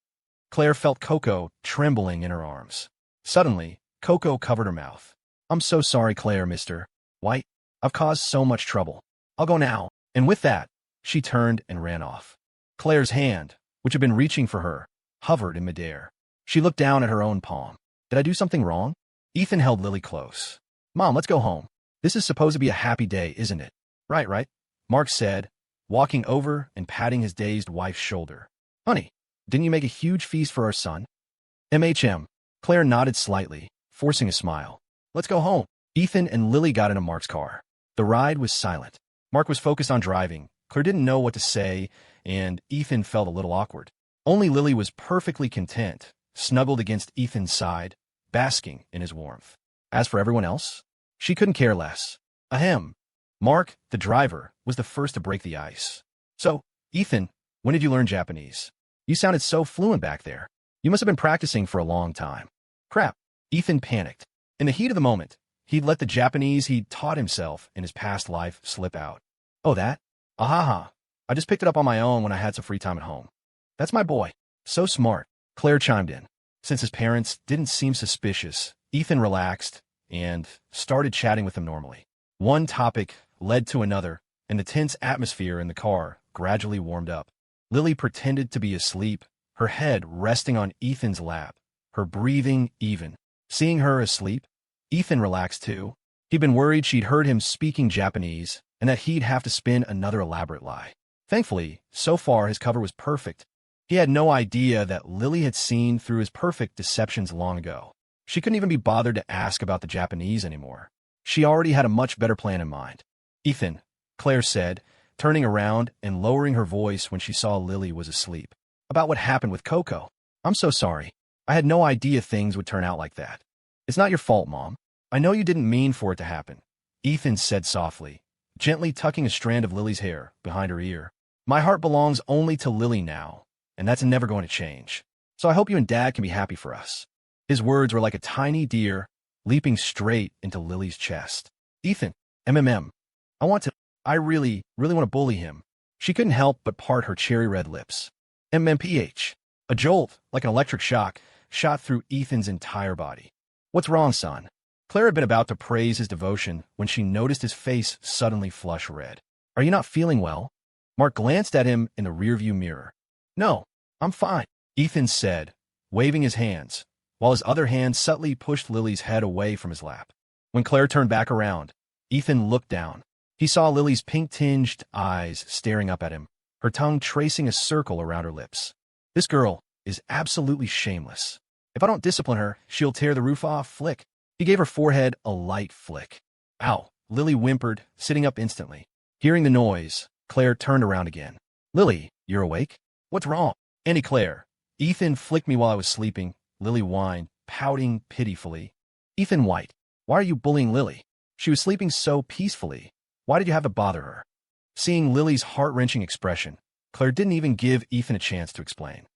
Claire felt Koko trembling in her arms. Suddenly, Koko covered her mouth. I'm so sorry, Claire, Mr. White. I've caused so much trouble. I'll go now. And with that, she turned and ran off. Claire's hand, which had been reaching for her, hovered in midair. She looked down at her own palm. Did I do something wrong? Ethan held Lily close. Mom, let's go home. This is supposed to be a happy day, isn't it? Right, Mark said, walking over and patting his dazed wife's shoulder. Honey, didn't you make a huge feast for our son? MHM. Claire nodded slightly, forcing a smile. Let's go home. Ethan and Lily got into Mark's car. The ride was silent. Mark was focused on driving. Claire didn't know what to say, and Ethan felt a little awkward. Only Lily was perfectly content, snuggled against Ethan's side, basking in his warmth. As for everyone else, she couldn't care less. Ahem. Mark, the driver, was the first to break the ice. So, Ethan, when did you learn Japanese? You sounded so fluent back there. You must have been practicing for a long time. Crap. Ethan panicked. In the heat of the moment, he'd let the Japanese he'd taught himself in his past life slip out. Oh, that? Ahaha. I just picked it up on my own when I had some free time at home. That's my boy. So smart. Claire chimed in. Since his parents didn't seem suspicious, Ethan relaxed and started chatting with them normally. One topic led to another, and the tense atmosphere in the car gradually warmed up. Lily pretended to be asleep, her head resting on Ethan's lap, her breathing even. Seeing her asleep, Ethan relaxed too, He'd been worried she'd heard him speaking Japanese and that he'd have to spin another elaborate lie. Thankfully, so far his cover was perfect. He had no idea that Lily had seen through his perfect deceptions long ago. She couldn't even be bothered to ask about the Japanese anymore. She already had a much better plan in mind. "Ethan," Claire said, turning around and lowering her voice when she saw Lily was asleep. "About what happened with Koko. I'm so sorry. I had no idea things would turn out like that." "It's not your fault, Mom. I know you didn't mean for it to happen," Ethan said softly, gently tucking a strand of Lily's hair behind her ear. "My heart belongs only to Lily now, and that's never going to change. So I hope you and Dad can be happy for us." His words were like a tiny deer leaping straight into Lily's chest. "Ethan, I really want to bully him." She couldn't help but part her cherry-red lips. "MMPH." A jolt, like an electric shock, shot through Ethan's entire body. "What's wrong, son?" Claire had been about to praise his devotion when she noticed his face suddenly flush red. "Are you not feeling well?" Mark glanced at him in the rearview mirror. "No, I'm fine," Ethan said, waving his hands, while his other hand subtly pushed Lily's head away from his lap. When Claire turned back around, Ethan looked down. He saw Lily's pink-tinged eyes staring up at him, her tongue tracing a circle around her lips. "This girl is absolutely shameless. If I don't discipline her, she'll tear the roof off." Flick. He gave her forehead a light flick. "Ow," Lily whimpered, sitting up instantly. Hearing the noise, Claire turned around again. "Lily, you're awake? What's wrong?" "Auntie Claire, Ethan flicked me while I was sleeping," Lily whined, pouting pitifully. "Ethan White, why are you bullying Lily? She was sleeping so peacefully. Why did you have to bother her?" Seeing Lily's heart-wrenching expression, Claire didn't even give Ethan a chance to explain.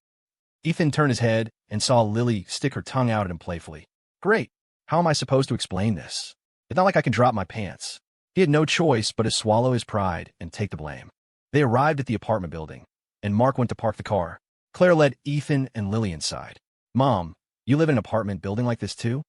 Ethan turned his head and saw Lily stick her tongue out at him playfully. "Great. How am I supposed to explain this? It's not like I can drop my pants." He had no choice but to swallow his pride and take the blame. They arrived at the apartment building, and Mark went to park the car. Claire led Ethan and Lily inside. "Mom, you live in an apartment building like this too?"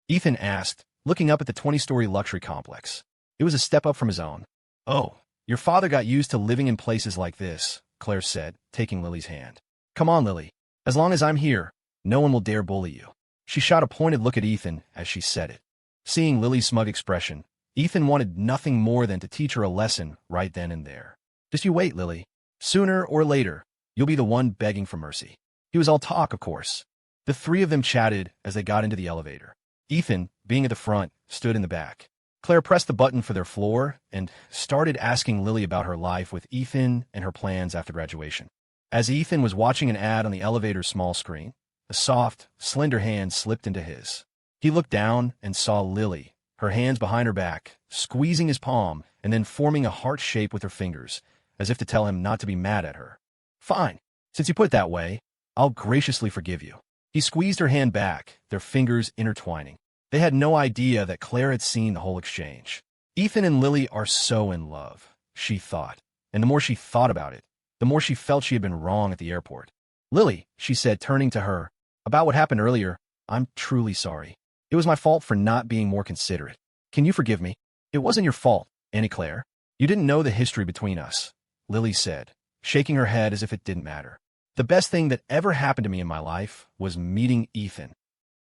Ethan asked, looking up at the 20-story luxury complex. It was a step up from his own. "Oh, your father got used to living in places like this," Claire said, taking Lily's hand. "Come on, Lily. As long as I'm here, no one will dare bully you." She shot a pointed look at Ethan as she said it. Seeing Lily's smug expression, Ethan wanted nothing more than to teach her a lesson right then and there. "Just you wait, Lily. Sooner or later, you'll be the one begging for mercy." He was all talk, of course. The three of them chatted as they got into the elevator. Ethan, being at the front, stood in the back. Claire pressed the button for their floor and started asking Lily about her life with Ethan and her plans after graduation. As Ethan was watching an ad on the elevator's small screen, a soft, slender hand slipped into his. He looked down and saw Lily, her hands behind her back, squeezing his palm and then forming a heart shape with her fingers, as if to tell him not to be mad at her. "Fine. Since you put it that way, I'll graciously forgive you." He squeezed her hand back, their fingers intertwining. They had no idea that Claire had seen the whole exchange. Ethan and Lily are so in love, she thought, and the more she thought about it, the more she felt she had been wrong at the airport. "Lily," she said, turning to her, "about what happened earlier, I'm truly sorry. It was my fault for not being more considerate. Can you forgive me?" "It wasn't your fault, Auntie Claire. You didn't know the history between us," Lily said, shaking her head as if it didn't matter. "The best thing that ever happened to me in my life was meeting Ethan."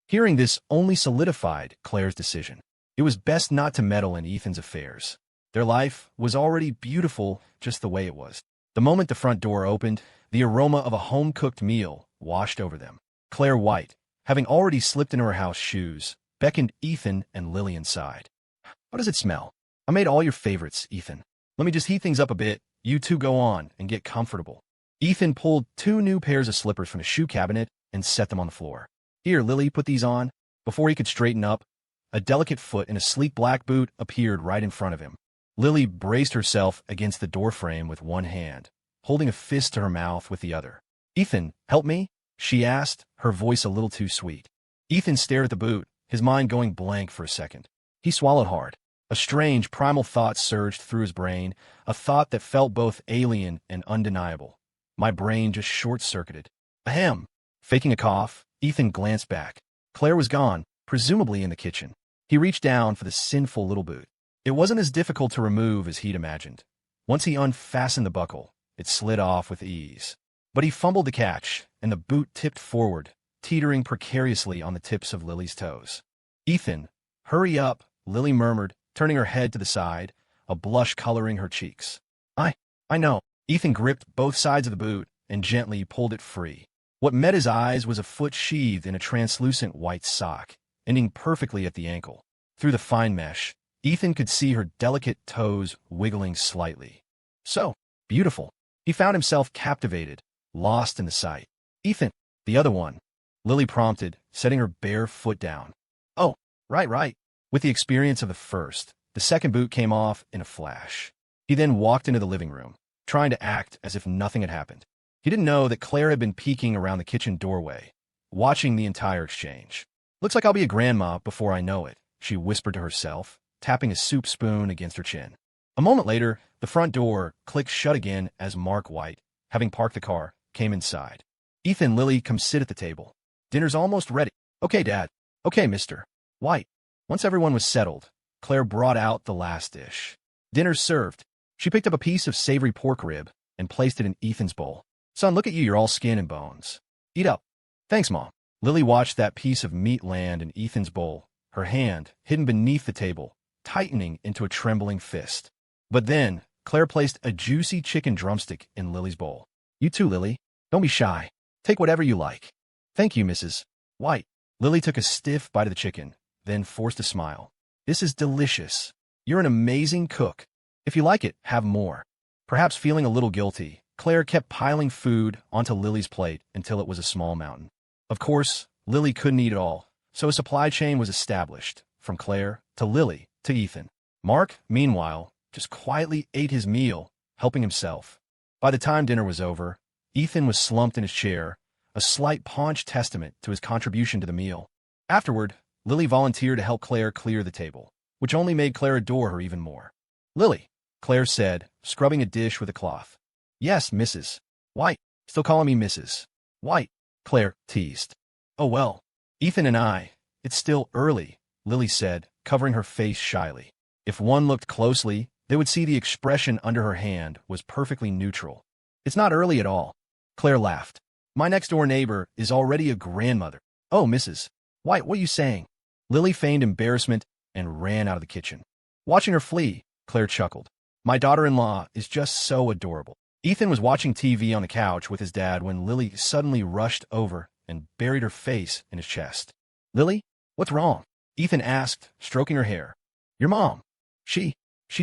Hearing this only solidified Claire's decision. It was best not to meddle in Ethan's affairs. Their life was already beautiful just the way it was. The moment the front door opened, the aroma of a home-cooked meal washed over them. Claire White, having already slipped into her house shoes, beckoned Ethan and Lily inside. "How does it smell?" "I made all your favorites, Ethan. Let me just heat things up a bit. You two go on and get comfortable." Ethan pulled 2 new pairs of slippers from the shoe cabinet and set them on the floor. "Here, Lily, put these on." Before he could straighten up, a delicate foot in a sleek black boot appeared right in front of him. Lily braced herself against the doorframe with one hand, holding a fist to her mouth with the other. "Ethan, help me?" she asked, her voice a little too sweet. Ethan stared at the boot, his mind going blank for a second. He swallowed hard. A strange, primal thought surged through his brain, a thought that felt both alien and undeniable. My brain just short-circuited. Ahem. Faking a cough, Ethan glanced back. Claire was gone, presumably in the kitchen. He reached down for the sinful little boot. It wasn't as difficult to remove as he'd imagined. Once he unfastened the buckle, it slid off with ease. But he fumbled the catch, and the boot tipped forward, teetering precariously on the tips of Lily's toes. "Ethan, hurry up," Lily murmured, turning her head to the side, a blush coloring her cheeks. I know. Ethan gripped both sides of the boot and gently pulled it free. What met his eyes was a foot sheathed in a translucent white sock, ending perfectly at the ankle. Through the fine mesh, Ethan could see her delicate toes wiggling slightly. So beautiful. He found himself captivated, lost in the sight. Ethan, the other one, Lily prompted, setting her bare foot down. Oh, right. With the experience of the first, the second boot came off in a flash. He then walked into the living room, trying to act as if nothing had happened. He didn't know that Claire had been peeking around the kitchen doorway, watching the entire exchange. Looks like I'll be a grandma before I know it, she whispered to herself, tapping a soup spoon against her chin. A moment later, the front door clicked shut again as Mark White, having parked the car, came inside. Ethan, Lily, come sit at the table. Dinner's almost ready. Okay, Dad. Okay, Mr. White. Once everyone was settled, Claire brought out the last dish. Dinner's served. She picked up a piece of savory pork rib and placed it in Ethan's bowl. Son, look at you, you're all skin and bones. Eat up. Thanks, Mom. Lily watched that piece of meat land in Ethan's bowl, her hand, hidden beneath the table, tightening into a trembling fist. But then, Claire placed a juicy chicken drumstick in Lily's bowl. You too, Lily. Don't be shy. Take whatever you like. Thank you, Mrs. White. Lily took a stiff bite of the chicken, then forced a smile. This is delicious. You're an amazing cook. If you like it, have more. Perhaps feeling a little guilty, Claire kept piling food onto Lily's plate until it was a small mountain. Of course, Lily couldn't eat it all, so a supply chain was established, from Claire to Lily to Ethan. Mark, meanwhile, just quietly ate his meal, helping himself. By the time dinner was over, Ethan was slumped in his chair, a slight paunch testament to his contribution to the meal. Afterward, Lily volunteered to help Claire clear the table, which only made Claire adore her even more. Lily, Claire said, scrubbing a dish with a cloth. Yes, Mrs. White. Still calling me Mrs. White, Claire teased. Oh well, Ethan and I, it's still early, Lily said, covering her face shyly. If one looked closely, they would see the expression under her hand was perfectly neutral. It's not early at all. Claire laughed. My next-door neighbor is already a grandmother. Oh, Mrs. White, what are you saying? Lily feigned embarrassment and ran out of the kitchen. Watching her flee, Claire chuckled. My daughter-in-law is just so adorable. Ethan was watching TV on the couch with his dad when Lily suddenly rushed over and buried her face in his chest. Lily, what's wrong? Ethan asked, stroking her hair. Your mom. She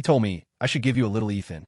told me I should give you a little Ethan.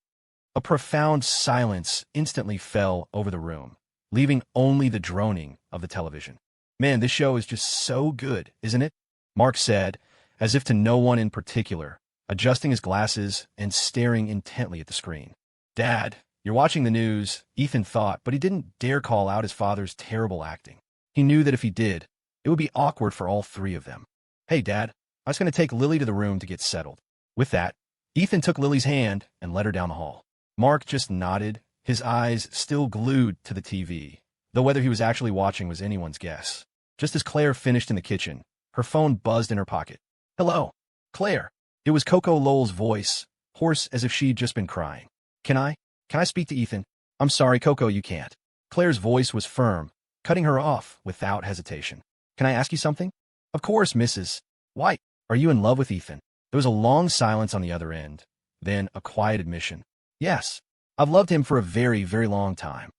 A profound silence instantly fell over the room, leaving only the droning of the television. Man, this show is just so good, isn't it? Mark said, as if to no one in particular, adjusting his glasses and staring intently at the screen. Dad, you're watching the news, Ethan thought, but he didn't dare call out his father's terrible acting. He knew that if he did, it would be awkward for all three of them. Hey, Dad, I was going to take Lily to the room to get settled. With that, Ethan took Lily's hand and led her down the hall. Mark just nodded, his eyes still glued to the TV, though whether he was actually watching was anyone's guess. Just as Claire finished in the kitchen, her phone buzzed in her pocket. Hello, Claire. It was Koko Lowell's voice, hoarse as if she'd just been crying. Can I speak to Ethan? I'm sorry, Koko, you can't. Claire's voice was firm, cutting her off without hesitation. Can I ask you something? Of course, Mrs. White. Are you in love with Ethan? There was a long silence on the other end, then a quiet admission. Yes, I've loved him for a very, very long time.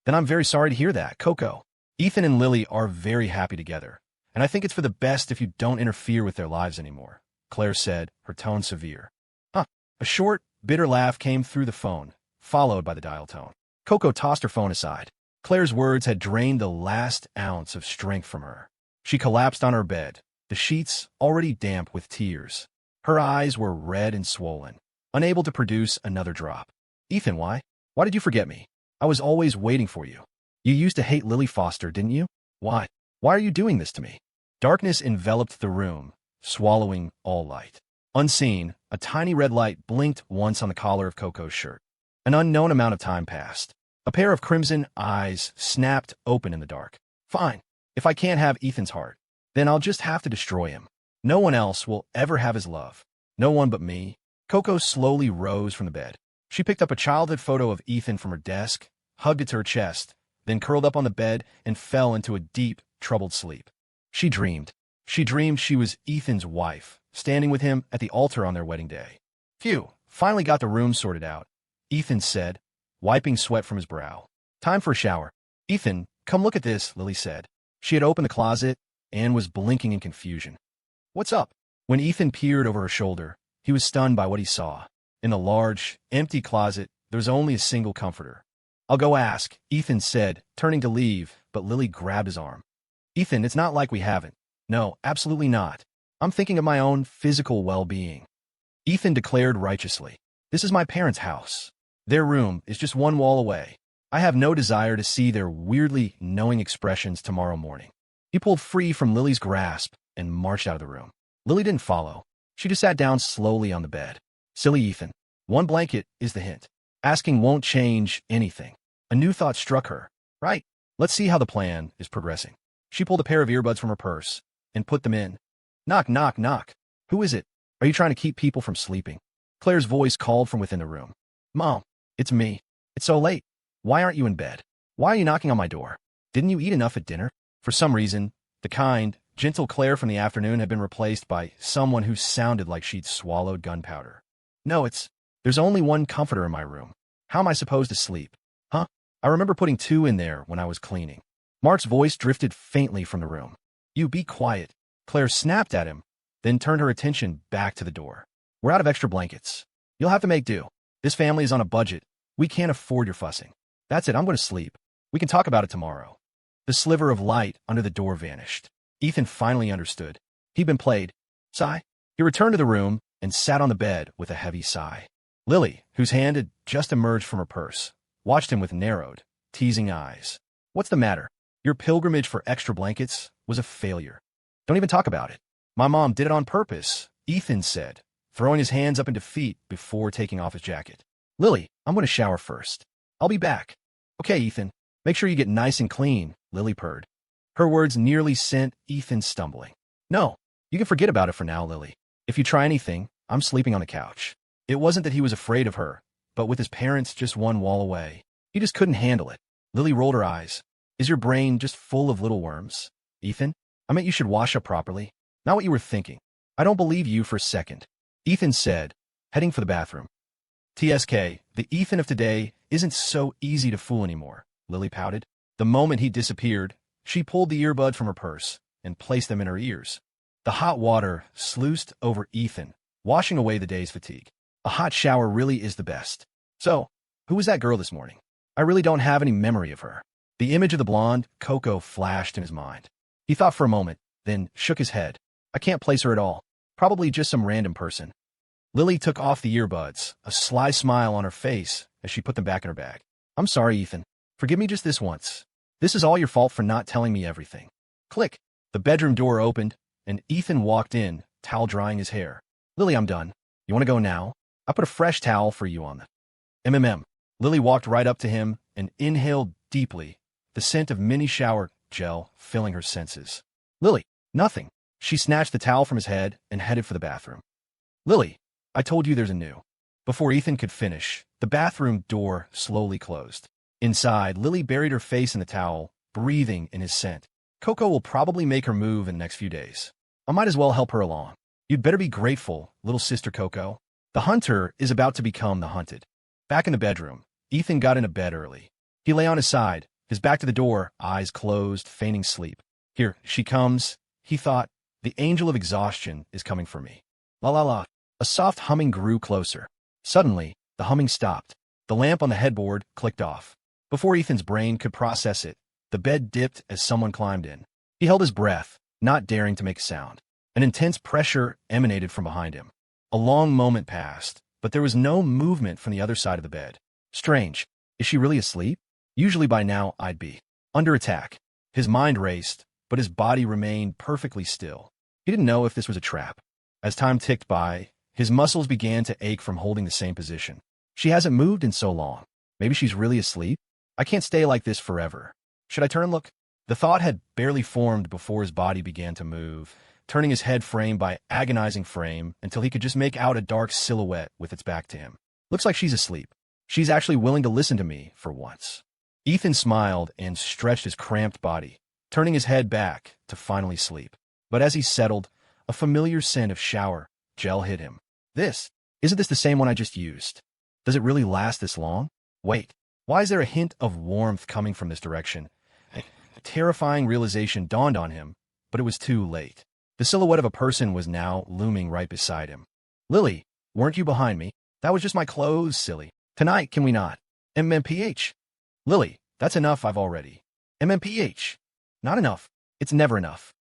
Then I'm very sorry to hear that, Koko. Ethan and Lily are very happy together, and I think it's for the best if you don't interfere with their lives anymore, Claire said, her tone severe. A short, bitter laugh came through the phone, followed by the dial tone. Koko tossed her phone aside. Claire's words had drained the last ounce of strength from her. She collapsed on her bed, the sheets already damp with tears. Her eyes were red and swollen, unable to produce another drop. Ethan, why? Why did you forget me? I was always waiting for you. You used to hate Lily Foster, didn't you? Why? Why are you doing this to me? Darkness enveloped the room, swallowing all light. Unseen, a tiny red light blinked once on the collar of Koko's shirt. An unknown amount of time passed. A pair of crimson eyes snapped open in the dark. Fine. If I can't have Ethan's heart, then I'll just have to destroy him. No one else will ever have his love. No one but me. Koko slowly rose from the bed. She picked up a childhood photo of Ethan from her desk, hugged it to her chest, then curled up on the bed and fell into a deep, troubled sleep. She dreamed. She dreamed she was Ethan's wife, standing with him at the altar on their wedding day. Phew, finally got the room sorted out, Ethan said, wiping sweat from his brow. Time for a shower. Ethan, come look at this, Lily said. She had opened the closet and was blinking in confusion. What's up? When Ethan peered over her shoulder, he was stunned by what he saw. In the large, empty closet, there was only a single comforter. I'll go ask, Ethan said, turning to leave, but Lily grabbed his arm. Ethan, it's not like we haven't. No, absolutely not. I'm thinking of my own physical well-being. Ethan declared righteously. This is my parents' house. Their room is just one wall away. I have no desire to see their weirdly knowing expressions tomorrow morning. He pulled free from Lily's grasp and marched out of the room. Lily didn't follow. She just sat down slowly on the bed. Silly Ethan. One blanket is the hint. Asking won't change anything. A new thought struck her. Right. Let's see how the plan is progressing. She pulled a pair of earbuds from her purse and put them in. Knock, knock, knock. Who is it? Are you trying to keep people from sleeping? Claire's voice called from within the room. Mom, it's me. It's so late. Why aren't you in bed? Why are you knocking on my door? Didn't you eat enough at dinner? For some reason, the kind, gentle Claire from the afternoon had been replaced by someone who sounded like she'd swallowed gunpowder. No, there's only one comforter in my room. How am I supposed to sleep? Huh? I remember putting 2 in there when I was cleaning. Mark's voice drifted faintly from the room. You be quiet. Claire snapped at him, then turned her attention back to the door. We're out of extra blankets. You'll have to make do. This family is on a budget. We can't afford your fussing. That's it, I'm going to sleep. We can talk about it tomorrow. The sliver of light under the door vanished. Ethan finally understood. He'd been played. Sigh. He returned to the room and sat on the bed with a heavy sigh. Lily, whose hand had just emerged from her purse, watched him with narrowed, teasing eyes. What's the matter? Your pilgrimage for extra blankets was a failure. Don't even talk about it. My mom did it on purpose, Ethan said, throwing his hands up in defeat before taking off his jacket. Lily, I'm going to shower first. I'll be back. Okay, Ethan. Make sure you get nice and clean, Lily purred. Her words nearly sent Ethan stumbling. No, you can forget about it for now, Lily. If you try anything, I'm sleeping on the couch. It wasn't that he was afraid of her, but with his parents just one wall away, he just couldn't handle it. Lily rolled her eyes. Is your brain just full of little worms? Ethan, I meant you should wash up properly. Not what you were thinking. I don't believe you for a second. Ethan said, heading for the bathroom. TSK, the Ethan of today isn't so easy to fool anymore, Lily pouted. The moment he disappeared, she pulled the earbud from her purse and placed them in her ears. The hot water sluiced over Ethan, washing away the day's fatigue. A hot shower really is the best. So, who was that girl this morning? I really don't have any memory of her. The image of the blonde, Koko, flashed in his mind. He thought for a moment, then shook his head. I can't place her at all. Probably just some random person. Lily took off the earbuds, a sly smile on her face as she put them back in her bag. I'm sorry, Ethan. Forgive me just this once. This is all your fault for not telling me everything. Click. The bedroom door opened, and Ethan walked in, towel drying his hair. Lily, I'm done. You want to go now? I put a fresh towel for you on the Lily walked right up to him and inhaled deeply, the scent of mini shower gel filling her senses. Lily, nothing. She snatched the towel from his head and headed for the bathroom. Lily, I told you there's a new. Before Ethan could finish, the bathroom door slowly closed. Inside, Lily buried her face in the towel, breathing in his scent. Koko will probably make her move in the next few days. I might as well help her along. You'd better be grateful, little sister Koko. The hunter is about to become the hunted. Back in the bedroom, Ethan got into bed early. He lay on his side, his back to the door, eyes closed, feigning sleep. Here she comes, he thought. The angel of exhaustion is coming for me. La la la. A soft humming grew closer. Suddenly, the humming stopped. The lamp on the headboard clicked off. Before Ethan's brain could process it, the bed dipped as someone climbed in. He held his breath, not daring to make a sound. An intense pressure emanated from behind him. A long moment passed, but there was no movement from the other side of the bed. Strange. Is she really asleep? Usually by now I'd be under attack. His mind raced, but his body remained perfectly still. He didn't know if this was a trap. As time ticked by, his muscles began to ache from holding the same position. She hasn't moved in so long. Maybe she's really asleep? I can't stay like this forever. Should I turn and look? The thought had barely formed before his body began to move, turning his head frame by agonizing frame until he could just make out a dark silhouette with its back to him. Looks like she's asleep. She's actually willing to listen to me for once. Ethan smiled and stretched his cramped body, turning his head back to finally sleep. But as he settled, A familiar scent of shower gel hit him. Isn't this the same one I just used? Does it really last this long? Wait, why is there a hint of warmth coming from this direction? A terrifying realization dawned on him, but it was too late. The silhouette of a person was now looming right beside him. Lily, weren't you behind me? That was just my clothes, silly. Tonight, can we not? MMPH. Lily, that's enough, I've already. MMPH. Not enough. It's never enough.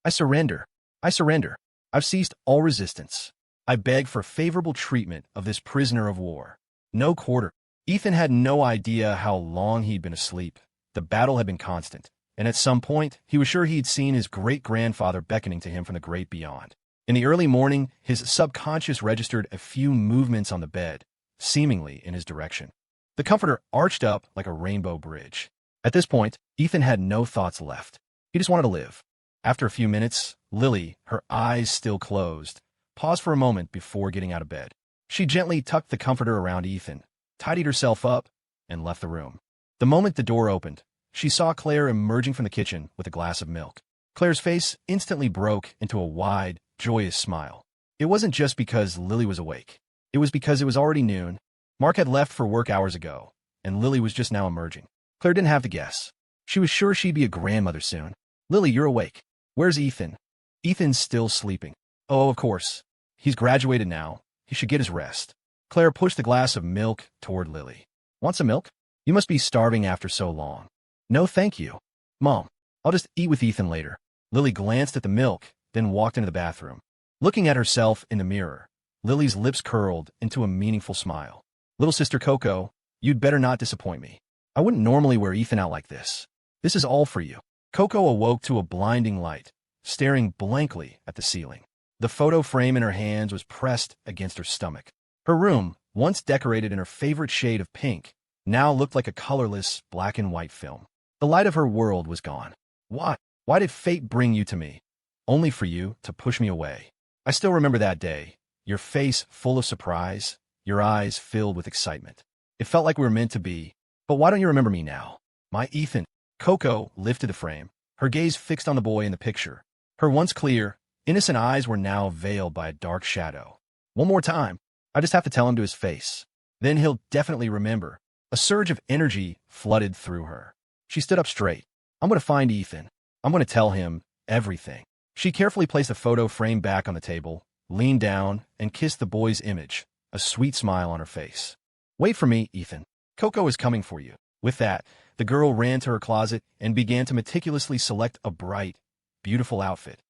I surrender. I've ceased all resistance. I beg for favorable treatment of this prisoner of war. No quarter. Ethan had no idea how long he'd been asleep. The battle had been constant, and at some point, he was sure he'd seen his great-grandfather beckoning to him from the great beyond. In the early morning, his subconscious registered a few movements on the bed, seemingly in his direction. The comforter arched up like a rainbow bridge. At this point, Ethan had no thoughts left. He just wanted to live. After a few minutes, Lily, her eyes still closed, paused for a moment before getting out of bed. She gently tucked the comforter around Ethan, tidied herself up, and left the room. The moment the door opened, she saw Claire emerging from the kitchen with a glass of milk. Claire's face instantly broke into a wide, joyous smile. It wasn't just because Lily was awake. It was because it was already noon. Mark had left for work hours ago, and Lily was just now emerging. Claire didn't have to guess. She was sure she'd be a grandmother soon. Lily, you're awake. Where's Ethan? Ethan's still sleeping. Oh, of course. He's graduated now. He should get his rest. Claire pushed the glass of milk toward Lily. Want some milk? You must be starving after so long. No, thank you. Mom, I'll just eat with Ethan later. Lily glanced at the milk, then walked into the bathroom. Looking at herself in the mirror, Lily's lips curled into a meaningful smile. Little sister Koko, you'd better not disappoint me. I wouldn't normally wear Ethan out like this. This is all for you. Koko awoke to a blinding light, staring blankly at the ceiling. The photo frame in her hands was pressed against her stomach. Her room, once decorated in her favorite shade of pink, now looked like a colorless black and white film. The light of her world was gone. Why? Why did fate bring you to me? Only for you to push me away. I still remember that day, your face full of surprise, your eyes filled with excitement. It felt like we were meant to be. But why don't you remember me now? My Ethan. Koko lifted the frame, her gaze fixed on the boy in the picture. Her once clear, innocent eyes were now veiled by a dark shadow. One more time. I just have to tell him to his face. Then he'll definitely remember. A surge of energy flooded through her. She stood up straight. I'm going to find Ethan. I'm going to tell him everything. She carefully placed the photo frame back on the table, leaned down, and kissed the boy's image, a sweet smile on her face. Wait for me, Ethan. Koko is coming for you. With that, the girl ran to her closet and began to meticulously select a bright, beautiful outfit.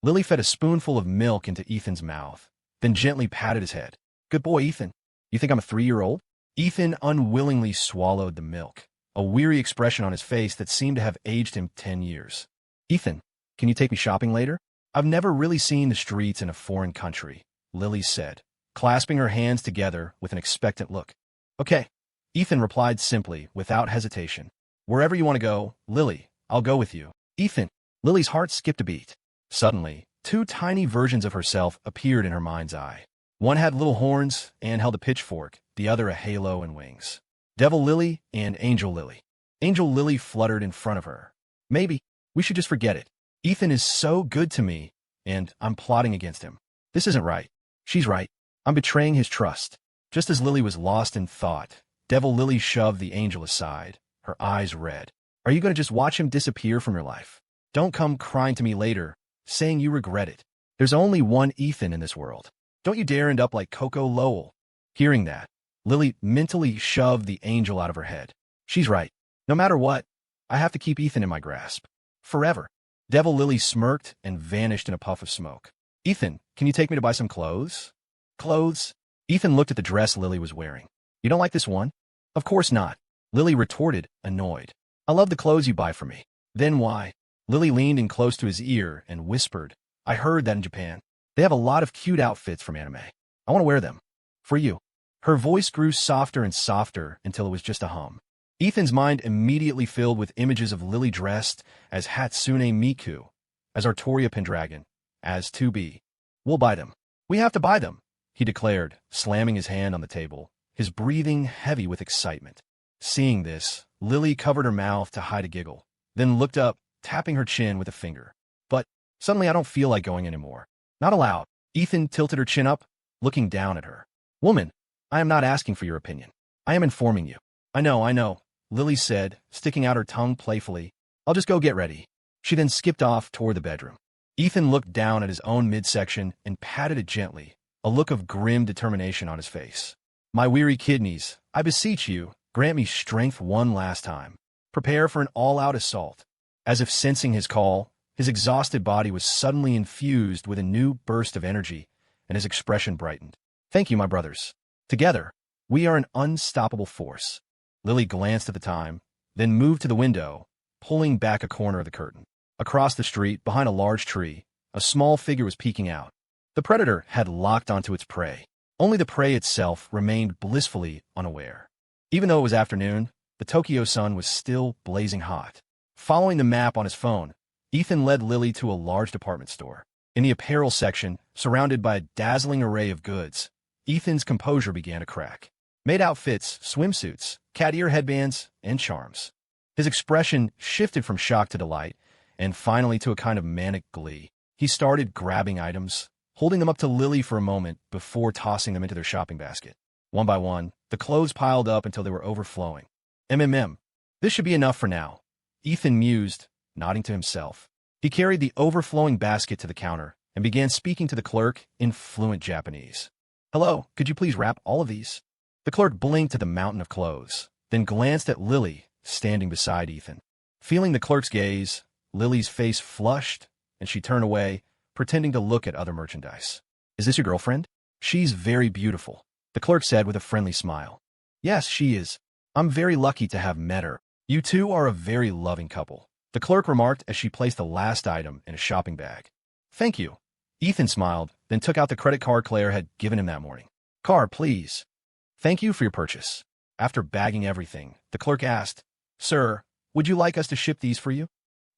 Lily fed a spoonful of milk into Ethan's mouth, then gently patted his head. Good boy, Ethan. You think I'm a 3-year-old? Ethan unwillingly swallowed the milk, a weary expression on his face that seemed to have aged him 10 years. Ethan, can you take me shopping later? I've never really seen the streets in a foreign country, Lily said, clasping her hands together with an expectant look. Okay, Ethan replied simply, without hesitation. Wherever you want to go, Lily, I'll go with you. Ethan, Lily's heart skipped a beat. Suddenly, 2 tiny versions of herself appeared in her mind's eye. One had little horns and held a pitchfork, the other a halo and wings. Devil Lily and Angel Lily. Angel Lily fluttered in front of her. Maybe we should just forget it. Ethan is so good to me, and I'm plotting against him. This isn't right. She's right. I'm betraying his trust. Just as Lily was lost in thought, Devil Lily shoved the angel aside, her eyes red. Are you going to just watch him disappear from your life? Don't come crying to me later, saying you regret it. There's only one Ethan in this world. Don't you dare end up like Koko Lowell. Hearing that, Lily mentally shoved the angel out of her head. She's right. No matter what, I have to keep Ethan in my grasp. Forever. Devil Lily smirked and vanished in a puff of smoke. Ethan, can you take me to buy some clothes? Clothes? Ethan looked at the dress Lily was wearing. You don't like this one? Of course not. Lily retorted, annoyed. I love the clothes you buy for me. Then why? Lily leaned in close to his ear and whispered, I heard that in Japan, they have a lot of cute outfits from anime. I want to wear them. For you. Her voice grew softer and softer until it was just a hum. Ethan's mind immediately filled with images of Lily dressed as Hatsune Miku, as Artoria Pendragon, as 2B. We'll buy them. We have to buy them, he declared, slamming his hand on the table, his breathing heavy with excitement. Seeing this, Lily covered her mouth to hide a giggle, then looked up, tapping her chin with a finger. But, Suddenly, I don't feel like going anymore. Not allowed. Ethan tilted her chin up, looking down at her. Woman, I am not asking for your opinion. I am informing you. I know, Lily said, sticking out her tongue playfully. I'll just go get ready. She then skipped off toward the bedroom. Ethan looked down at his own midsection and patted it gently, a look of grim determination on his face. My weary kidneys, I beseech you, grant me strength one last time. Prepare for an all-out assault. As if sensing his call, his exhausted body was suddenly infused with a new burst of energy, and his expression brightened. Thank you, my brothers. Together, we are an unstoppable force. Lily glanced at the time, then moved to the window, pulling back a corner of the curtain. Across the street, behind a large tree, a small figure was peeking out. The predator had locked onto its prey. Only the prey itself remained blissfully unaware. Even though it was afternoon, the Tokyo sun was still blazing hot. Following the map on his phone, Ethan led Lily to a large department store. In the apparel section, surrounded by a dazzling array of goods, Ethan's composure began to crack. Maid outfits, swimsuits, cat ear headbands, and charms. His expression shifted from shock to delight, and finally to a kind of manic glee. He started grabbing items, holding them up to Lily for a moment before tossing them into their shopping basket. One by one, the clothes piled up until they were overflowing. This should be enough for now, Ethan mused, nodding to himself. He carried the overflowing basket to the counter and began speaking to the clerk in fluent Japanese. Hello, could you please wrap all of these? The clerk blinked at the mountain of clothes, then glanced at Lily, standing beside Ethan. Feeling the clerk's gaze, Lily's face flushed, and she turned away, pretending to look at other merchandise. Is this your girlfriend? She's very beautiful, the clerk said with a friendly smile. Yes, she is. I'm very lucky to have met her. You two are a very loving couple, the clerk remarked as she placed the last item in a shopping bag. Thank you. Ethan smiled, then took out the credit card Claire had given him that morning. Card, please. Thank you for your purchase. After bagging everything, the clerk asked, Sir, would you like us to ship these for you?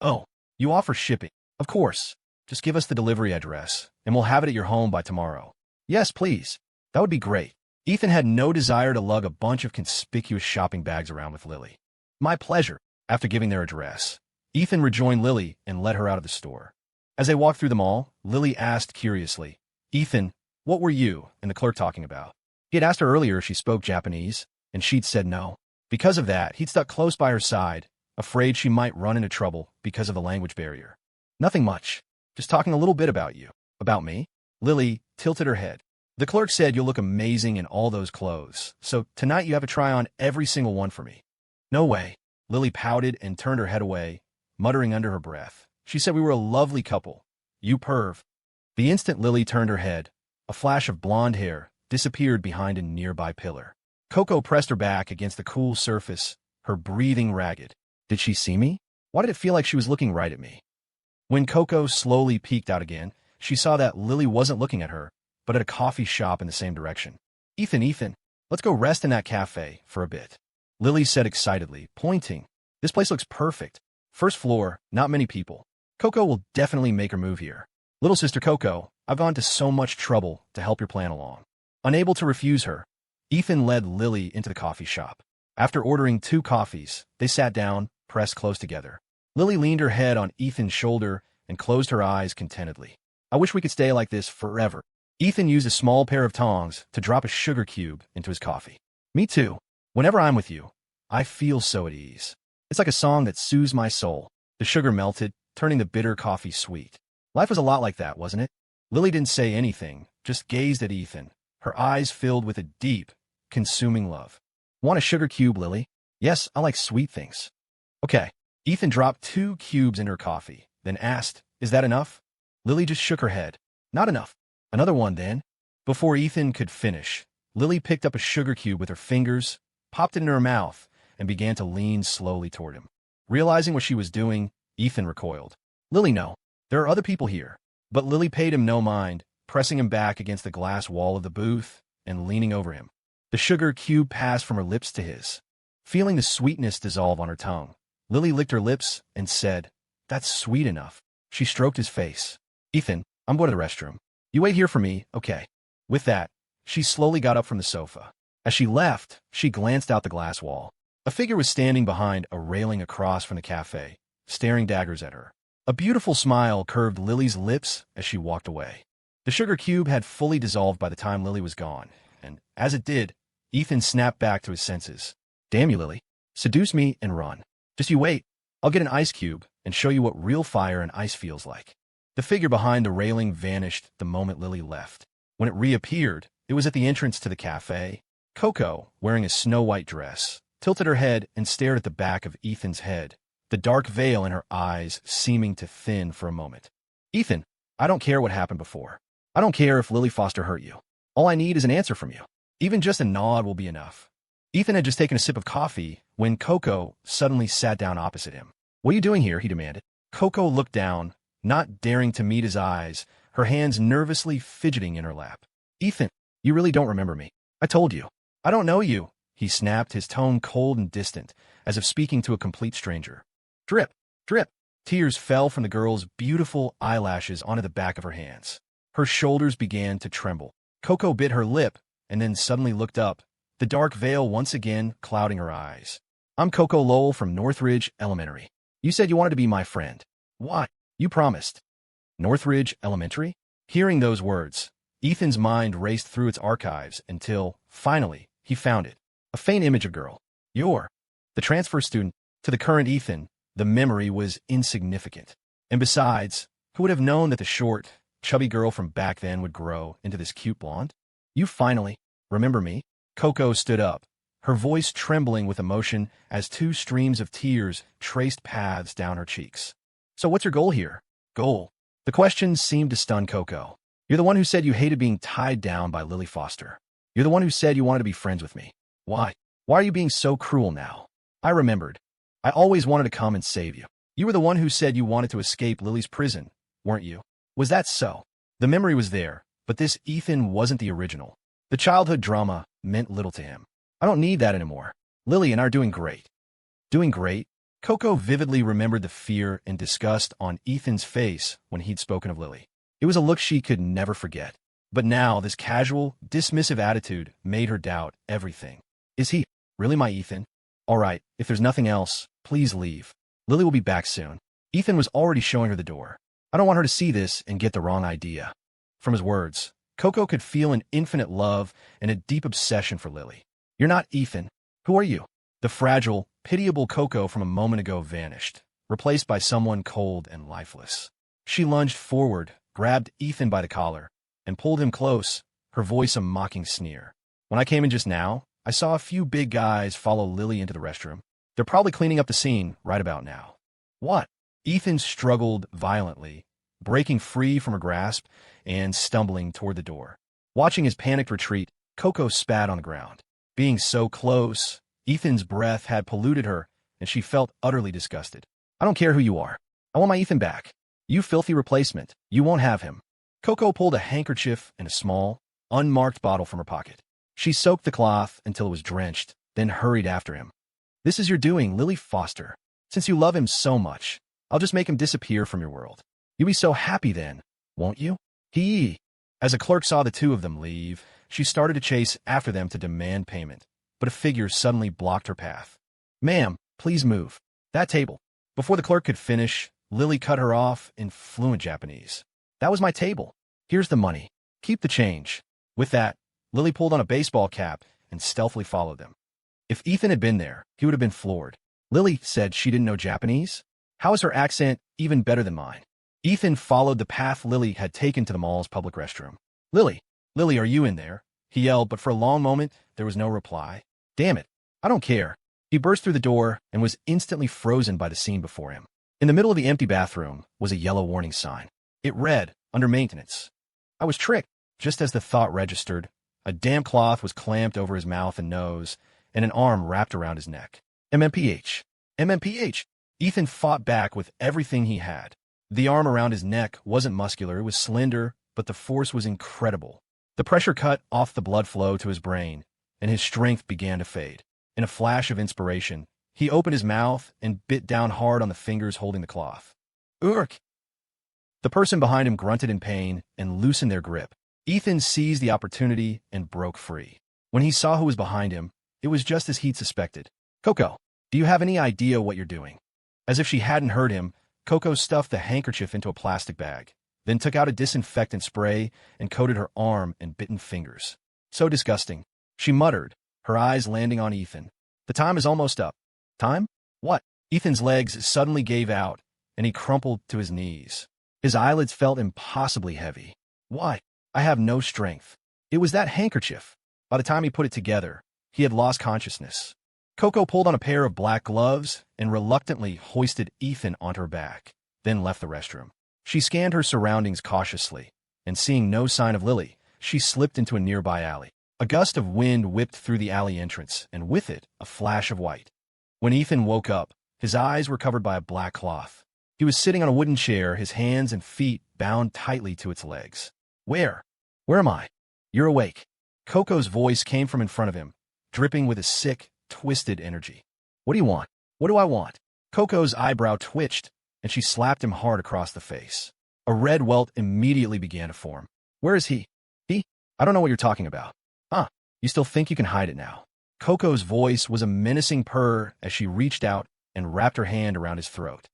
Oh, you offer shipping. Of course. Just give us the delivery address, and we'll have it at your home by tomorrow. Yes, please. That would be great. Ethan had no desire to lug a bunch of conspicuous shopping bags around with Lily. My pleasure. After giving their address, Ethan rejoined Lily and led her out of the store. As they walked through the mall, Lily asked curiously, Ethan, what were you and the clerk talking about? He had asked her earlier if she spoke Japanese, and she'd said no. Because of that, he'd stuck close by her side, afraid she might run into trouble because of the language barrier. Nothing much. Just talking a little bit about you. About me? Lily tilted her head. The clerk said you'll look amazing in all those clothes, so tonight you have to try on every single one for me. No way. Lily pouted and turned her head away, muttering under her breath. She said we were a lovely couple. You perv. The instant Lily turned her head, a flash of blonde hair disappeared behind a nearby pillar. Koko pressed her back against the cool surface, her breathing ragged. Did she see me? Why did it feel like she was looking right at me? When Koko slowly peeked out again, she saw that Lily wasn't looking at her, but at a coffee shop in the same direction. Ethan, let's go rest in that cafe for a bit. Lily said excitedly, pointing. This place looks perfect. First floor, not many people. Koko will definitely make her move here. Little sister Koko, I've gone to so much trouble to help your plan along. Unable to refuse her, Ethan led Lily into the coffee shop. After ordering 2 coffees, they sat down, pressed close together. Lily leaned her head on Ethan's shoulder and closed her eyes contentedly. I wish we could stay like this forever. Ethan used a small pair of tongs to drop a sugar cube into his coffee. Me too. Whenever I'm with you, I feel so at ease. It's like a song that soothes my soul. The sugar melted, turning the bitter coffee sweet. Life was a lot like that, wasn't it? Lily didn't say anything, just gazed at Ethan, her eyes filled with a deep, consuming love. Want a sugar cube, Lily? Yes, I like sweet things. Okay. Ethan dropped 2 cubes in her coffee, then asked, Is that enough? Lily just shook her head. Not enough. Another one, then. Before Ethan could finish, Lily picked up a sugar cube with her fingers, popped it in her mouth, and began to lean slowly toward him. Realizing what she was doing, Ethan recoiled. Lily, no. There are other people here. But Lily paid him no mind, pressing him back against the glass wall of the booth and leaning over him. The sugar cube passed from her lips to his. Feeling the sweetness dissolve on her tongue, Lily licked her lips and said, That's sweet enough. She stroked his face. Ethan, I'm going to the restroom. You wait here for me, okay? With that, she slowly got up from the sofa. As she left, she glanced out the glass wall. A figure was standing behind a railing across from the cafe, staring daggers at her. A beautiful smile curved Lily's lips as she walked away. The sugar cube had fully dissolved by the time Lily was gone, and as it did, Ethan snapped back to his senses. Damn you, Lily. Seduce me and run. Just you wait. I'll get an ice cube and show you what real fire and ice feels like. The figure behind the railing vanished the moment Lily left. When it reappeared, it was at the entrance to the cafe. Koko, wearing a snow-white dress, tilted her head and stared at the back of Ethan's head, the dark veil in her eyes seeming to thin for a moment. Ethan, I don't care what happened before. I don't care if Lily Foster hurt you. All I need is an answer from you. Even just a nod will be enough. Ethan had just taken a sip of coffee when Koko suddenly sat down opposite him. What are you doing here? He demanded. Koko looked down, not daring to meet his eyes, her hands nervously fidgeting in her lap. Ethan, you really don't remember me. I told you. I don't know you, he snapped, his tone cold and distant, as if speaking to a complete stranger. Drip, drip. Tears fell from the girl's beautiful eyelashes onto the back of her hands. Her shoulders began to tremble. Koko bit her lip and then suddenly looked up, the dark veil once again clouding her eyes. I'm Koko Lowell from Northridge Elementary. You said you wanted to be my friend. Why? You promised. Northridge Elementary? Hearing those words, Ethan's mind raced through its archives until, finally, he found it. A faint image of girl. You're the transfer student. To the current Ethan, the memory was insignificant. And besides, who would have known that the short, chubby girl from back then would grow into this cute blonde? You finally remember me? Koko stood up, her voice trembling with emotion as two streams of tears traced paths down her cheeks. So what's your goal here? Goal? The question seemed to stun Koko. You're the one who said you hated being tied down by Lily Foster. You're the one who said you wanted to be friends with me. Why? Why are you being so cruel now? I remembered. I always wanted to come and save you. You were the one who said you wanted to escape Lily's prison, weren't you? Was that so? The memory was there, but this Ethan wasn't the original. The childhood drama meant little to him. I don't need that anymore. Lily and I are doing great. Doing great? Koko vividly remembered the fear and disgust on Ethan's face when he'd spoken of Lily. It was a look she could never forget. But now this casual, dismissive attitude made her doubt everything. Is he really my Ethan? All right, if there's nothing else, please leave. Lily will be back soon. Ethan was already showing her the door. I don't want her to see this and get the wrong idea. From his words, Koko could feel an infinite love and a deep obsession for Lily. You're not Ethan. Who are you? The fragile, pitiable Koko from a moment ago vanished, replaced by someone cold and lifeless. She lunged forward, grabbed Ethan by the collar, and pulled him close, her voice a mocking sneer. When I came in just now, I saw a few big guys follow Lily into the restroom. They're probably cleaning up the scene right about now. What? Ethan struggled violently, breaking free from her grasp and stumbling toward the door. Watching his panicked retreat, Koko spat on the ground. Being so close, Ethan's breath had polluted her, and she felt utterly disgusted. I don't care who you are. I want my Ethan back. You filthy replacement. You won't have him. Koko pulled a handkerchief and a small, unmarked bottle from her pocket. She soaked the cloth until it was drenched, then hurried after him. This is your doing, Lily Foster. Since you love him so much, I'll just make him disappear from your world. You'll be so happy then, won't you? As a clerk saw the two of them leave, she started to chase after them to demand payment, but a figure suddenly blocked her path. Ma'am, please move. That table. Before the clerk could finish, Lily cut her off in fluent Japanese. That was my table. Here's the money. Keep the change. With that, Lily pulled on a baseball cap and stealthily followed them. If Ethan had been there, he would have been floored. Lily said she didn't know Japanese? How is her accent even better than mine? Ethan followed the path Lily had taken to the mall's public restroom. Lily, are you in there? He yelled, but for a long moment, there was no reply. Damn it, I don't care. He burst through the door and was instantly frozen by the scene before him. In the middle of the empty bathroom was a yellow warning sign. It read, under maintenance. I was tricked. Just as the thought registered, a damp cloth was clamped over his mouth and nose, and an arm wrapped around his neck. MMPH. MMPH. Ethan fought back with everything he had. The arm around his neck wasn't muscular, it was slender, but the force was incredible. The pressure cut off the blood flow to his brain, and his strength began to fade. In a flash of inspiration, he opened his mouth and bit down hard on the fingers holding the cloth. Urk! The person behind him grunted in pain and loosened their grip. Ethan seized the opportunity and broke free. When he saw who was behind him, it was just as he'd suspected. Koko, do you have any idea what you're doing? As if she hadn't heard him, Koko stuffed the handkerchief into a plastic bag, then took out a disinfectant spray and coated her arm and bitten fingers. So disgusting, she muttered, her eyes landing on Ethan. The time is almost up. Time? What? Ethan's legs suddenly gave out, and he crumpled to his knees. His eyelids felt impossibly heavy. Why? I have no strength. It was that handkerchief. By the time he put it together, he had lost consciousness. Koko pulled on a pair of black gloves and reluctantly hoisted Ethan onto her back, then left the restroom. She scanned her surroundings cautiously, and seeing no sign of Lily, she slipped into a nearby alley. A gust of wind whipped through the alley entrance, and with it, a flash of white. When Ethan woke up, his eyes were covered by a black cloth. He was sitting on a wooden chair, his hands and feet bound tightly to its legs. Where am I? You're awake. Koko's voice came from in front of him, dripping with a sick, twisted energy. What do you want? What do I want? Koko's eyebrow twitched, and she slapped him hard across the face. A red welt immediately began to form. Where is he? He? I don't know what you're talking about. Huh, you still think you can hide it now? Koko's voice was a menacing purr as she reached out and wrapped her hand around his throat.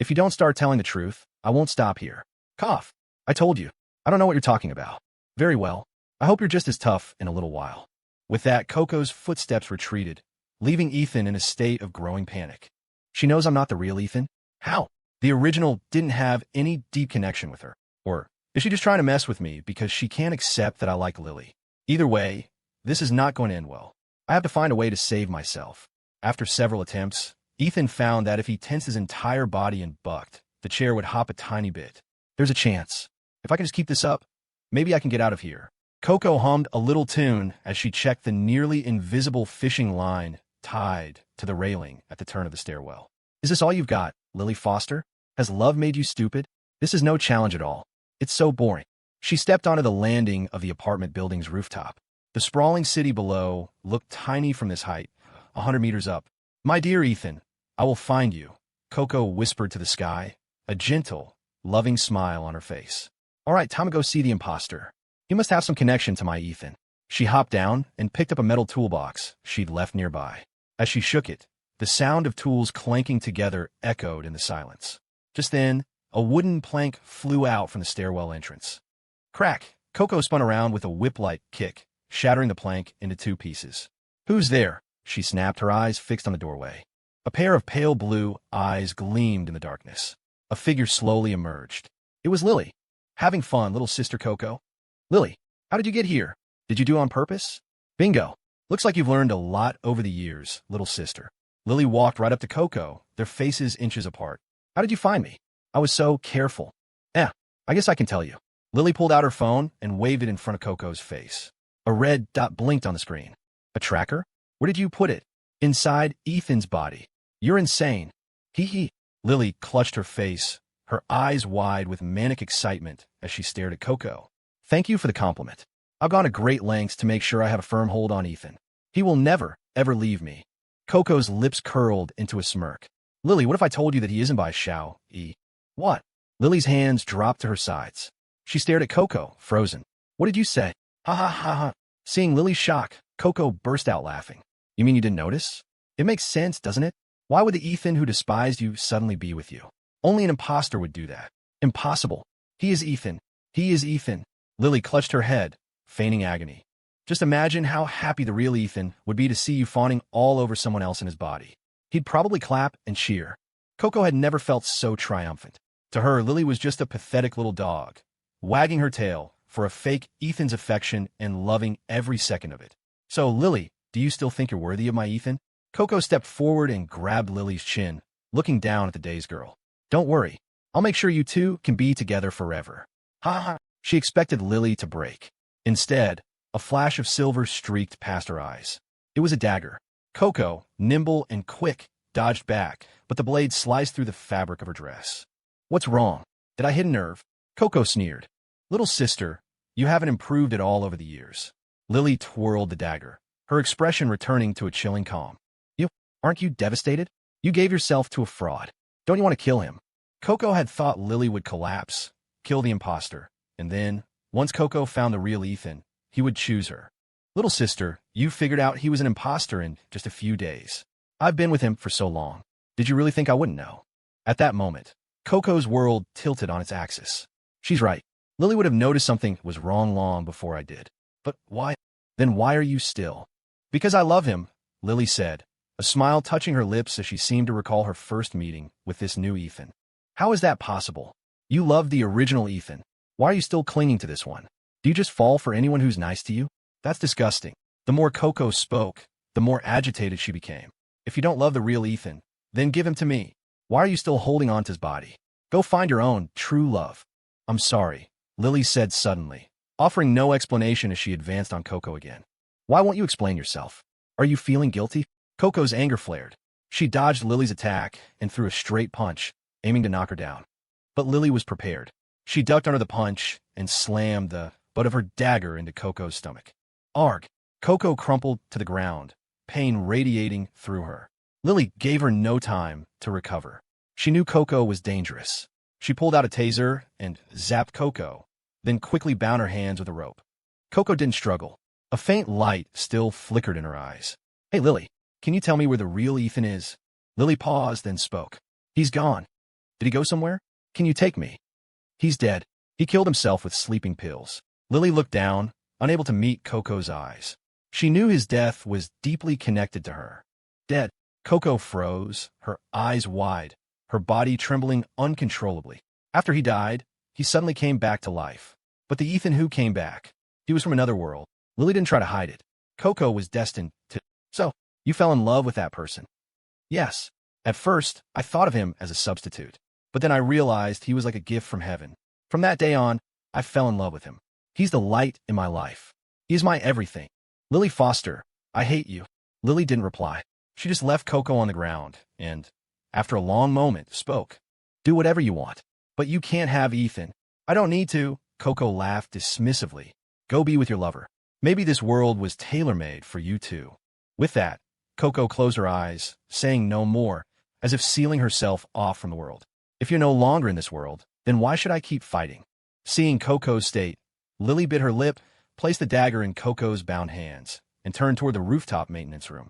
If you don't start telling the truth, I won't stop here. Cough. I told you. I don't know what you're talking about. Very well. I hope you're just as tough in a little while. With that, Koko's footsteps retreated, leaving Ethan in a state of growing panic. She knows I'm not the real Ethan? How? The original didn't have any deep connection with her. Or is she just trying to mess with me because she can't accept that I like Lily? Either way, this is not going to end well. I have to find a way to save myself. After several attempts, Ethan found that if he tensed his entire body and bucked, the chair would hop a tiny bit. There's a chance. If I can just keep this up, maybe I can get out of here. Koko hummed a little tune as she checked the nearly invisible fishing line tied to the railing at the turn of the stairwell. Is this all you've got, Lily Foster? Has love made you stupid? This is no challenge at all. It's so boring. She stepped onto the landing of the apartment building's rooftop. The sprawling city below looked tiny from this height, 100 meters up. My dear Ethan, I will find you, Koko whispered to the sky, a gentle, loving smile on her face. All right, time to go see the imposter. You must have some connection to my Ethan. She hopped down and picked up a metal toolbox she'd left nearby. As she shook it, the sound of tools clanking together echoed in the silence. Just then, a wooden plank flew out from the stairwell entrance. Crack! Koko spun around with a whip-like kick, shattering the plank into two pieces. Who's there? She snapped, her eyes fixed on the doorway. A pair of pale blue eyes gleamed in the darkness. A figure slowly emerged. It was Lily. Having fun, little sister Koko. Lily, how did you get here? Did you do it on purpose? Bingo. Looks like you've learned a lot over the years, little sister. Lily walked right up to Koko, their faces inches apart. How did you find me? I was so careful. I guess I can tell you. Lily pulled out her phone and waved it in front of Koko's face. A red dot blinked on the screen. A tracker? Where did you put it? Inside Ethan's body. You're insane. Hee. Lily clutched her face, her eyes wide with manic excitement as she stared at Koko. Thank you for the compliment. I've gone to great lengths to make sure I have a firm hold on Ethan. He will never, ever leave me. Koko's lips curled into a smirk. Lily, what if I told you that he isn't by Shao-E? What? Lily's hands dropped to her sides. She stared at Koko, frozen. What did you say? Ha ha ha ha. Seeing Lily's shock, Koko burst out laughing. You mean you didn't notice? It makes sense, doesn't it? Why would the Ethan who despised you suddenly be with you? Only an imposter would do that. Impossible. He is Ethan. He is Ethan. Lily clutched her head, feigning agony. Just imagine how happy the real Ethan would be to see you fawning all over someone else in his body. He'd probably clap and cheer. Koko had never felt so triumphant. To her, Lily was just a pathetic little dog, wagging her tail for a fake Ethan's affection and loving every second of it. So, Lily, do you still think you're worthy of my Ethan? Koko stepped forward and grabbed Lily's chin, looking down at the dazed girl. Don't worry. I'll make sure you two can be together forever. Ha ha. She expected Lily to break. Instead, a flash of silver streaked past her eyes. It was a dagger. Koko, nimble and quick, dodged back, but the blade sliced through the fabric of her dress. What's wrong? Did I hit a nerve? Koko sneered. Little sister, you haven't improved at all over the years. Lily twirled the dagger, her expression returning to a chilling calm. Aren't you devastated? You gave yourself to a fraud. Don't you want to kill him? Koko had thought Lily would collapse, kill the imposter, and then, once Koko found the real Ethan, he would choose her. Little sister, you figured out he was an imposter in just a few days. I've been with him for so long. Did you really think I wouldn't know? At that moment, Koko's world tilted on its axis. She's right. Lily would have noticed something was wrong long before I did. But why? Then why are you still? Because I love him, Lily said, a smile touching her lips as she seemed to recall her first meeting with this new Ethan. How is that possible? You loved the original Ethan. Why are you still clinging to this one? Do you just fall for anyone who's nice to you? That's disgusting. The more Koko spoke, the more agitated she became. If you don't love the real Ethan, then give him to me. Why are you still holding on to his body? Go find your own true love. I'm sorry, Lily said suddenly, offering no explanation as she advanced on Koko again. Why won't you explain yourself? Are you feeling guilty? Koko's anger flared. She dodged Lily's attack and threw a straight punch, aiming to knock her down. But Lily was prepared. She ducked under the punch and slammed the butt of her dagger into Koko's stomach. Arg! Koko crumpled to the ground, pain radiating through her. Lily gave her no time to recover. She knew Koko was dangerous. She pulled out a taser and zapped Koko, then quickly bound her hands with a rope. Koko didn't struggle. A faint light still flickered in her eyes. Hey, Lily, can you tell me where the real Ethan is? Lily paused, then spoke. He's gone. Did he go somewhere? Can you take me? He's dead. He killed himself with sleeping pills. Lily looked down, unable to meet Koko's eyes. She knew his death was deeply connected to her. Dead. Koko froze, her eyes wide, her body trembling uncontrollably. After he died, he suddenly came back to life. But the Ethan who came back, he was from another world. Lily didn't try to hide it. Koko was destined to. So, you fell in love with that person? Yes. At first, I thought of him as a substitute. But then I realized he was like a gift from heaven. From that day on, I fell in love with him. He's the light in my life. He is my everything. Lily Foster, I hate you. Lily didn't reply. She just left Koko on the ground and, after a long moment, spoke. Do whatever you want. But you can't have Ethan. I don't need to. Koko laughed dismissively. Go be with your lover. Maybe this world was tailor-made for you too. With that, Koko closed her eyes, saying no more, as if sealing herself off from the world. If you're no longer in this world, then why should I keep fighting? Seeing Koko's state, Lily bit her lip, placed the dagger in Koko's bound hands, and turned toward the rooftop maintenance room.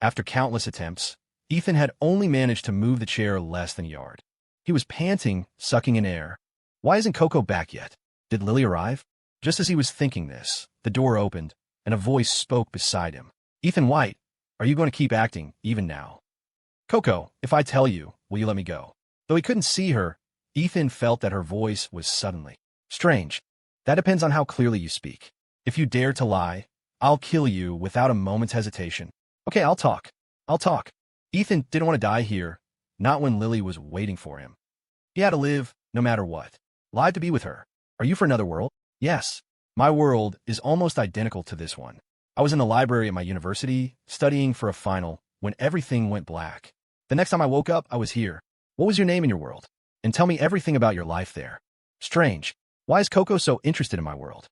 After countless attempts, Ethan had only managed to move the chair less than a yard. He was panting, sucking in air. Why isn't Koko back yet? Did Lily arrive? Just as he was thinking this, the door opened, and a voice spoke beside him. Ethan White, are you going to keep acting, even now? Koko, if I tell you, will you let me go? Though he couldn't see her, Ethan felt that her voice was suddenly strange. That depends on how clearly you speak. If you dare to lie, I'll kill you without a moment's hesitation. Okay, I'll talk. I'll talk. Ethan didn't want to die here, not when Lily was waiting for him. He had to live, no matter what. Live to be with her. Are you for another world? Yes. My world is almost identical to this one. I was in the library at my university, studying for a final, when everything went black. The next time I woke up, I was here. What was your name in your world? And tell me everything about your life there. Strange. Why is Koko so interested in my world?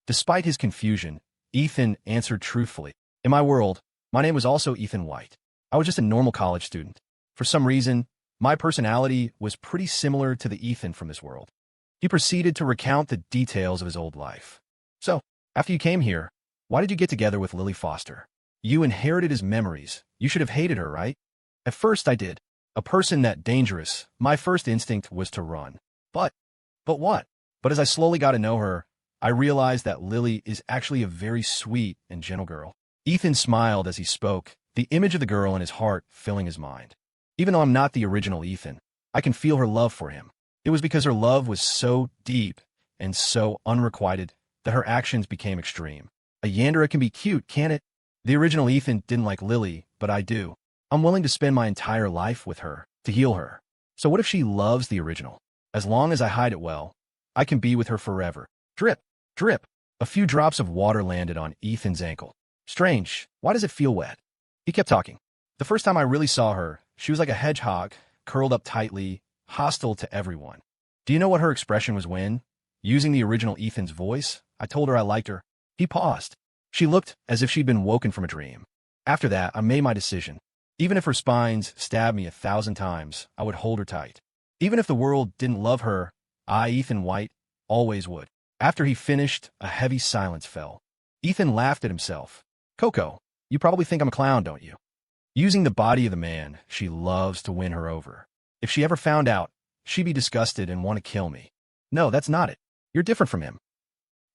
Despite his confusion, Ethan answered truthfully. In my world, my name was also Ethan White. I was just a normal college student. For some reason, my personality was pretty similar to the Ethan from this world. He proceeded to recount the details of his old life. So, after you came here, why did you get together with Lily Foster? You inherited his memories. You should have hated her, right? At first I did. A person that dangerous, my first instinct was to run. But what? But as I slowly got to know her, I realized that Lily is actually a very sweet and gentle girl. Ethan smiled as he spoke, the image of the girl in his heart filling his mind. Even though I'm not the original Ethan, I can feel her love for him. It was because her love was so deep and so unrequited that her actions became extreme. A Yandere can be cute, can't it? The original Ethan didn't like Lily, but I do. I'm willing to spend my entire life with her, to heal her. So what if she loves the original? As long as I hide it well, I can be with her forever. Drip, drip. A few drops of water landed on Ethan's ankle. Strange, why does it feel wet? He kept talking. The first time I really saw her, she was like a hedgehog, curled up tightly, hostile to everyone. Do you know what her expression was when, using the original Ethan's voice, I told her I liked her? He paused. She looked as if she'd been woken from a dream. After that, I made my decision. Even if her spines stabbed me 1,000 times, I would hold her tight. Even if the world didn't love her, I, Ethan White, always would. After he finished, a heavy silence fell. Ethan laughed at himself. Koko, you probably think I'm a clown, don't you? Using the body of the man, she loves to win her over. If she ever found out, she'd be disgusted and want to kill me. No, that's not it. You're different from him.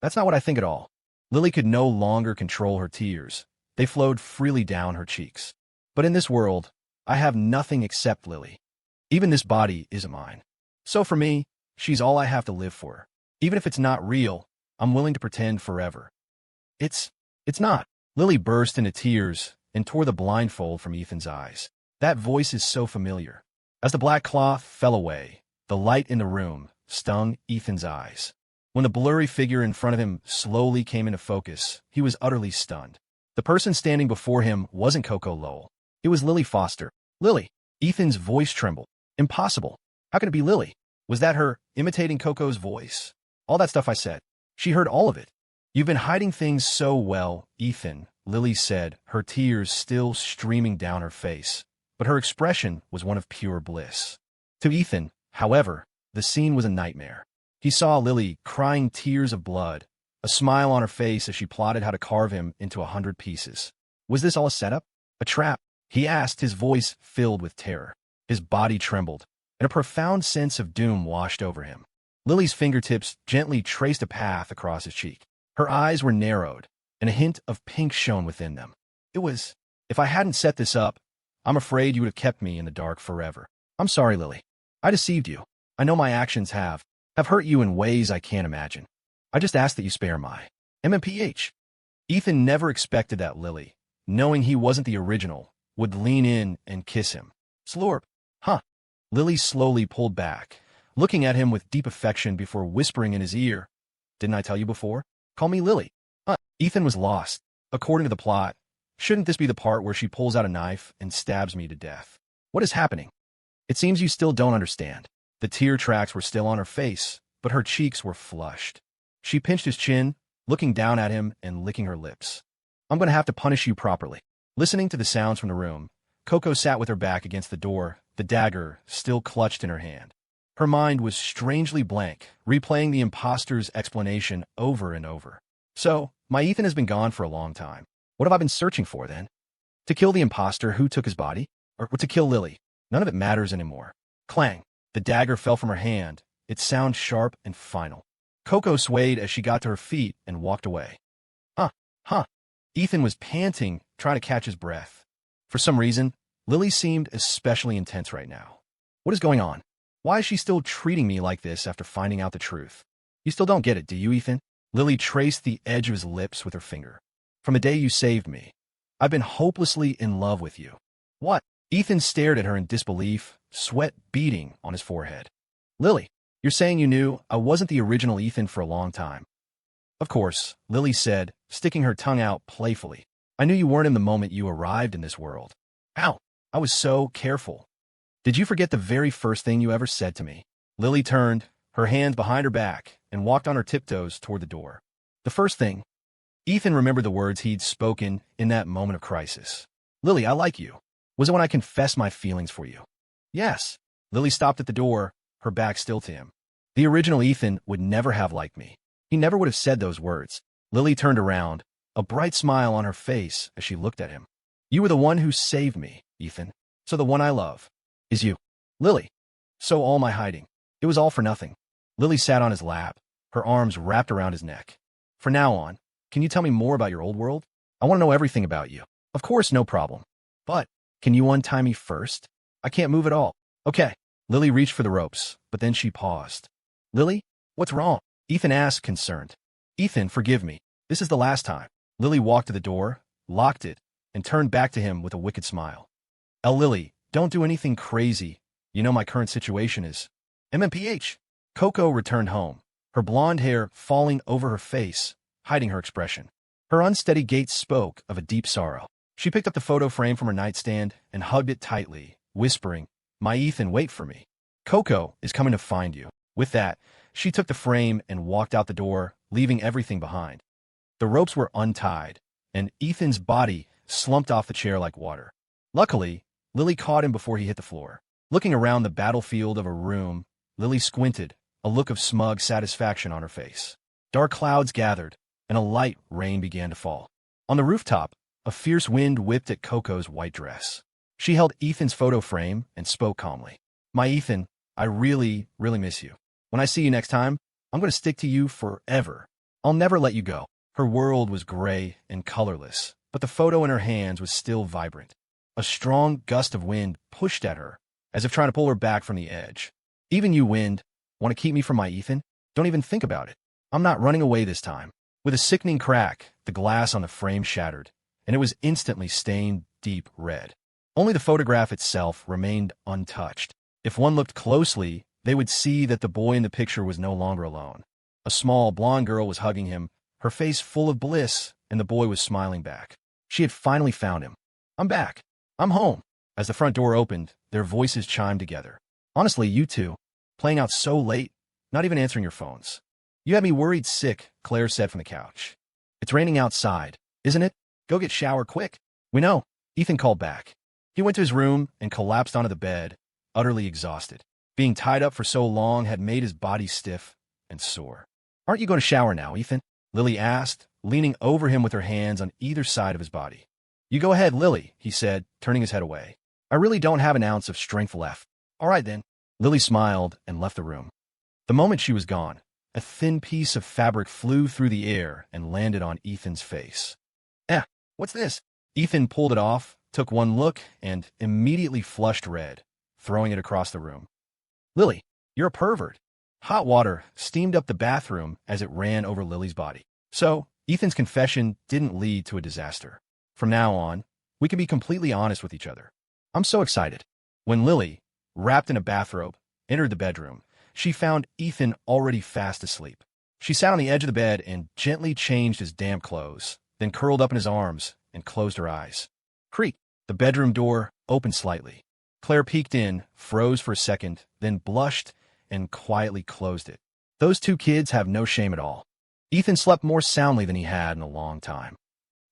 That's not what I think at all. Lily could no longer control her tears. They flowed freely down her cheeks. But in this world, I have nothing except Lily. Even this body isn't mine. So for me, she's all I have to live for. Even if it's not real, I'm willing to pretend forever. It's not. Lily burst into tears and tore the blindfold from Ethan's eyes. That voice is so familiar. As the black cloth fell away, the light in the room stung Ethan's eyes. When the blurry figure in front of him slowly came into focus, he was utterly stunned. The person standing before him wasn't Koko Lowell. It was Lily Foster. Lily. Ethan's voice trembled. Impossible. How could it be Lily? Was that her imitating Koko's voice? All that stuff I said. She heard all of it. You've been hiding things so well, Ethan, Lily said, her tears still streaming down her face. But her expression was one of pure bliss. To Ethan, however, the scene was a nightmare. He saw Lily crying tears of blood, a smile on her face as she plotted how to carve him into 100 pieces. Was this all a setup? A trap? He asked, his voice filled with terror. His body trembled, and a profound sense of doom washed over him. Lily's fingertips gently traced a path across his cheek. Her eyes were narrowed, and a hint of pink shone within them. It was, if I hadn't set this up, I'm afraid you would have kept me in the dark forever. I'm sorry, Lily. I deceived you. I know my actions have hurt you in ways I can't imagine. I just ask that you spare my MMPH. Ethan never expected that Lily, knowing he wasn't the original, would lean in and kiss him. Slurp. Huh. Lily slowly pulled back, looking at him with deep affection before whispering in his ear. Didn't I tell you before? Call me Lily. Ethan was lost. According to the plot, shouldn't this be the part where she pulls out a knife and stabs me to death? What is happening? It seems you still don't understand. The tear tracks were still on her face, but her cheeks were flushed. She pinched his chin, looking down at him and licking her lips. I'm going to have to punish you properly. Listening to the sounds from the room, Koko sat with her back against the door, the dagger still clutched in her hand. Her mind was strangely blank, replaying the imposter's explanation over and over. So, my Ethan has been gone for a long time. What have I been searching for, then? To kill the imposter who took his body? Or to kill Lily? None of it matters anymore. Clang. The dagger fell from her hand, its sound sharp and final. Koko swayed as she got to her feet and walked away. Ethan was panting, trying to catch his breath. For some reason, Lily seemed especially intense right now. What is going on? Why is she still treating me like this after finding out the truth? You still don't get it, do you, Ethan? Lily traced the edge of his lips with her finger. From the day you saved me, I've been hopelessly in love with you. What? Ethan stared at her in disbelief, sweat beading on his forehead. Lily, you're saying you knew I wasn't the original Ethan for a long time. Of course, Lily said, sticking her tongue out playfully. I knew you weren't him the moment you arrived in this world. Ow, I was so careful. Did you forget the very first thing you ever said to me? Lily turned, her hands behind her back, and walked on her tiptoes toward the door. The first thing. Ethan remembered the words he'd spoken in that moment of crisis. Lily, I like you. Was it when I confessed my feelings for you? Yes. Lily stopped at the door, her back still to him. The original Ethan would never have liked me. He never would have said those words. Lily turned around, a bright smile on her face as she looked at him. You were the one who saved me, Ethan. So the one I love is you. Lily. So all my hiding. It was all for nothing. Lily sat on his lap, her arms wrapped around his neck. From now on, can you tell me more about your old world? I want to know everything about you. Of course, no problem. But, can you untie me first? I can't move at all. Okay. Lily reached for the ropes, but then she paused. Lily, what's wrong? Ethan asked, concerned. Ethan, forgive me. This is the last time. Lily walked to the door, locked it, and turned back to him with a wicked smile. Lily, don't do anything crazy. You know my current situation is MMPH. Koko returned home, her blonde hair falling over her face, hiding her expression. Her unsteady gait spoke of a deep sorrow. She picked up the photo frame from her nightstand and hugged it tightly, whispering, My Ethan, wait for me. Koko is coming to find you. With that, she took the frame and walked out the door, leaving everything behind. The ropes were untied, and Ethan's body slumped off the chair like water. Luckily, Lily caught him before he hit the floor. Looking around the battlefield of a room, Lily squinted, a look of smug satisfaction on her face. Dark clouds gathered, and a light rain began to fall. On the rooftop, a fierce wind whipped at Koko's white dress. She held Ethan's photo frame and spoke calmly. My Ethan, I really, really miss you. When I see you next time, I'm going to stick to you forever. I'll never let you go. Her world was gray and colorless, but the photo in her hands was still vibrant. A strong gust of wind pushed at her, as if trying to pull her back from the edge. Even you, wind, want to keep me from my Ethan? Don't even think about it. I'm not running away this time. With a sickening crack, the glass on the frame shattered, and it was instantly stained deep red. Only the photograph itself remained untouched. If one looked closely, they would see that the boy in the picture was no longer alone. A small, blonde girl was hugging him, her face full of bliss, and the boy was smiling back. She had finally found him. I'm back. I'm home. As the front door opened, their voices chimed together. Honestly, you two, playing out so late, not even answering your phones. You had me worried sick, Claire said from the couch. It's raining outside, isn't it? Go get shower quick. We know, Ethan called back. He went to his room and collapsed onto the bed, utterly exhausted. Being tied up for so long had made his body stiff and sore. Aren't you going to shower now, Ethan? Lily asked, leaning over him with her hands on either side of his body. You go ahead, Lily, he said, turning his head away. I really don't have an ounce of strength left. All right, then. Lily smiled and left the room. The moment she was gone, a thin piece of fabric flew through the air and landed on Ethan's face. What's this? Ethan pulled it off, took one look, and immediately flushed red, throwing it across the room. Lily, you're a pervert. Hot water steamed up the bathroom as it ran over Lily's body. So, Ethan's confession didn't lead to a disaster. From now on, we can be completely honest with each other. I'm so excited. When Lily, wrapped in a bathrobe, entered the bedroom, she found Ethan already fast asleep. She sat on the edge of the bed and gently changed his damp clothes, then curled up in his arms and closed her eyes. Creak! The bedroom door opened slightly. Claire peeked in, froze for a second, then blushed and quietly closed it. Those two kids have no shame at all. Ethan slept more soundly than he had in a long time.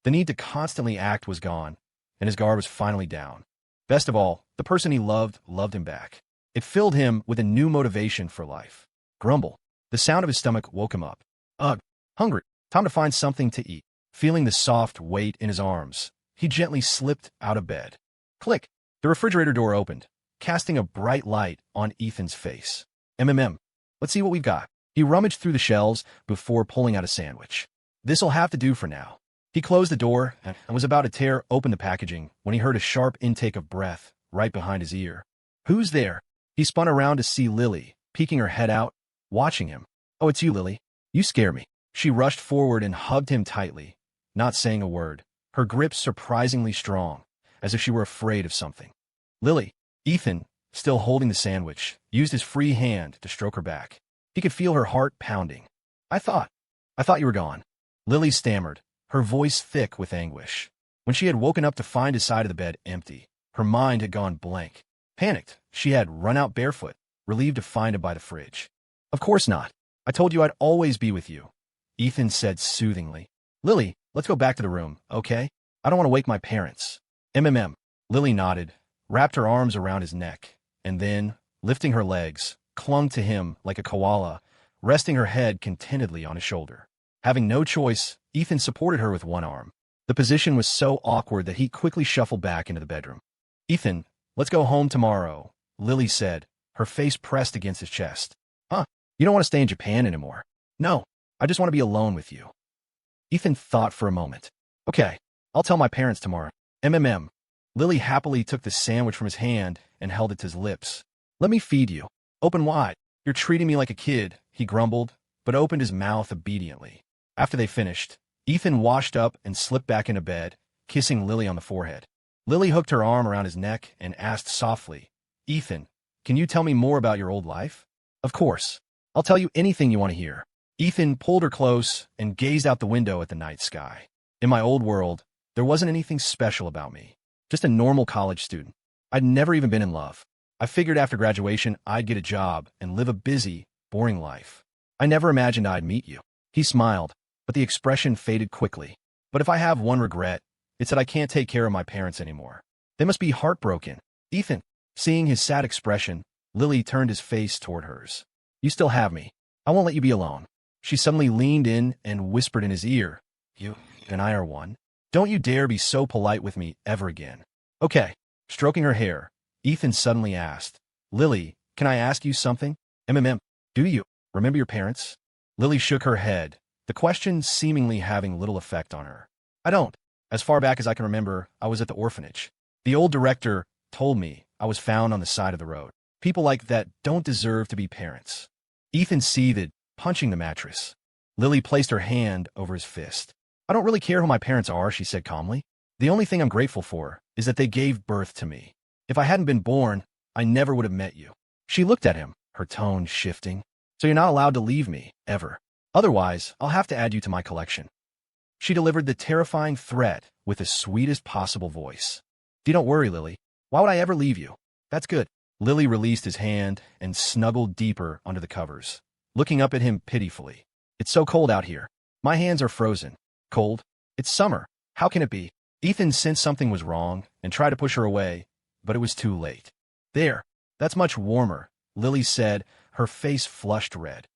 The need to constantly act was gone, and his guard was finally down. Best of all, the person he loved him back. It filled him with a new motivation for life. Grumble. The sound of his stomach woke him up. Ugh, hungry. Time to find something to eat. Feeling the soft weight in his arms, he gently slipped out of bed. Click. The refrigerator door opened, casting a bright light on Ethan's face. Let's see what we've got. He rummaged through the shelves before pulling out a sandwich. This'll have to do for now. He closed the door and was about to tear open the packaging when he heard a sharp intake of breath right behind his ear. Who's there? He spun around to see Lily, peeking her head out, watching him. Oh, it's you, Lily. You scare me. She rushed forward and hugged him tightly, not saying a word, her grip surprisingly strong, as if she were afraid of something. Lily, Ethan, still holding the sandwich, used his free hand to stroke her back. He could feel her heart pounding. I thought you were gone. Lily stammered, her voice thick with anguish. When she had woken up to find his side of the bed empty, her mind had gone blank. Panicked, she had run out barefoot, relieved to find him by the fridge. Of course not. I told you I'd always be with you, Ethan said soothingly. Lily, let's go back to the room, okay? I don't want to wake my parents. Lily nodded, wrapped her arms around his neck, and then, lifting her legs, clung to him like a koala, resting her head contentedly on his shoulder. Having no choice, Ethan supported her with one arm. The position was so awkward that he quickly shuffled back into the bedroom. Ethan, let's go home tomorrow, Lily said, her face pressed against his chest. Huh? You don't want to stay in Japan anymore? No, I just want to be alone with you. Ethan thought for a moment. Okay, I'll tell my parents tomorrow. Lily happily took the sandwich from his hand and held it to his lips. Let me feed you. Open wide. You're treating me like a kid, he grumbled, but opened his mouth obediently. After they finished, Ethan washed up and slipped back into bed, kissing Lily on the forehead. Lily hooked her arm around his neck and asked softly, Ethan, can you tell me more about your old life? Of course. I'll tell you anything you want to hear. Ethan pulled her close and gazed out the window at the night sky. In my old world, there wasn't anything special about me. Just a normal college student. I'd never even been in love. I figured after graduation I'd get a job and live a busy, boring life. I never imagined I'd meet you. He smiled, but the expression faded quickly. But if I have one regret, it's that I can't take care of my parents anymore. They must be heartbroken. Ethan, seeing his sad expression, Lily turned his face toward hers. You still have me. I won't let you be alone. She suddenly leaned in and whispered in his ear, You and I are one. Don't you dare be so polite with me ever again. Okay. Stroking her hair, Ethan suddenly asked, Lily, can I ask you something? Do you remember your parents? Lily shook her head, the question seemingly having little effect on her. I don't. As far back as I can remember, I was at the orphanage. The old director told me I was found on the side of the road. People like that don't deserve to be parents. Ethan seethed, punching the mattress. Lily placed her hand over his fist. I don't really care who my parents are, she said calmly. The only thing I'm grateful for is that they gave birth to me. If I hadn't been born, I never would have met you. She looked at him, her tone shifting. So you're not allowed to leave me, ever. Otherwise, I'll have to add you to my collection. She delivered the terrifying threat with the sweetest possible voice. Don't worry, Lily. Why would I ever leave you? That's good. Lily released his hand and snuggled deeper under the covers, looking up at him pitifully. It's so cold out here. My hands are frozen. Cold? It's summer. How can it be? Ethan sensed something was wrong and tried to push her away, but it was too late. There. That's much warmer, Lily said, her face flushed red.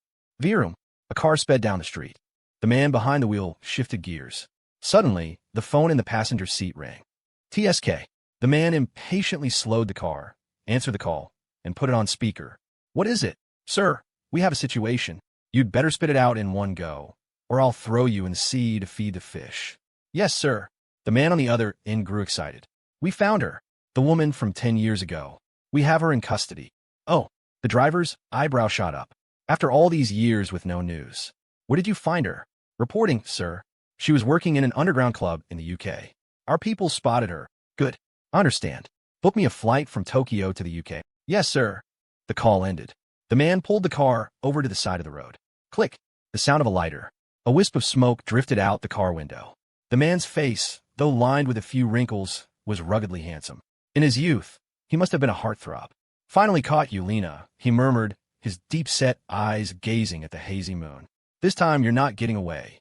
Virum. A car sped down the street. The man behind the wheel shifted gears. Suddenly, the phone in the passenger seat rang. TSK. The man impatiently slowed the car, answered the call, and put it on speaker. What is it? Sir, we have a situation. You'd better spit it out in one go, or I'll throw you in the sea to feed the fish. Yes, sir. The man on the other end grew excited. We found her. The woman from 10 years ago. We have her in custody. Oh, the driver's eyebrow shot up. After all these years with no news. Where did you find her? Reporting, sir. She was working in an underground club in the UK. Our people spotted her. Good. I understand. Book me a flight from Tokyo to the UK. Yes, sir. The call ended. The man pulled the car over to the side of the road. Click. The sound of a lighter. A wisp of smoke drifted out the car window. The man's face, though lined with a few wrinkles, was ruggedly handsome. In his youth, he must have been a heartthrob. Finally caught you, Lena, he murmured, his deep-set eyes gazing at the hazy moon. This time you're not getting away.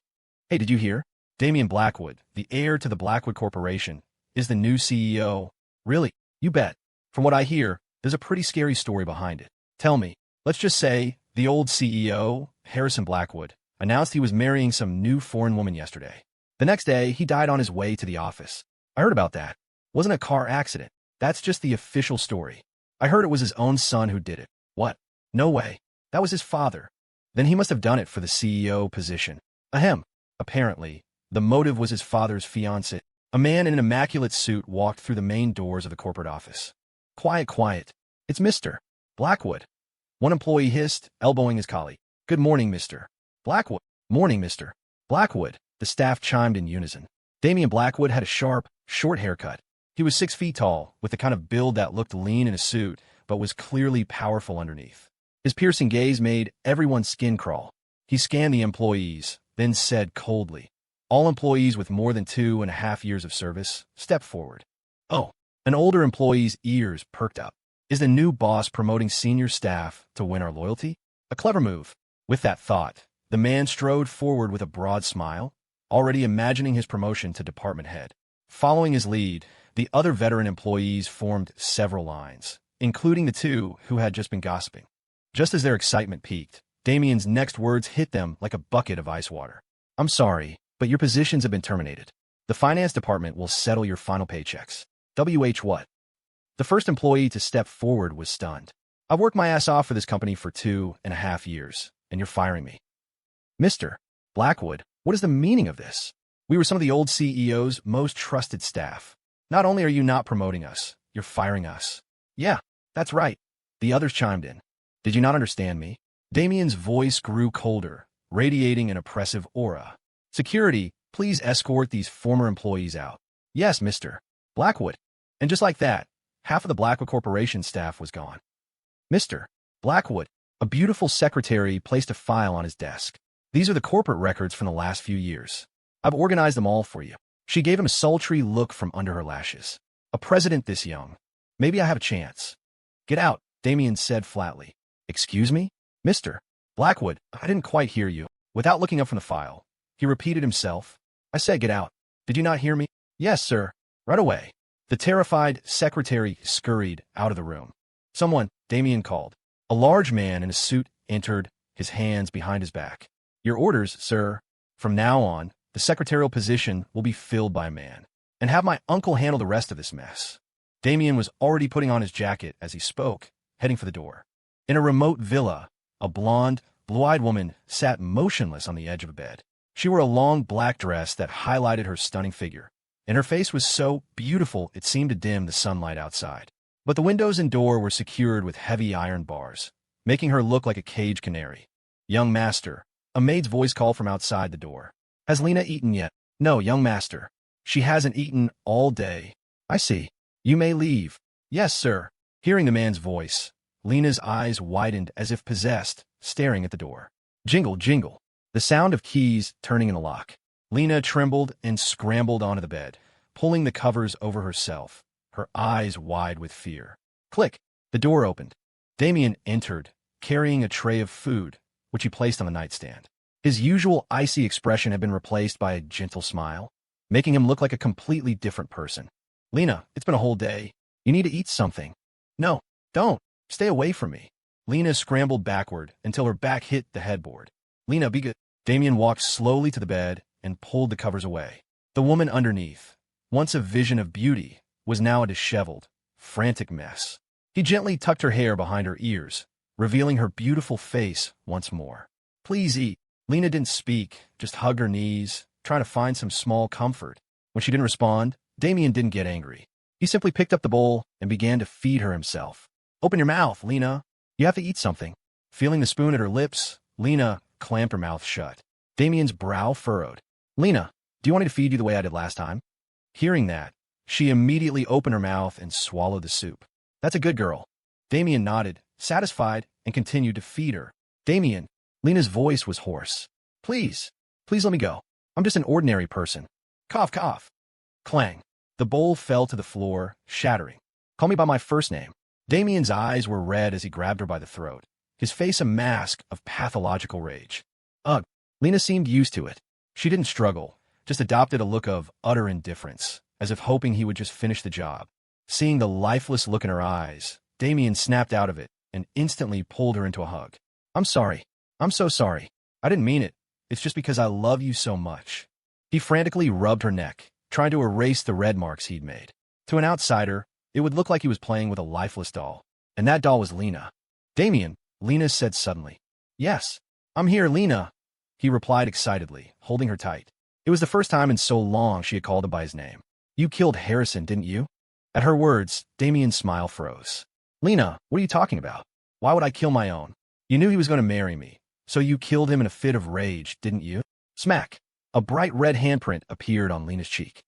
Hey, did you hear? Damian Blackwood, the heir to the Blackwood Corporation, is the new CEO. Really? You bet. From what I hear, there's a pretty scary story behind it. Tell me. Let's just say the old CEO, Harrison Blackwood, announced he was marrying some new foreign woman yesterday. The next day, he died on his way to the office. I heard about that. Wasn't a car accident. That's just the official story. I heard it was his own son who did it. What? No way. That was his father. Then he must have done it for the CEO position. Ahem. Apparently, the motive was his father's fiancée. A man in an immaculate suit walked through the main doors of the corporate office. Quiet, quiet. It's Mr. Blackwood. One employee hissed, elbowing his colleague. Good morning, Mr. Blackwood. Morning, Mr. Blackwood. The staff chimed in unison. Damian Blackwood had a sharp, short haircut. He was 6 feet tall, with the kind of build that looked lean in a suit, but was clearly powerful underneath. His piercing gaze made everyone's skin crawl. He scanned the employees, then said coldly, all employees with more than 2.5 years of service, step forward. Oh, an older employee's ears perked up. Is the new boss promoting senior staff to win our loyalty? A clever move. With that thought, the man strode forward with a broad smile, already imagining his promotion to department head. Following his lead, the other veteran employees formed several lines, including the two who had just been gossiping. Just as their excitement peaked, Damian's next words hit them like a bucket of ice water. I'm sorry, but your positions have been terminated. The finance department will settle your final paychecks. What? The first employee to step forward was stunned. I've worked my ass off for this company for 2.5 years, and you're firing me. Mr. Blackwood, what is the meaning of this? We were some of the old CEO's most trusted staff. Not only are you not promoting us, you're firing us. Yeah, that's right. The others chimed in. Did you not understand me? Damian's voice grew colder, radiating an oppressive aura. Security, please escort these former employees out. Yes, Mr. Blackwood. And just like that, half of the Blackwood Corporation staff was gone. Mr. Blackwood, a beautiful secretary placed a file on his desk. These are the corporate records from the last few years. I've organized them all for you. She gave him a sultry look from under her lashes. A president this young. Maybe I have a chance. Get out, Damian said flatly. Excuse me? Mr. Blackwood, I didn't quite hear you. Without looking up from the file, he repeated himself. I said get out. Did you not hear me? Yes, sir. Right away. The terrified secretary scurried out of the room. Someone, Damian called. A large man in a suit entered, his hands behind his back. Your orders, sir. From now on, the secretarial position will be filled by a man. And have my uncle handle the rest of this mess. Damian was already putting on his jacket as he spoke, heading for the door. In a remote villa, a blonde, blue-eyed woman sat motionless on the edge of a bed. She wore a long black dress that highlighted her stunning figure, and her face was so beautiful it seemed to dim the sunlight outside. But the windows and door were secured with heavy iron bars, making her look like a caged canary. "Young master," a maid's voice called from outside the door. "Has Lena eaten yet?" "No, young master. She hasn't eaten all day." "I see. You may leave." "Yes, sir." Hearing the man's voice, Lena's eyes widened as if possessed, staring at the door. Jingle, jingle. The sound of keys turning in the lock. Lena trembled and scrambled onto the bed, pulling the covers over herself, her eyes wide with fear. Click. The door opened. Damien entered, carrying a tray of food, which he placed on the nightstand. His usual icy expression had been replaced by a gentle smile, making him look like a completely different person. "Lena, it's been a whole day. You need to eat something." "No, don't. Stay away from me." Lena scrambled backward until her back hit the headboard. "Lena, be good." Damien walked slowly to the bed and pulled the covers away. The woman underneath, once a vision of beauty, was now a disheveled, frantic mess. He gently tucked her hair behind her ears, revealing her beautiful face once more. "Please eat." Lena didn't speak, just hugged her knees, trying to find some small comfort. When she didn't respond, Damien didn't get angry. He simply picked up the bowl and began to feed her himself. "Open your mouth, Lena. You have to eat something." Feeling the spoon at her lips, Lena clamped her mouth shut. Damien's brow furrowed. "Lena, do you want me to feed you the way I did last time?" Hearing that, she immediately opened her mouth and swallowed the soup. "That's a good girl." Damien nodded, satisfied, and continued to feed her. "Damien," Lena's voice was hoarse. Please let me go. I'm just an ordinary person." Cough, cough. Clang. The bowl fell to the floor, shattering. "Call me by my first name." Damien's eyes were red as he grabbed her by the throat, his face a mask of pathological rage. Ugh. Lena seemed used to it. She didn't struggle, just adopted a look of utter indifference, as if hoping he would just finish the job. Seeing the lifeless look in her eyes, Damien snapped out of it and instantly pulled her into a hug. "I'm sorry. I'm so sorry. I didn't mean it. It's just because I love you so much." He frantically rubbed her neck, trying to erase the red marks he'd made. To an outsider, it would look like he was playing with a lifeless doll, and that doll was Lena. "Damien," Lena said suddenly. "Yes, I'm here, Lena," he replied excitedly, holding her tight. It was the first time in so long she had called him by his name. "You killed Harrison, didn't you?" At her words, Damien's smile froze. "Lena, what are you talking about? Why would I kill my own? You knew he was going to marry me, so you killed him in a fit of rage, didn't you?" Smack! A bright red handprint appeared on Lena's cheek.